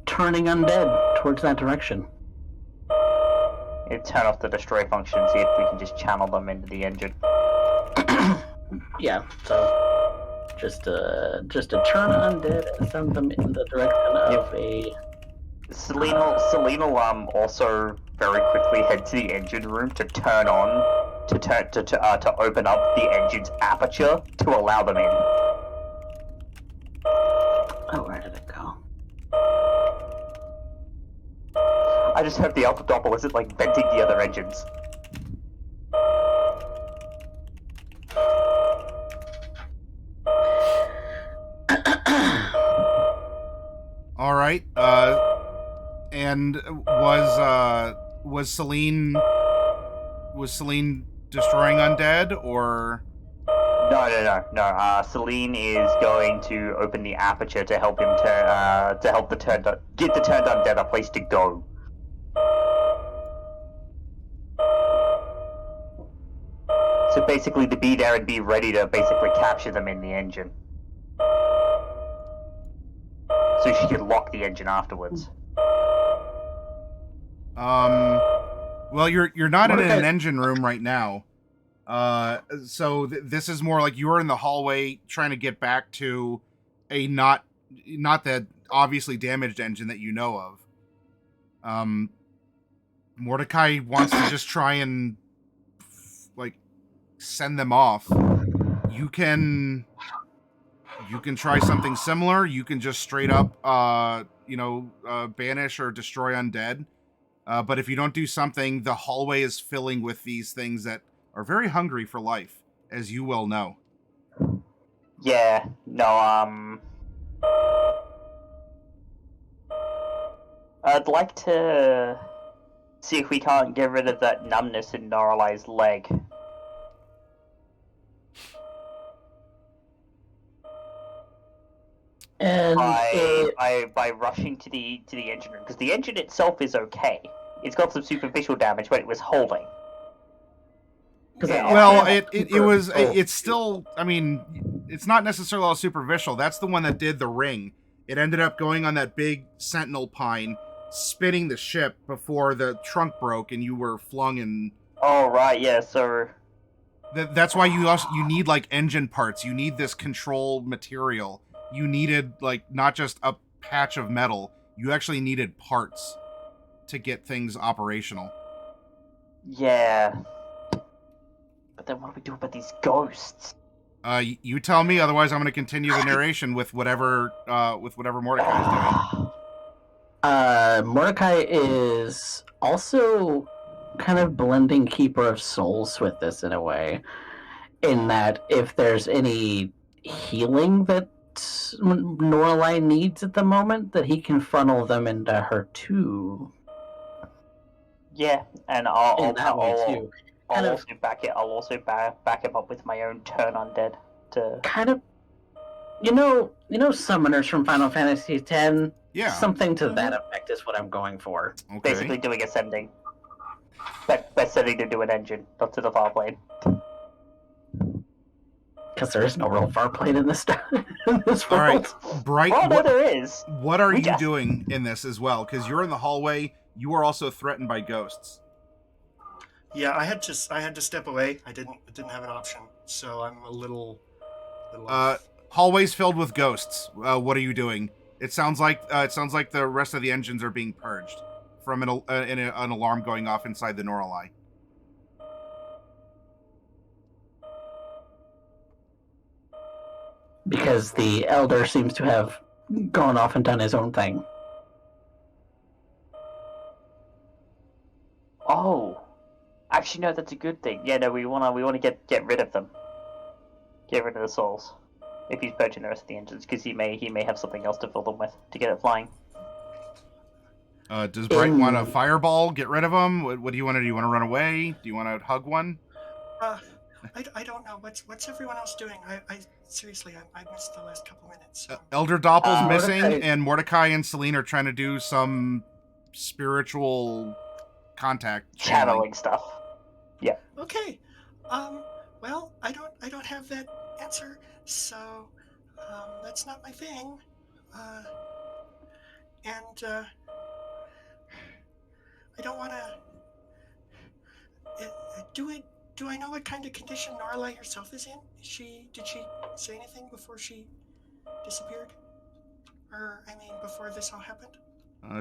turning undead towards that direction.
You turn off the destroy function, see if we can just channel them into the engine.
Yeah, so just to turn undead and send them in the direction of a...
Celine will also very quickly head to the engine room to turn on, to open up the engine's aperture to allow them in.
Oh, where did it go?
I just hope the alpha doppel isn't venting the other engines.
All right. And was Celine destroying undead, or?
No. Celine is going to open the aperture to help him get the turned undead a place to go. So basically, to be there and be ready to basically capture them in the engine. So she can lock the engine afterwards.
Well, you're not in an engine room right now. So this is more like you're in the hallway trying to get back to a not that obviously damaged engine that you know of. Mordecai wants to just try and send them off. You can try something similar. You can just straight up banish or destroy undead. But if you don't do something, the hallway is filling with these things that are very hungry for life, as you well know.
Yeah, no, I'd like to see if we can't get rid of that numbness in Norallie's leg.
And
by rushing to the engine room, because the engine itself is okay. It's got some superficial damage, but it was holding.
'Cause I
Well,
also have
it
super-
was
oh,
it's still. I mean, it's not necessarily all superficial. That's the one that did the ring. It ended up going on that big sentinel pine, spinning the ship before the trunk broke, and you were flung in.
Oh right, yeah. So
That's why you need like engine parts. You need this control material. You needed like not just a patch of metal. You actually needed parts to get things operational.
yeah. But then what do we do about these ghosts?
You tell me. Otherwise, I'm going to continue the narration with whatever Mordecai's doing.
Mordecai is also kind of blending Keeper of Souls with this in a way, in that if there's any healing that Norallie needs at the moment, that he can funnel them into her too.
Yeah, and
In that way too.
I'll
Kind of-
also back it. I'll also back him up with my own turn undead to.
Kind of, you know, summoners from Final Fantasy X.
Yeah.
Something to that effect is what I'm going for.
Okay.
Basically doing ascending. But sending to do an engine, not to the far plane.
Because there is no real far plane in this in this
All
world.
right, Bright.
Oh no, there is.
What are
We
you
just-
doing in this as well? Because you're in the hallway. You are also threatened by ghosts.
Yeah, I had to step away. I didn't have an option, so I'm a little off.
Hallways filled with ghosts. What are you doing? It sounds like the rest of the engines are being purged from an alarm going off inside the Norallie.
Because the Elder seems to have gone off and done his own thing.
Oh, actually no, that's a good thing. Yeah, no, we wanna get rid of them. Get rid of the souls. If he's purging the rest of the engines, because he may have something else to fill them with to get it flying.
Does Bright want a fireball? Get rid of them? What do you want to do? You want to run away? Do you want to hug one?
I don't know. What's everyone else doing? I seriously, I missed the last couple minutes. So.
Elder Doppel's missing,
Mordecai-
and Mordecai and Celine are trying to do some spiritual contact
Channeling stuff.
Okay. Well, I don't have that answer, so that's not my thing. And I don't want to. Do I know what kind of condition Norallie herself is in? Did she say anything before she disappeared? Or I mean, before this all happened?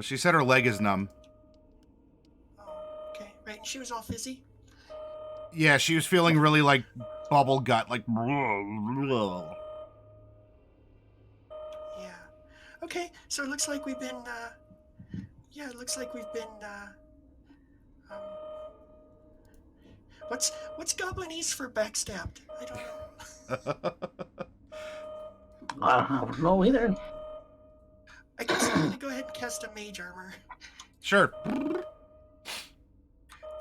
She said her leg is numb.
Oh, okay, right. And she was all fizzy.
Yeah, she was feeling really like bubble gut, like.
Yeah. Okay, so it looks like we've been. Yeah, it looks like we've been. What's Goblinese for backstabbed? I don't know.
I don't know either.
I guess I'm gonna go ahead and cast a mage armor.
Sure.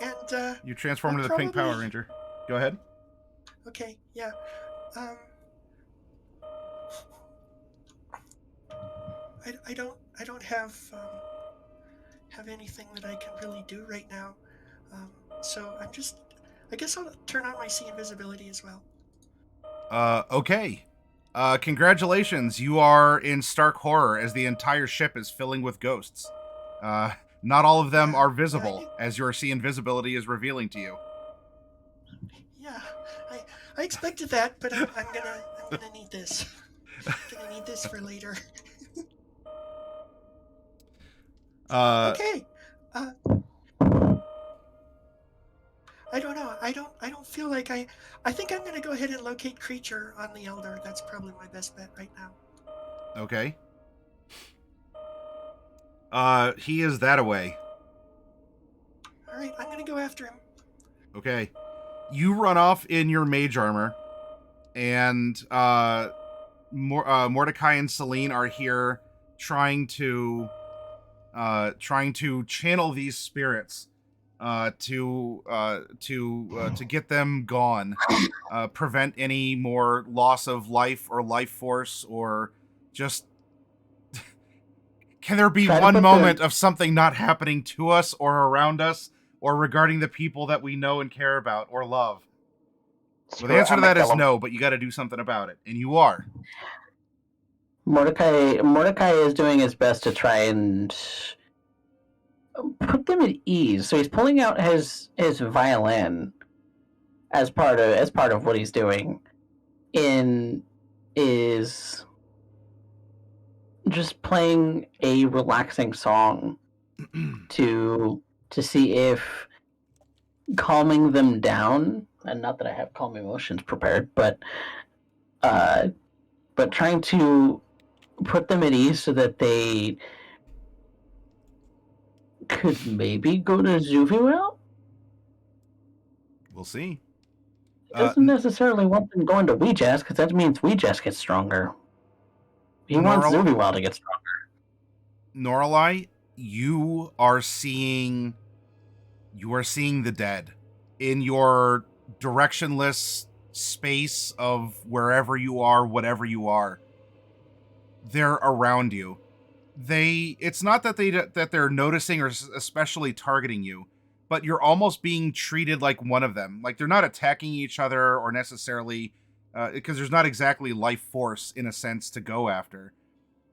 And
You transform into the pink Power Ranger. Go ahead.
okay, yeah. I don't have anything that I can really do right now. So I guess I'll turn on my sea invisibility as well.
Okay. Congratulations. You are in stark horror as the entire ship is filling with ghosts. Not all of them are visible, as your sea invisibility is revealing to you.
Yeah, I expected that, but I'm gonna need this. I'm gonna need this for later. Okay. I don't know. I don't feel like I think I'm gonna go ahead and locate creature on the Elder. That's probably my best bet right now.
Okay. He is that away.
All right, I'm gonna go after him.
Okay. You run off in your mage armor, and Mordecai and Celine are here trying to channel these spirits to get them gone, prevent any more loss of life or life force, or just can there be
Try to
one
put
moment of something not happening to us or around us or regarding the people that we know and care about or love? Well, the answer to that is no, but you got to do something about it, and you are.
Mordecai is doing his best to try and put them at ease. So he's pulling out his violin as part of what he's doing. Is just playing a relaxing song to see if calming them down, and not that I have calm emotions prepared, but trying to put them at ease so that they could maybe go to Zuviwell.
We'll see.
He doesn't necessarily want them going to Weejazz, because that means Weejazz gets stronger. He wants Zuviwell to get stronger.
Norallie, you are seeing the dead in your directionless space of wherever you are, whatever you are. They're around you. It's not that they're noticing or especially targeting you, but you're almost being treated like one of them. Like they're not attacking each other or necessarily because there's not exactly life force in a sense to go after.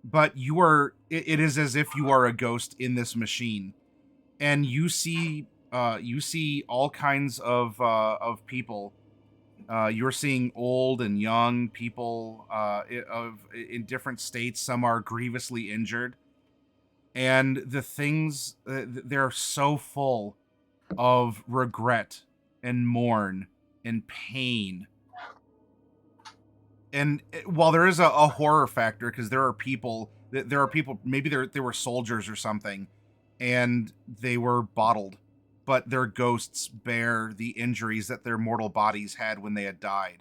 But it is as if you are a ghost in this machine, and you see all kinds of people. You're seeing old and young people in different states. Some are grievously injured, and the things they're so full of regret and mourn and pain. And while there is a horror factor, because there are people, maybe they were soldiers or something, and they were bottled, but their ghosts bear the injuries that their mortal bodies had when they had died.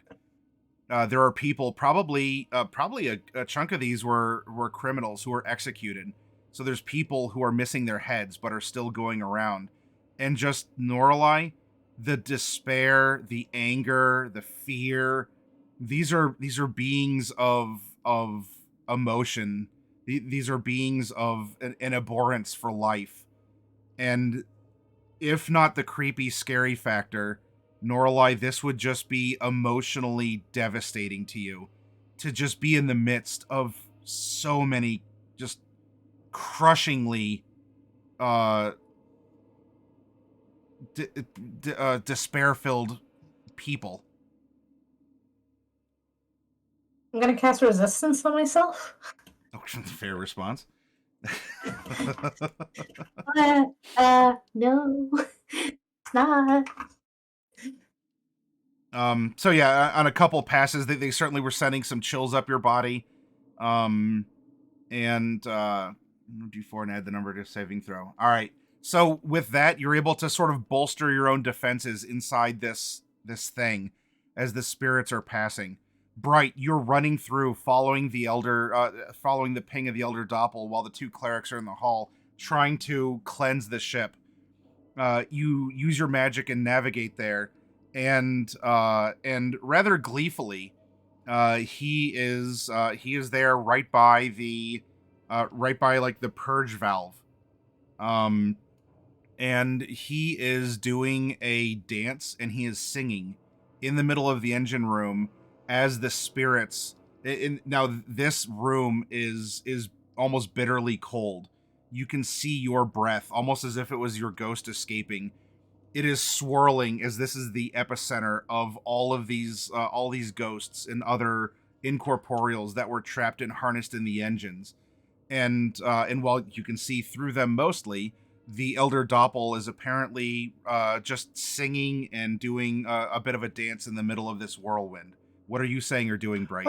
There are people, probably a chunk of these were criminals who were executed. So there's people who are missing their heads but are still going around. And just Norallie, the despair, the anger, the fear, these are beings of emotion. These are beings of an abhorrence for life. And if not the creepy, scary factor, Norallie, this would just be emotionally devastating to you. To just be in the midst of so many just crushingly despair-filled people.
I'm gonna cast resistance on myself.
Oh, fair response.
No, it's not.
So yeah, on a couple passes, they certainly were sending some chills up your body. And do4 and add the number to saving throw. All right. So with that, you're able to sort of bolster your own defenses inside this thing as the spirits are passing. Bright, you're running through, following the ping of the Elder Doppel while the two clerics are in the hall, trying to cleanse the ship. You use your magic and navigate there, and rather gleefully, he is there right by like the purge valve, and he is doing a dance and he is singing in the middle of the engine room as the spirits. Now this room is almost bitterly cold. You can see your breath, almost as if it was your ghost escaping. It is swirling as this is the epicenter of all these ghosts and other incorporeals that were trapped and harnessed in the engines. And while you can see through them mostly, the Elder Doppel is apparently just singing and doing a bit of a dance in the middle of this whirlwind. What are you saying or doing, Bright?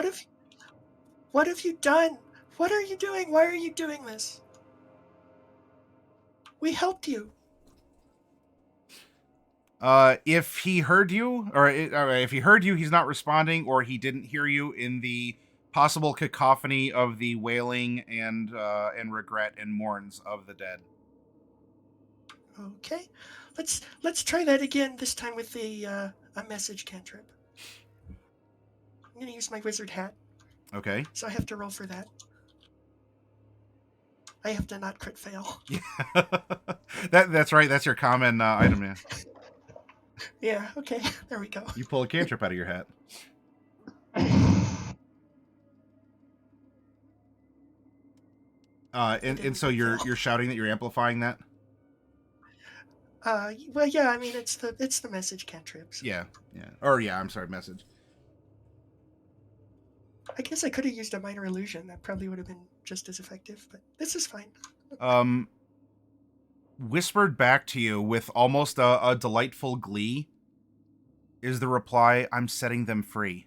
What have you done? What are you doing? Why are you doing this? We helped you.
If he heard you, or if he heard you, he's not responding, or he didn't hear you in the possible cacophony of the wailing and regret and mourns of the dead.
Okay, let's try that again. This time with a message cantrip. I'm gonna use my wizard hat.
Okay.
So I have to roll for that. I have to not crit fail.
That's right. That's your common item, yeah.
Yeah, okay, there we go.
You pull a cantrip out of your hat. And so you're shouting that you're amplifying that?
Well, yeah, I mean, it's the message cantrips.
Yeah, yeah. Or yeah, I'm sorry, message.
I guess I could have used a minor illusion. That probably would have been just as effective, but this is fine.
Whispered back to you with almost a delightful glee is the reply, I'm setting them free.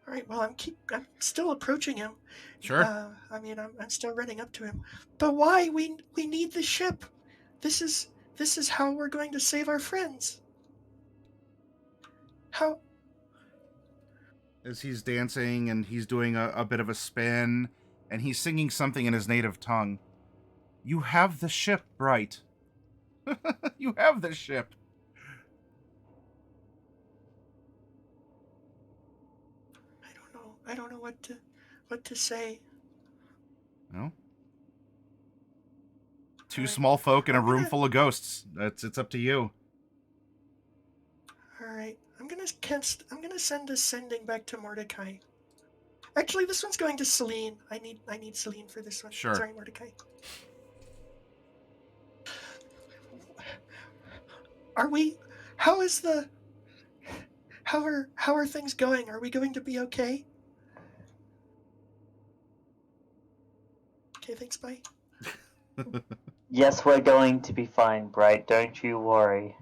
All right, well, I'm still approaching him.
Sure.
I mean, I'm still running up to him. But why? We need the ship. This is how we're going to save our friends. How?
As he's dancing and he's doing a bit of a spin and he's singing something in his native tongue. You have the ship, Bright. You have the ship.
I don't know what to say.
No. Two small folk in a room full of ghosts. It's up to you.
All right, I'm gonna send a sending back to Mordecai. Actually, this one's going to Celine. I need Celine for this one.
Sure.
Sorry, Mordecai. Are we? How are things going? Are we going to be okay? Okay, thanks, bye.
Yes, we're going to be fine, Bright. Don't you worry.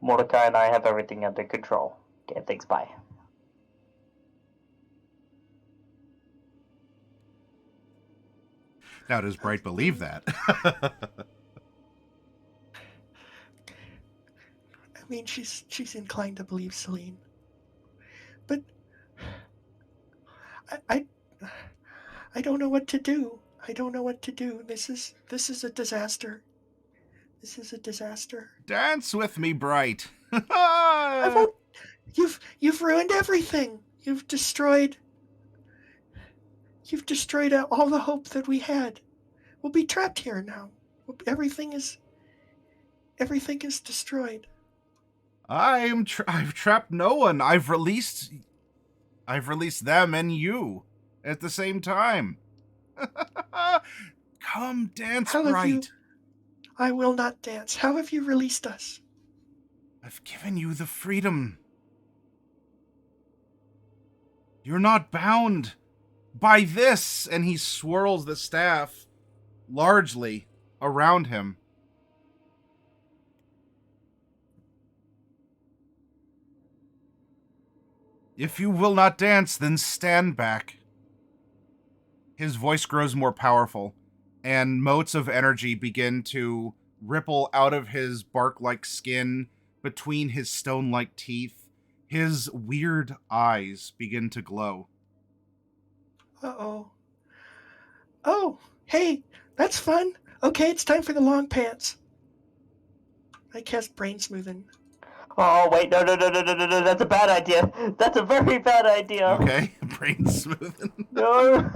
Mordecai and I have everything under control. Okay, thanks, bye.
Now, does Bright believe that?
I mean, she's inclined to believe Celine, but I don't know what to do. I don't know what to do. This is a disaster. This is a disaster.
Dance with me, Bright.
I won't. You've ruined everything. You've destroyed all the hope that we had. We'll be trapped here now. Everything is destroyed.
I've trapped no one. I've released them and you at the same time. Come dance, Bright.
I will not dance. How have you released us?
I've given you the freedom. You're not bound by this. And he swirls the staff largely around him. If you will not dance, then stand back. His voice grows more powerful, and motes of energy begin to ripple out of his bark-like skin between his stone-like teeth. His weird eyes begin to glow.
Uh-oh. Oh, hey, that's fun. Okay, it's time for the long pants. I cast brain smoothing.
Oh, wait, no, that's a bad idea. That's a very bad idea.
Okay, brain smoothing.
No.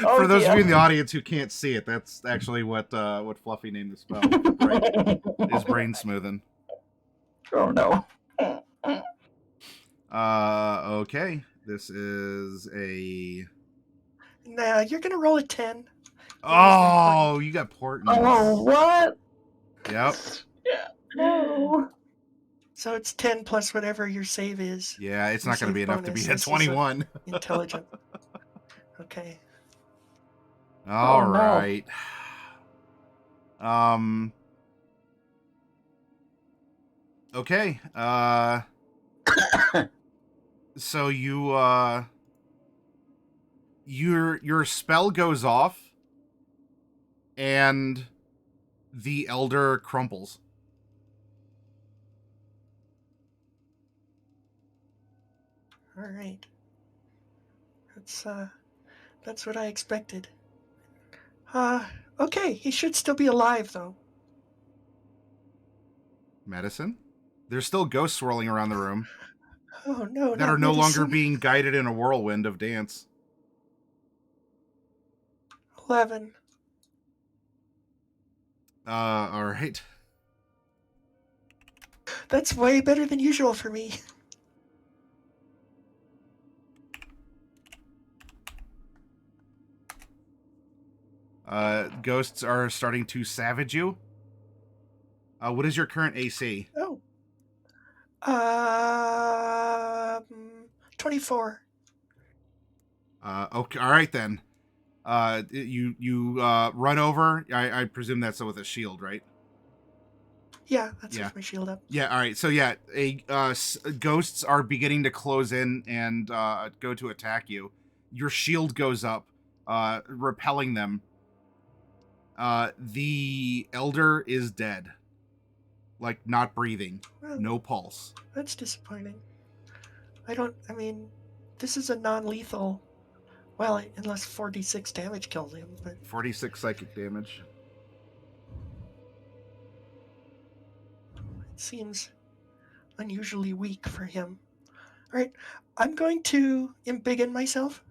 Oh,
For those
dear.
of you in the audience who can't see it, that's actually what Fluffy named the spell. Right? Is brain smoothing.
Oh no.
Okay. This is a...
Nah, you're gonna roll a 10.
Oh, you got Portents.
Oh, what?
Yep.
No.
So it's 10 plus whatever your save is.
Yeah, it's not going to be enough to
bonus.
beat a
This is
21.
Intelligent. Okay.
All
Oh, no.
right. Okay. So your spell goes off and the elder crumples.
All right. That's what I expected. Okay, he should still be alive though.
Medicine? There's still ghosts swirling around the room.
Oh no!
that
not
are no longer
medicine.
being guided in a whirlwind of dance.
11.
All right.
That's way better than usual for me.
Ghosts are starting to savage you. What is your current AC?
Oh. 24.
Okay, all right then. You run over. I presume that's with a shield, right?
Yeah, that's
Yeah.
with my shield up.
Yeah. All right. So yeah, ghosts are beginning to close in and go to attack you. Your shield goes up, repelling them. The elder is dead, like not breathing,
Well,
no pulse.
that's disappointing. I mean, this is a non-lethal. Well, unless 46 damage killed him, but
46 psychic damage.
it seems unusually weak for him. All right, I'm going to embiggen myself.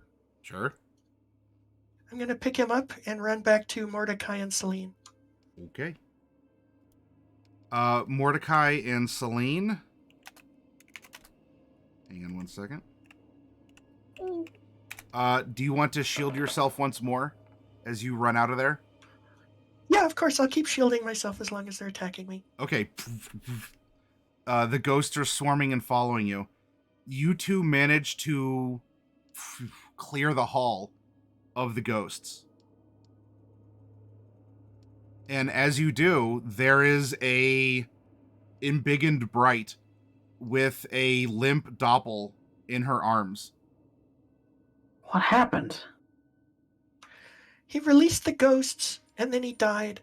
Sure.
I'm going to pick him up and run back to Mordecai and Celine.
Okay. Mordecai and Celine. Hang on one second. Do you want to shield yourself once more as you run out of there?
Yeah, of course, I'll keep shielding myself as long as they're attacking me.
Okay. The ghosts are swarming and following you. You two manage to clear the hall of the ghosts. And as you do, there is a embiggened Bright with a limp doppel in her arms.
What happened?
He released the ghosts, and then he died.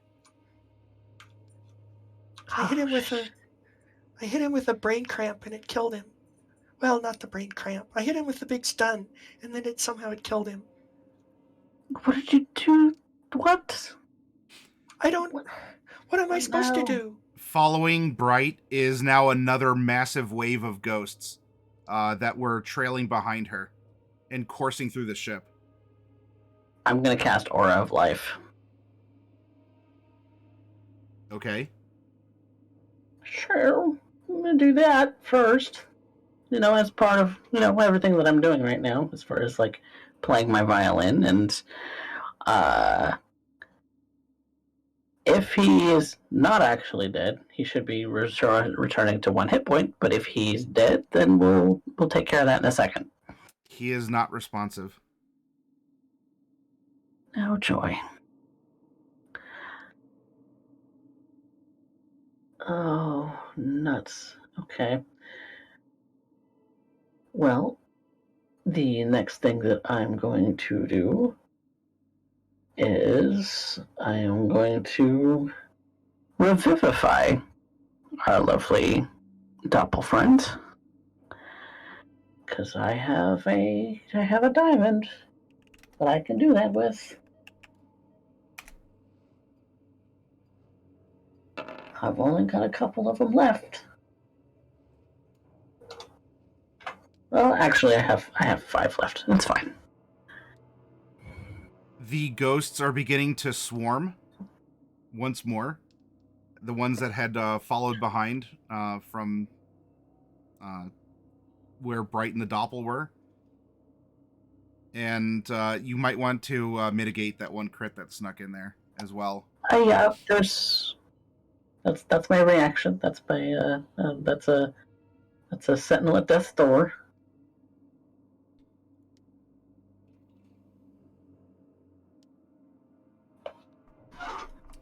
I hit him with a brain cramp, and it killed him. Well, not the brain cramp. I hit him with the big stun, and then it killed him.
What did you do? What?
I don't. What am I supposed to do?
Following Bright is now another massive wave of ghosts that were trailing behind her and coursing through the ship.
I'm gonna cast Aura of Life.
Okay.
Sure, I'm gonna do that first. You know, as part of, you know, everything that I'm doing right now, as far as, like, playing my violin, and, if he is not actually dead, he should be returning to 1 hit point, but if he's dead, then we'll take care of that in a second.
He is not responsive.
Oh, joy. Oh, nuts. Okay. Well, the next thing that I'm going to do is I am going to revivify our lovely doppel friend, because I have a diamond that I can do that with. I've only got a couple of them left. Well, actually, I have 5 left. That's fine.
The ghosts are beginning to swarm once more. The ones that had followed behind from where Bright and the Doppel were. And you might want to mitigate that one crit that snuck in there as well.
Yeah, that's my reaction. That's my that's a Sentinel at Death's Door.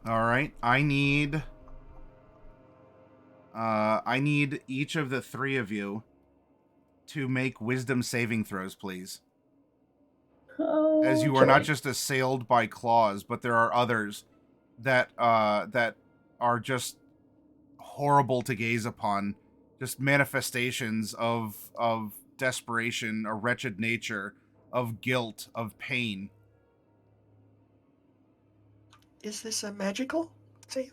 All right, I need each of the 3 of you to make wisdom saving throws, please.
Okay.
As you are not just assailed by claws, but there are others that are just horrible to gaze upon, just manifestations of desperation, a wretched nature, of guilt, of pain.
Is this a magical save?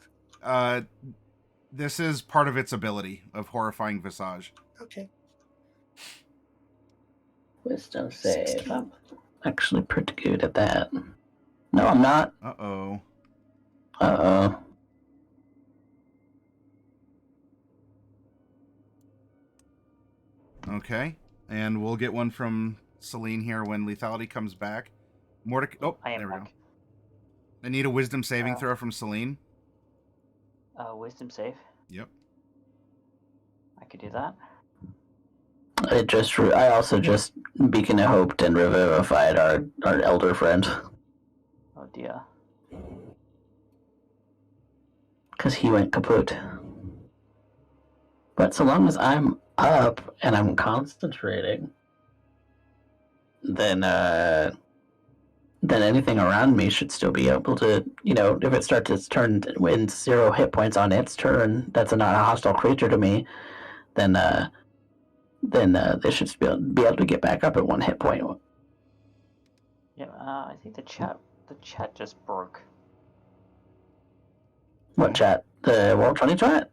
This is part of its ability of horrifying visage.
Okay.
Wisdom save.
16.
I'm actually pretty good at that. No, I'm not.
Uh-oh.
Uh-oh.
Okay. And we'll get one from Celine here when lethality comes back. Mordecai. Oh,
I am
there we go.
back.
I need a wisdom saving throw from Celine.
Wisdom save.
Yep.
I could do that.
I also just Beacon of Hope and revivified our elder friend.
Oh dear.
Because he went kaput. But so long as I'm up and I'm concentrating, then anything around me should still be able to, if it starts its turn with 0 hit points on its turn, that's not a hostile creature to me, then they should be able to get back up at 1 hit point.
Yeah, I think the chat just broke.
What chat? The World 20 chat?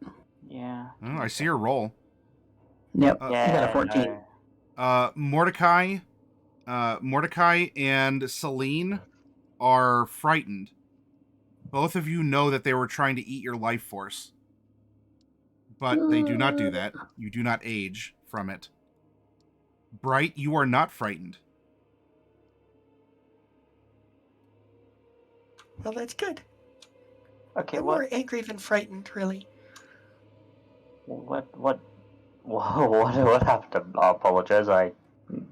Yeah.
Oh, I see your roll.
Yep,
Yeah,
you got a 14.
no.
Mordecai and Celine are frightened. Both of you know that they were trying to eat your life force. But they do not do that. You do not age from it. Bright, you are not frightened.
Well, that's good.
Okay,
I'm more angry than frightened, really.
What happened? I apologize.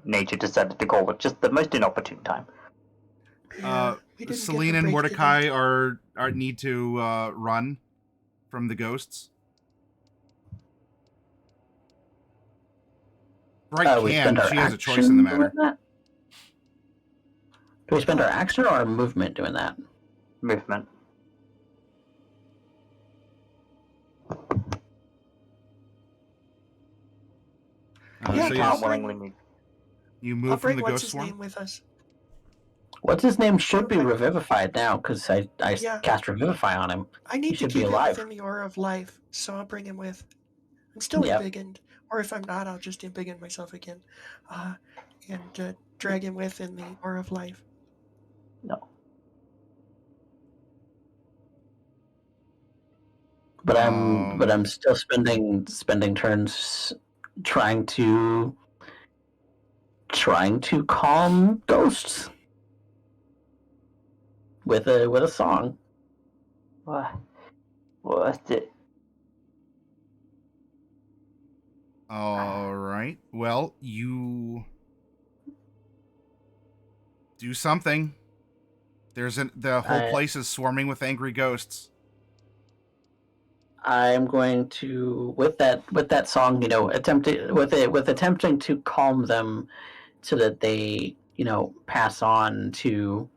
Nature decided to call it just the most inopportune time.
Yeah, we didn't
Celine
get the
and
break
Mordecai
today.
are need to run from the ghosts. Bright
We
can.
spend our
She has a
action
choice in the
doing
matter.
that? Do we spend our action or our movement doing that?
Movement.
Yeah,
So
I'll
yes,
bring-
willingly move.
you
I'll
move from
bring
the
what's
ghost
his
swarm.
name with us.
What's his name should be
Okay.
revivified now, because I
Yeah.
cast Revivify on him.
I need to
should be
keep him
alive.
within the aura of life, so I'll bring him with. I'm still
Yep.
embiggened, or if I'm not, I'll just embiggen myself again, and drag him within the aura of life.
No.
But I'm still spending turns trying to calm ghosts with a song.
What's it?
All right. Well, you do something. The whole place is swarming with angry ghosts.
I'm going to with that song, attempting to calm them so that they, pass on to,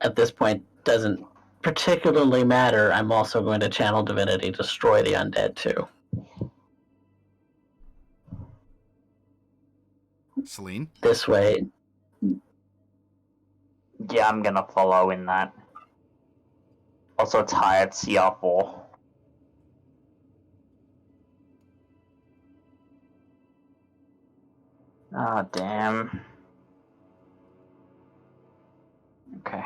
at this point, doesn't particularly matter. I'm also going to channel divinity, destroy the undead too.
Celine?
This way.
Yeah, I'm gonna follow in that. Also, it's high at CR4. Ah, damn. Okay.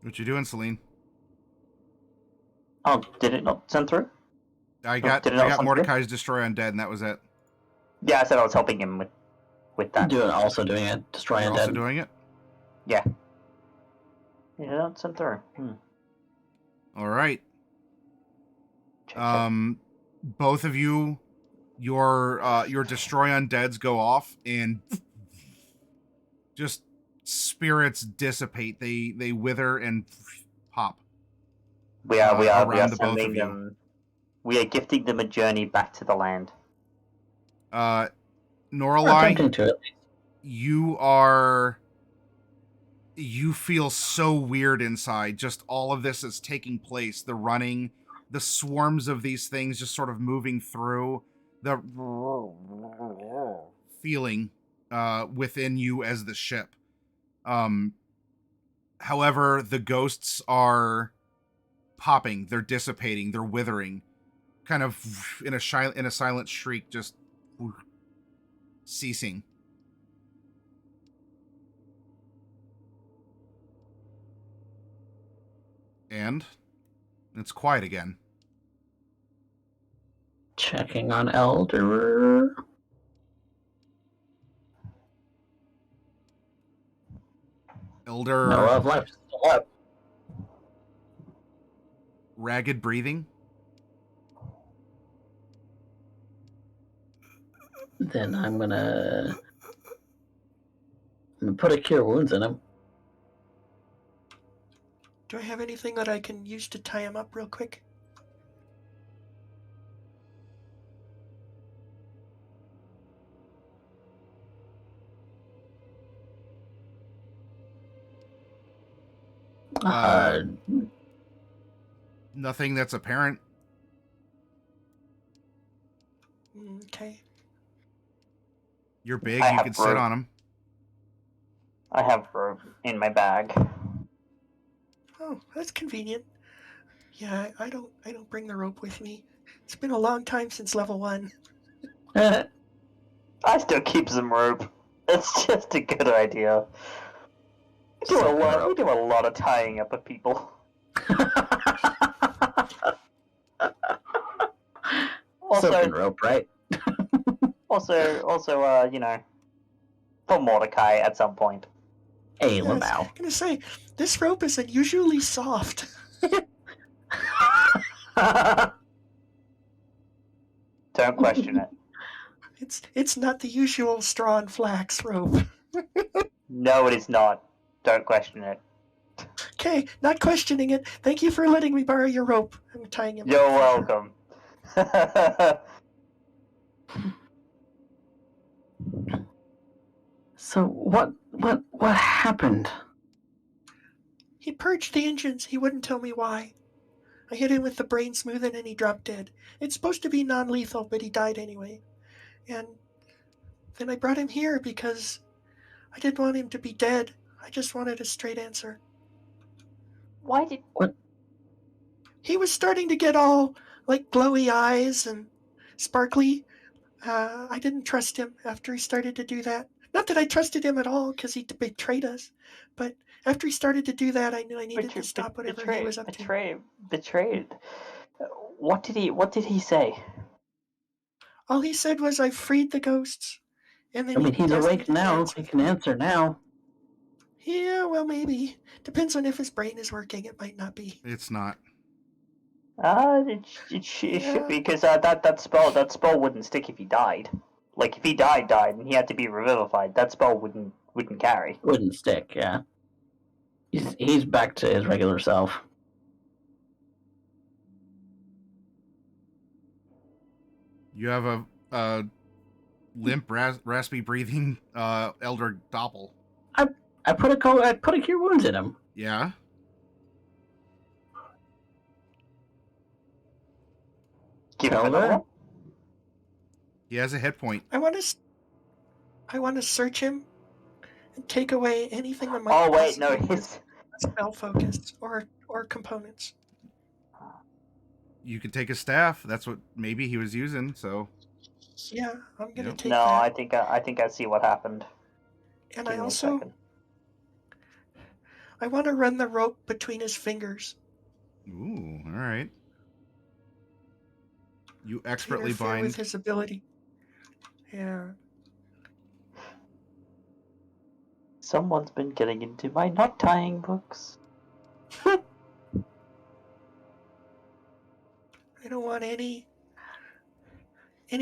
What you doing, Celine?
Oh, did it not send through?
I got Mordecai's Destroy Undead, and that was it.
Yeah, I said I was helping him with that.
Also doing it, destroy
You're
undead.
also doing it?
Yeah. Yeah, that sent through.
All right.
Check.
Both of you, your Destroy Undeads go off, and just spirits dissipate. They wither and pop.
We are
around the both of
sending
you.
them. We are gifting them a journey back to the land.
Norallie, you feel so weird inside. Just all of this is taking place. The running, the swarms of these things just sort of moving through. the feeling within you as the ship. However, the ghosts are popping, they're dissipating, they're withering, kind of in a silent shriek, just ceasing. And it's quiet again.
Checking on Elder.
Elder.
No love left. Still up.
Ragged breathing.
Then I'm gonna put a cure wounds in him.
Do I have anything that I can use to tie him up real quick?
Nothing that's apparent.
Okay.
You're big,
I
you
have
can sit
rope.
on him.
I have rope in my bag.
Oh, that's convenient. Yeah, I don't bring the rope with me. It's been a long time since level 1.
I still keep some rope. It's just a good idea. We do a lot of tying up of people.
Silken rope, right?
Also, you know, for Mordecai at some point.
Hey,
Yes,
Lamau.
I'm gonna say this rope is unusually soft.
Don't question it.
It's not the usual straw and flax rope.
No, it is not. Don't question it.
Okay, not questioning it. Thank you for letting me borrow your rope. I'm tying him
You're
up.
welcome.
So what happened?
He purged the engines. He wouldn't tell me why. I hit him with the brain smoothing and he dropped dead. It's supposed to be non-lethal, but he died anyway. And then I brought him here because I didn't want him to be dead. I just wanted a straight answer.
Why did...
What?
He was starting to get all, like, glowy eyes and sparkly. I didn't trust him after he started to do that. Not that I trusted him at all, because he betrayed us. But after he started to do that, I knew I needed to stop whatever he was up to.
Betrayed. What did he say?
All he said was, I freed the ghosts. And then
I mean, he's
asked me
awake
to
now.
dance
He
with
can
him.
answer now.
Yeah, well, maybe. Depends on if his brain is working. It might not be.
It's not.
It should be, because that spell wouldn't stick if he died. Like, if he died and he had to be revivified, that spell wouldn't carry.
Wouldn't stick, yeah. He's back to his regular self.
You have a limp, raspy breathing elder doppel.
I put a cure wounds in him.
Yeah.
Give him
Elder?
another one?
He has a hit point.
I want to search him and take away anything that might
Oh wait, no,
possibly
his
spell focus or components.
You can take a staff. That's what maybe he was using. So
Yeah, I'm gonna
Yep.
take
No,
that.
I think I see what happened.
And
Give
I
me a
also
second.
I want to run the rope between his fingers.
ooh, all right. You
To
expertly
interfere
bind.
with his ability. Yeah.
Someone's been getting into my knot tying books.
I don't want any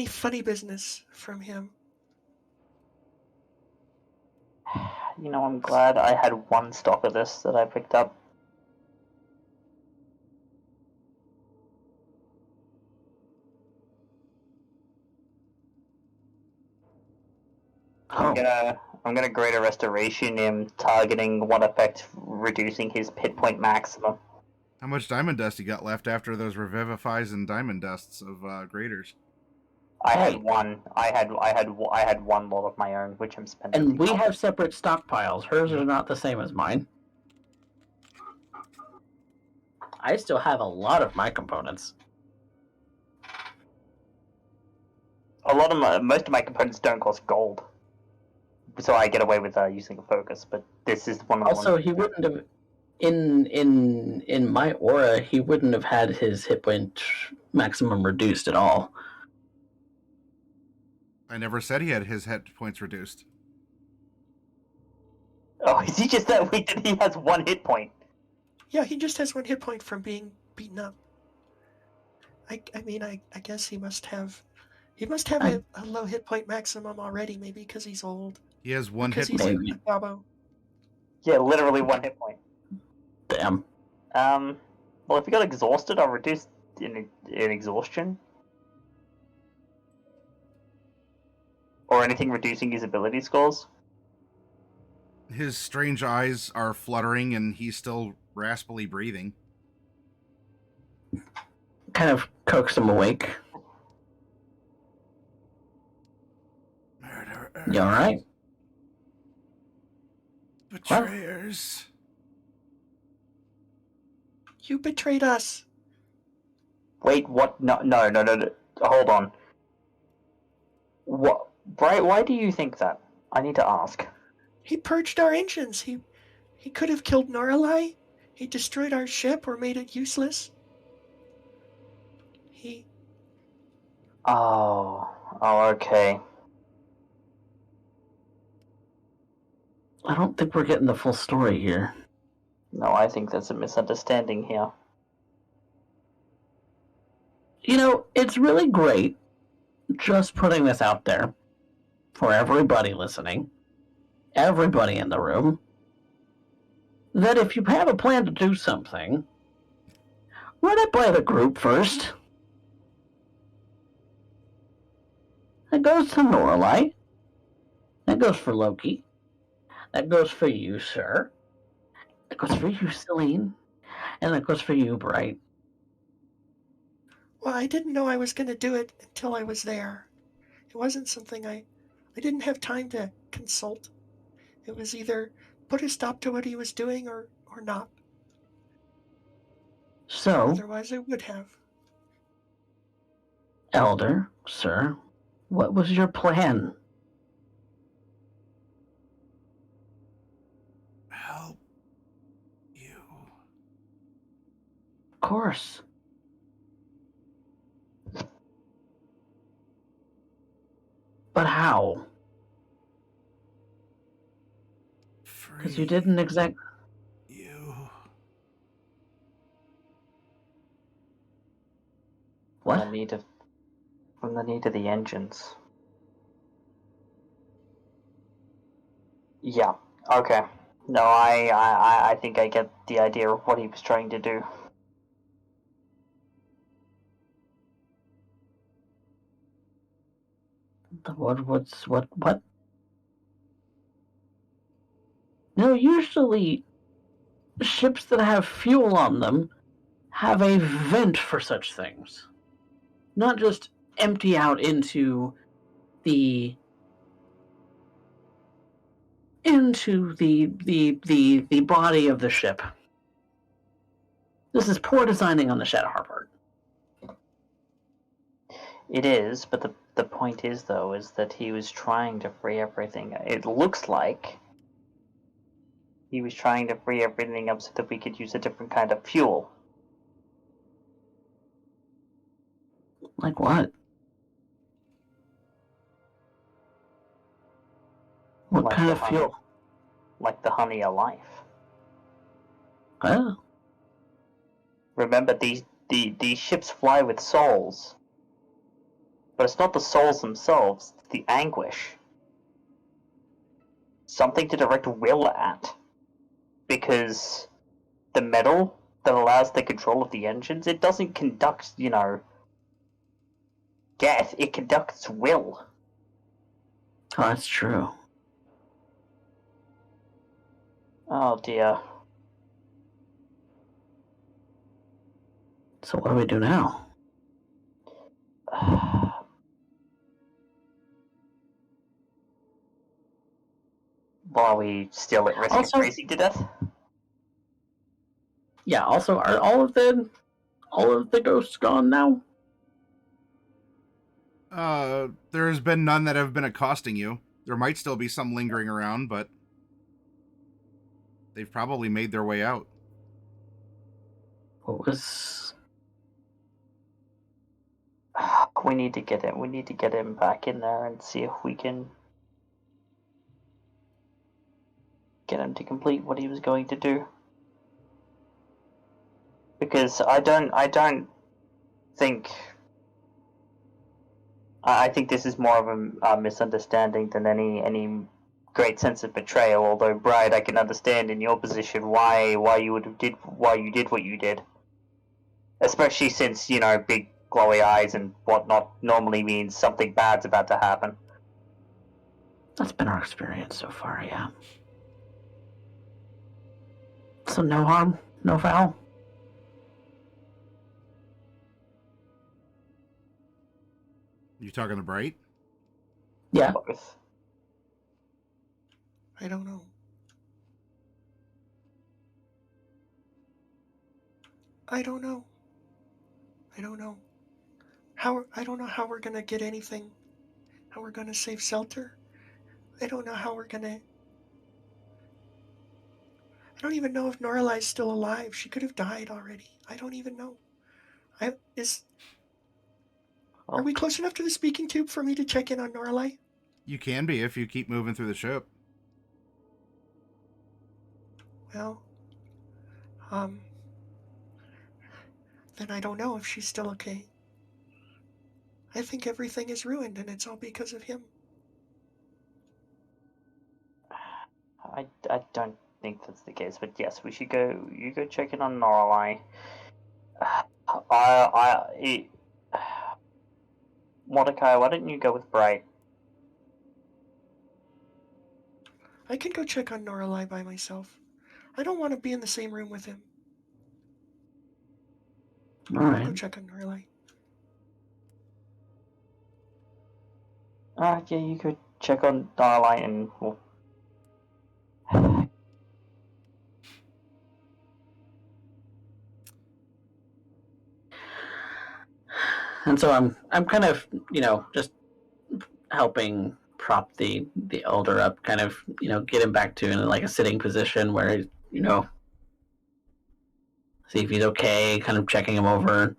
funny business from him.
You know, I'm glad I had one stock of this that I picked up. I'm gonna Greater Restoration him, targeting one effect, reducing his hit point maximum.
How much diamond dust you got left after those revivifies and diamond dusts of graders?
I
Hey.
had one. I had one lot of my own, which I'm spending.
And we have separate stockpiles. Hers are not the same as mine. I still have a lot of my components.
Most of my components don't cost gold, so I get away with using a focus. But this is one of the
Also,
ones.
he wouldn't have in my aura. He wouldn't have had his hit point maximum reduced at all.
I never said he had his hit points reduced.
Oh, is he just that weak that he has 1 hit point?
Yeah, he just has 1 hit point from being beaten up. I guess he must have a low hit point maximum already, maybe because he's old.
He has 1 hit
Because
point.
he's a gobbo.
Yeah, literally 1 hit point.
Damn.
Well, if he got exhausted, I'll reduce in exhaustion. Or anything reducing his ability scores.
His strange eyes are fluttering and he's still raspily breathing.
Kind of coax him awake.
Murderers.
You alright?
Betrayers.
You betrayed us.
Wait, what? No. Hold on. What? Why do you think that? I need to ask.
He purged our engines. He could have killed Norallie. He destroyed our ship or made it useless.
Oh, okay.
I don't think we're getting the full story here.
No, I think there's a misunderstanding here.
You know, it's really great just putting this out there for everybody listening, everybody in the room, that if you have a plan to do something, run it by the group first. That goes to Norallie. That goes for Loki. That goes for you, sir. That goes for you, Celine. And that goes for you, Bright.
Well, I didn't know I was going to do it until I was there. It wasn't something I didn't have time to consult. It was either put a stop to what he was doing or not.
So,
Otherwise, I would have.
Elder, sir, what was your plan?
Help you.
Of course. But how? Because you didn't exact.
You.
What?
From the need of the engines. Yeah. Okay. No, I think I get the idea of what he was trying to do.
What? No, usually ships that have fuel on them have a vent for such things. Not just empty out into the body of the ship. This is poor designing on the Shadahar part.
It is, but the point is, though, is that he was trying to free everything. It looks like he was trying to free everything up so that we could use a different kind of fuel.
Like what? What
Like
kind
the
of
honey.
fuel?
Like the honey of life.
Oh,
Remember, these ships fly with souls. But it's not the souls themselves, it's the anguish. Something to direct will at. Because the metal that allows the control of the engines, it doesn't conduct, death, it conducts will.
that's true.
Oh dear.
So what do we do now?
Well, are we still at risk of
Also-
freezing to death?
Yeah. Also, are all of the ghosts gone now?
There's been none that have been accosting you. There might still be some lingering around, but they've probably made their way out.
What was?
We need to get him. We need to get him back in there and see if we can get him to complete what he was going to do. Because I don't think. I think this is more of a misunderstanding than any great sense of betrayal. Although, Bride, I can understand in your position why you did what you did. Especially since, you know, big glowy eyes and whatnot normally means something bad's about to happen.
That's been our experience so far. Yeah. So no harm, no foul.
You talking to Bright?
Yeah.
Both.
I don't know. I don't know. I don't know. I don't know how we're gonna get anything. How we're gonna save Seltur. I don't know how we're gonna. I don't even know if Norallie's still alive. She could have died already. I don't even know. Are we close enough to the speaking tube for me to check in on Norallie?
You can be if you keep moving through the ship.
Well, then I don't know if she's still okay. I think everything is ruined and it's all because of him.
I don't think that's the case, but yes, we should go. You go check in on Norallie. Mordecai, why don't you go with Bright?
I can go check on Norallie by myself. I don't want to be in the same room with him.
All
I'll go
right.
check on Norallie.
Yeah, you could check on Norallie and we'll...
And so I'm kind of, you know, just helping prop the elder up, kind of, you know, get him back to in like a sitting position where, you know, see if he's okay, kind of checking him over.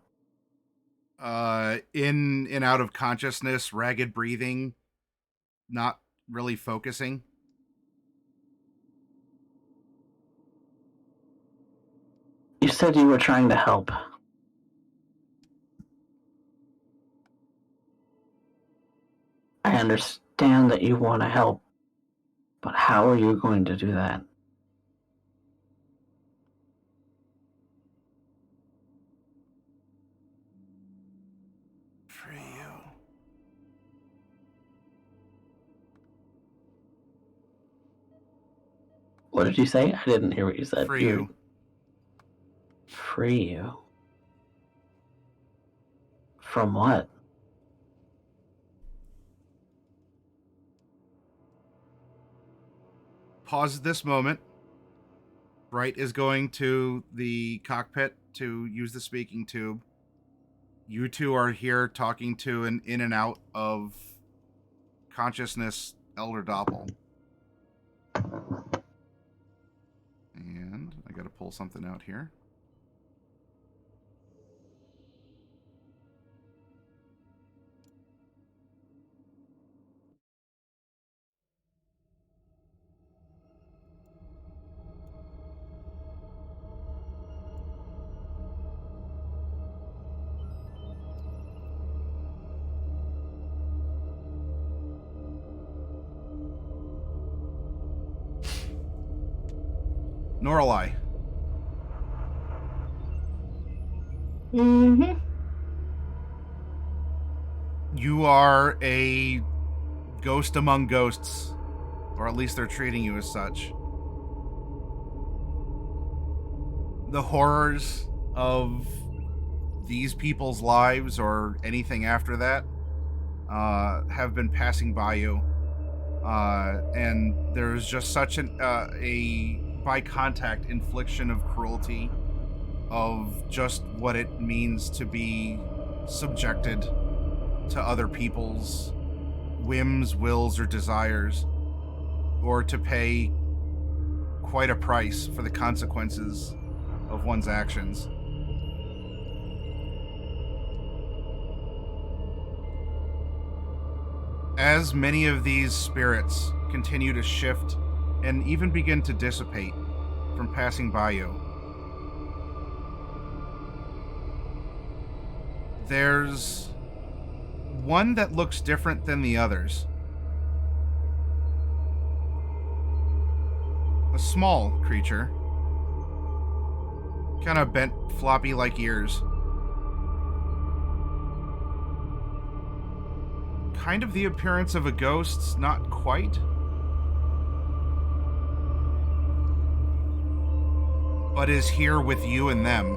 In and out of consciousness, ragged breathing, not really focusing.
You said you were trying to help. I understand that you want to help, but how are you going to do that?
For you.
What did you say? I didn't hear what you said.
For you.
Free you? From what?
Pause at this moment. Bright is going to the cockpit to use the speaking tube. You two are here talking to an in and out of consciousness elder doppel. And I gotta pull something out here. Norallie.
Mm-hmm.
You are a ghost among ghosts, or at least they're treating you as such. The horrors of these people's lives, or anything after that, have been passing by you. And there's just such a by contact infliction of cruelty, of just what it means to be subjected to other people's whims, wills, or desires, or to pay quite a price for the consequences of one's actions. As many of these spirits continue to shift and even begin to dissipate from passing by you, there's one that looks different than the others. A small creature, kind of bent, floppy like ears. Kind of the appearance of a ghost, not quite. But is here with you and them.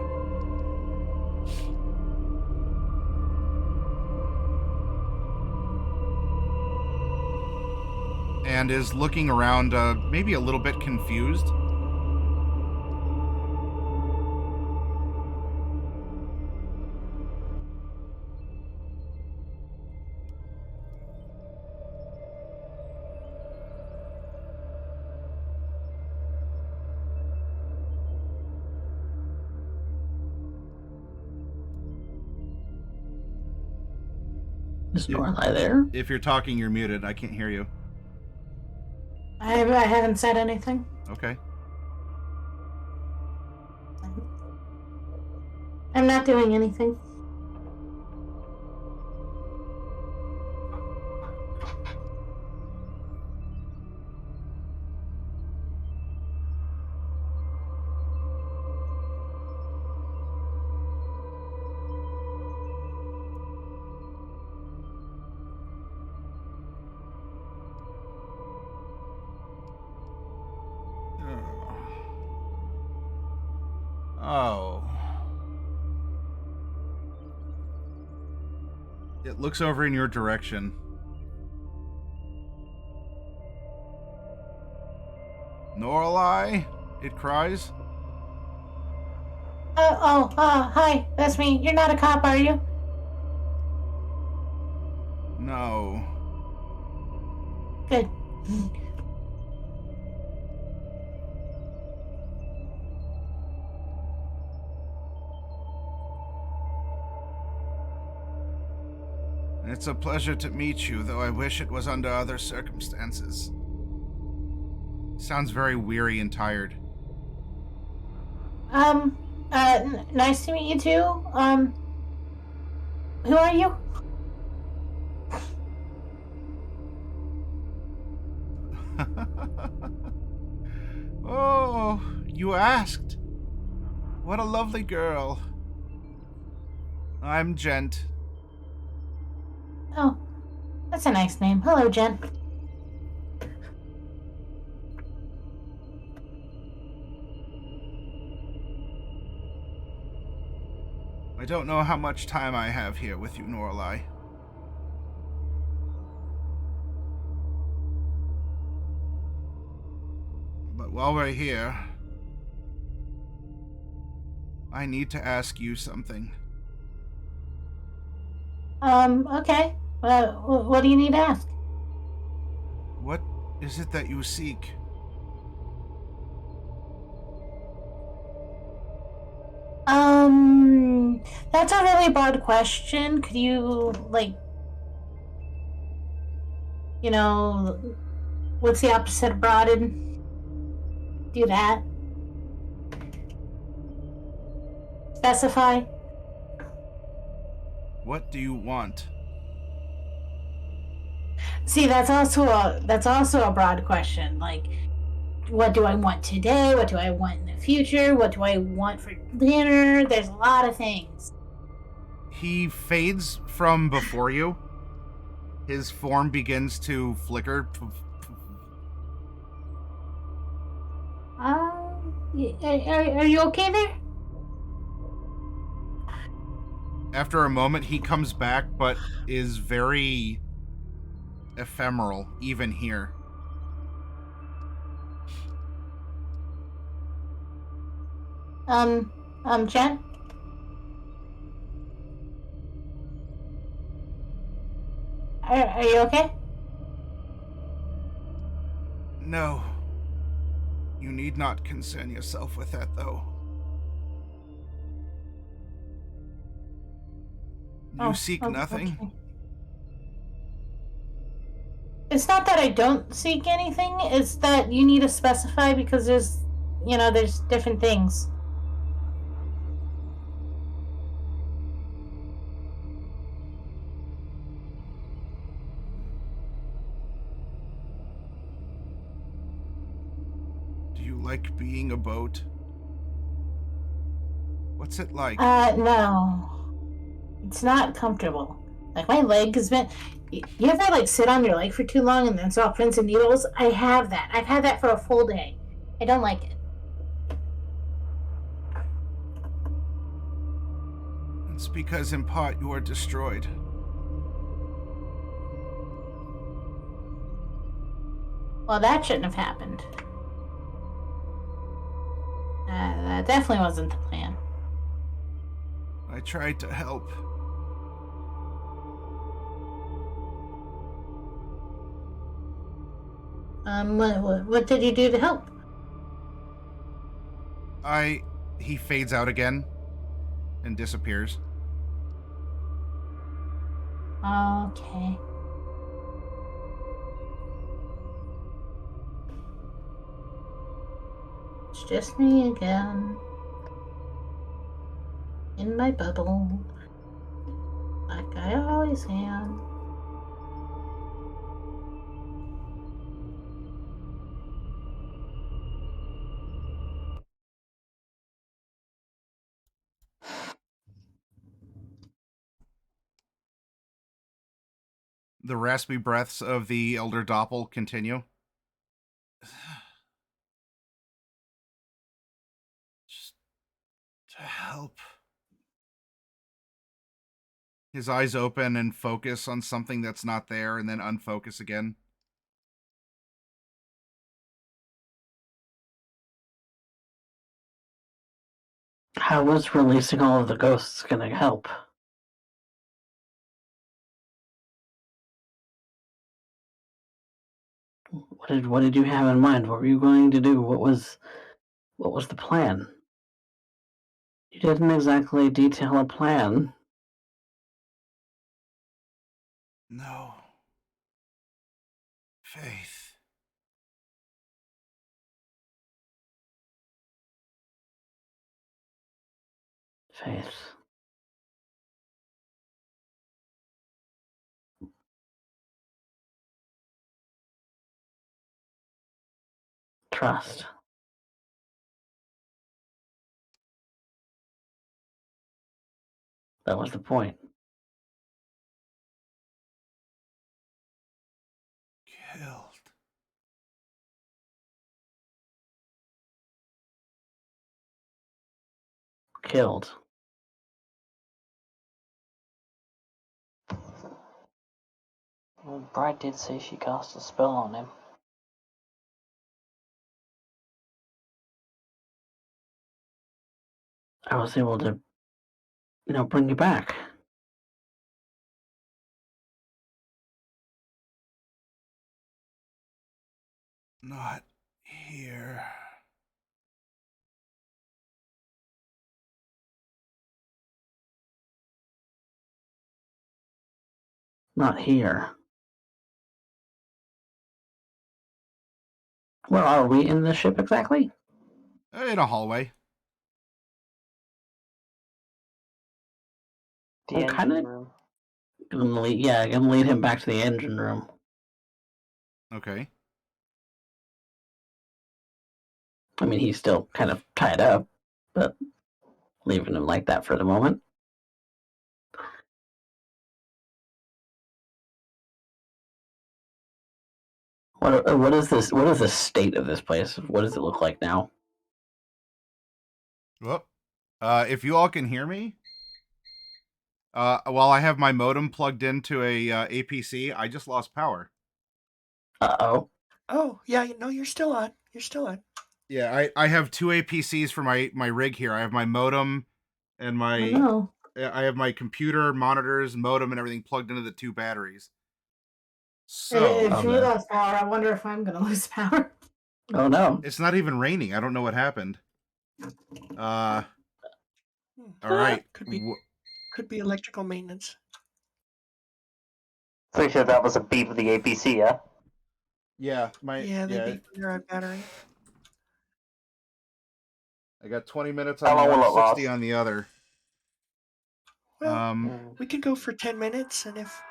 And is looking around, maybe a little bit confused.
Is Norallie there?
If you're talking, you're muted. I can't hear you.
I haven't said anything.
Okay.
I'm not doing anything.
Oh. It looks over in your direction. Norallie, it cries.
Hi, that's me. You're not a cop, are you?
No.
Good.
It's a pleasure to meet you, though I wish it was under other circumstances. Sounds very weary and tired.
Nice to meet you too. Who are you?
Oh, you asked. What a lovely girl. I'm Gent.
Oh, that's a nice name. Hello, Jen.
I don't know how much time I have here with you, Norallie. But while we're here, I need to ask you something.
Okay. What do you need to ask?
What is it that you seek?
That's a really broad question. Could you, what's the opposite of broaden? Do that. Specify.
What do you want?
See, that's also a broad question. Like, what do I want today? What do I want in the future? What do I want for dinner? There's a lot of things.
He fades from before you. His form begins to flicker.
Are you okay there?
After a moment, he comes back, but is very ephemeral, even here.
Jen? Are you okay?
No. You need not concern yourself with that, though. You seek nothing.
Okay. It's not that I don't seek anything, it's that you need to specify because there's different things.
Do you like being a boat? What's it like?
No. It's not comfortable. Like, my leg has been. You ever, like, sit on your leg for too long and then saw pins and needles? I have that. I've had that for a full day. I don't like it.
It's because, in part, you are destroyed.
Well, that shouldn't have happened. That definitely wasn't the plan.
I tried to help.
What did you do to help?
He fades out again and disappears.
Okay. It's just me again. In my bubble. Like I always am.
The raspy breaths of the elder doppel continue. Just to help. His eyes open and focus on something that's not there and then unfocus again.
How was releasing all of the ghosts gonna help? What did you have in mind? What were you going to do? What was the plan? You didn't exactly detail a plan.
No. Faith.
Faith. Trust. That was the point.
Killed.
Killed.
Well, Bride did say she cast a spell on him.
I was able to, bring you back.
Not here.
Not here. Where are we in the ship exactly?
In a hallway.
The
I'm
engine
kinda-
room.
I'm gonna lead him back to the engine room.
Okay.
I mean, he's still kind of tied up, but leaving him like that for the moment. What is this? What is the state of this place? What does it look like now?
Well, if you all can hear me, while I have my modem plugged into a APC, I just lost power.
Uh-oh.
Oh, yeah, no, you're still on. You're still on.
Yeah, I have two APCs for my rig here. I have my modem and my
Oh no.
I have my computer, monitors, modem, and everything plugged into the two batteries.
If
So
you
Okay.
lost power, I wonder if I'm gonna lose power.
Oh no.
it's not even raining. I don't know what happened. All right.
Could be electrical maintenance.
Pretty sure that was a beep of the APC, yeah?
Yeah,
Yeah, they beat their battery.
I got 20 minutes
How
on
long will
one,
it
60
last?
on the other.
Well, we could go for 10 minutes, and if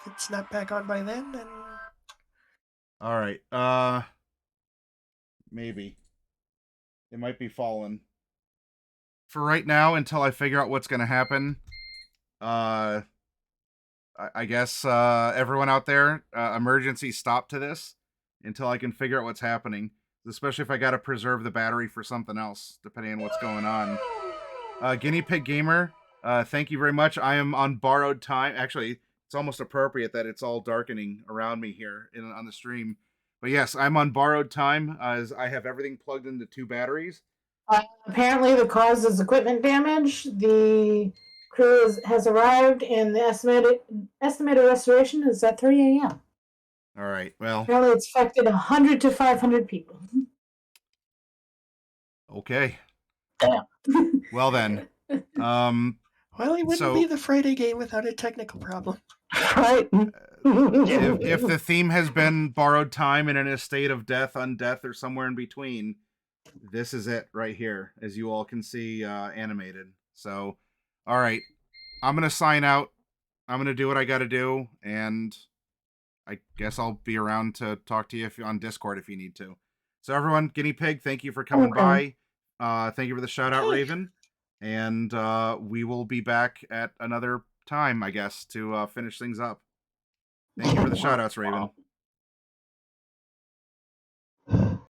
it's not back on by then
all right. Maybe it might be fallen. For right now, until I figure out what's gonna happen, I guess everyone out there, emergency stop to this until I can figure out what's happening. Especially if I gotta preserve the battery for something else, depending on what's going on. Guinea Pig Gamer, thank you very much. I am on borrowed time. Actually, it's almost appropriate that it's all darkening around me here on the stream. But yes, I'm on borrowed time as I have everything plugged into two batteries.
Apparently, the cause is equipment damage. The crew has arrived, and the estimated restoration is at 3 a.m.
All right. Well,
Apparently, it's affected 100 to 500 people.
okay.
Damn.
Well then.
well, it wouldn't be the Friday game without a technical problem.
Right.
if the theme has been borrowed time and in a state of death, undeath, or somewhere in between, this is it right here, as you all can see animated. So, all right. I'm going to sign out. I'm going to do what I got to do, and I guess I'll be around to talk to you on Discord if you need to. So, everyone, Guinea Pig, thank you for coming by. Thank you for the shout out, Raven. And we will be back at another time, I guess, to finish things up. Thank you for the shout outs, Raven.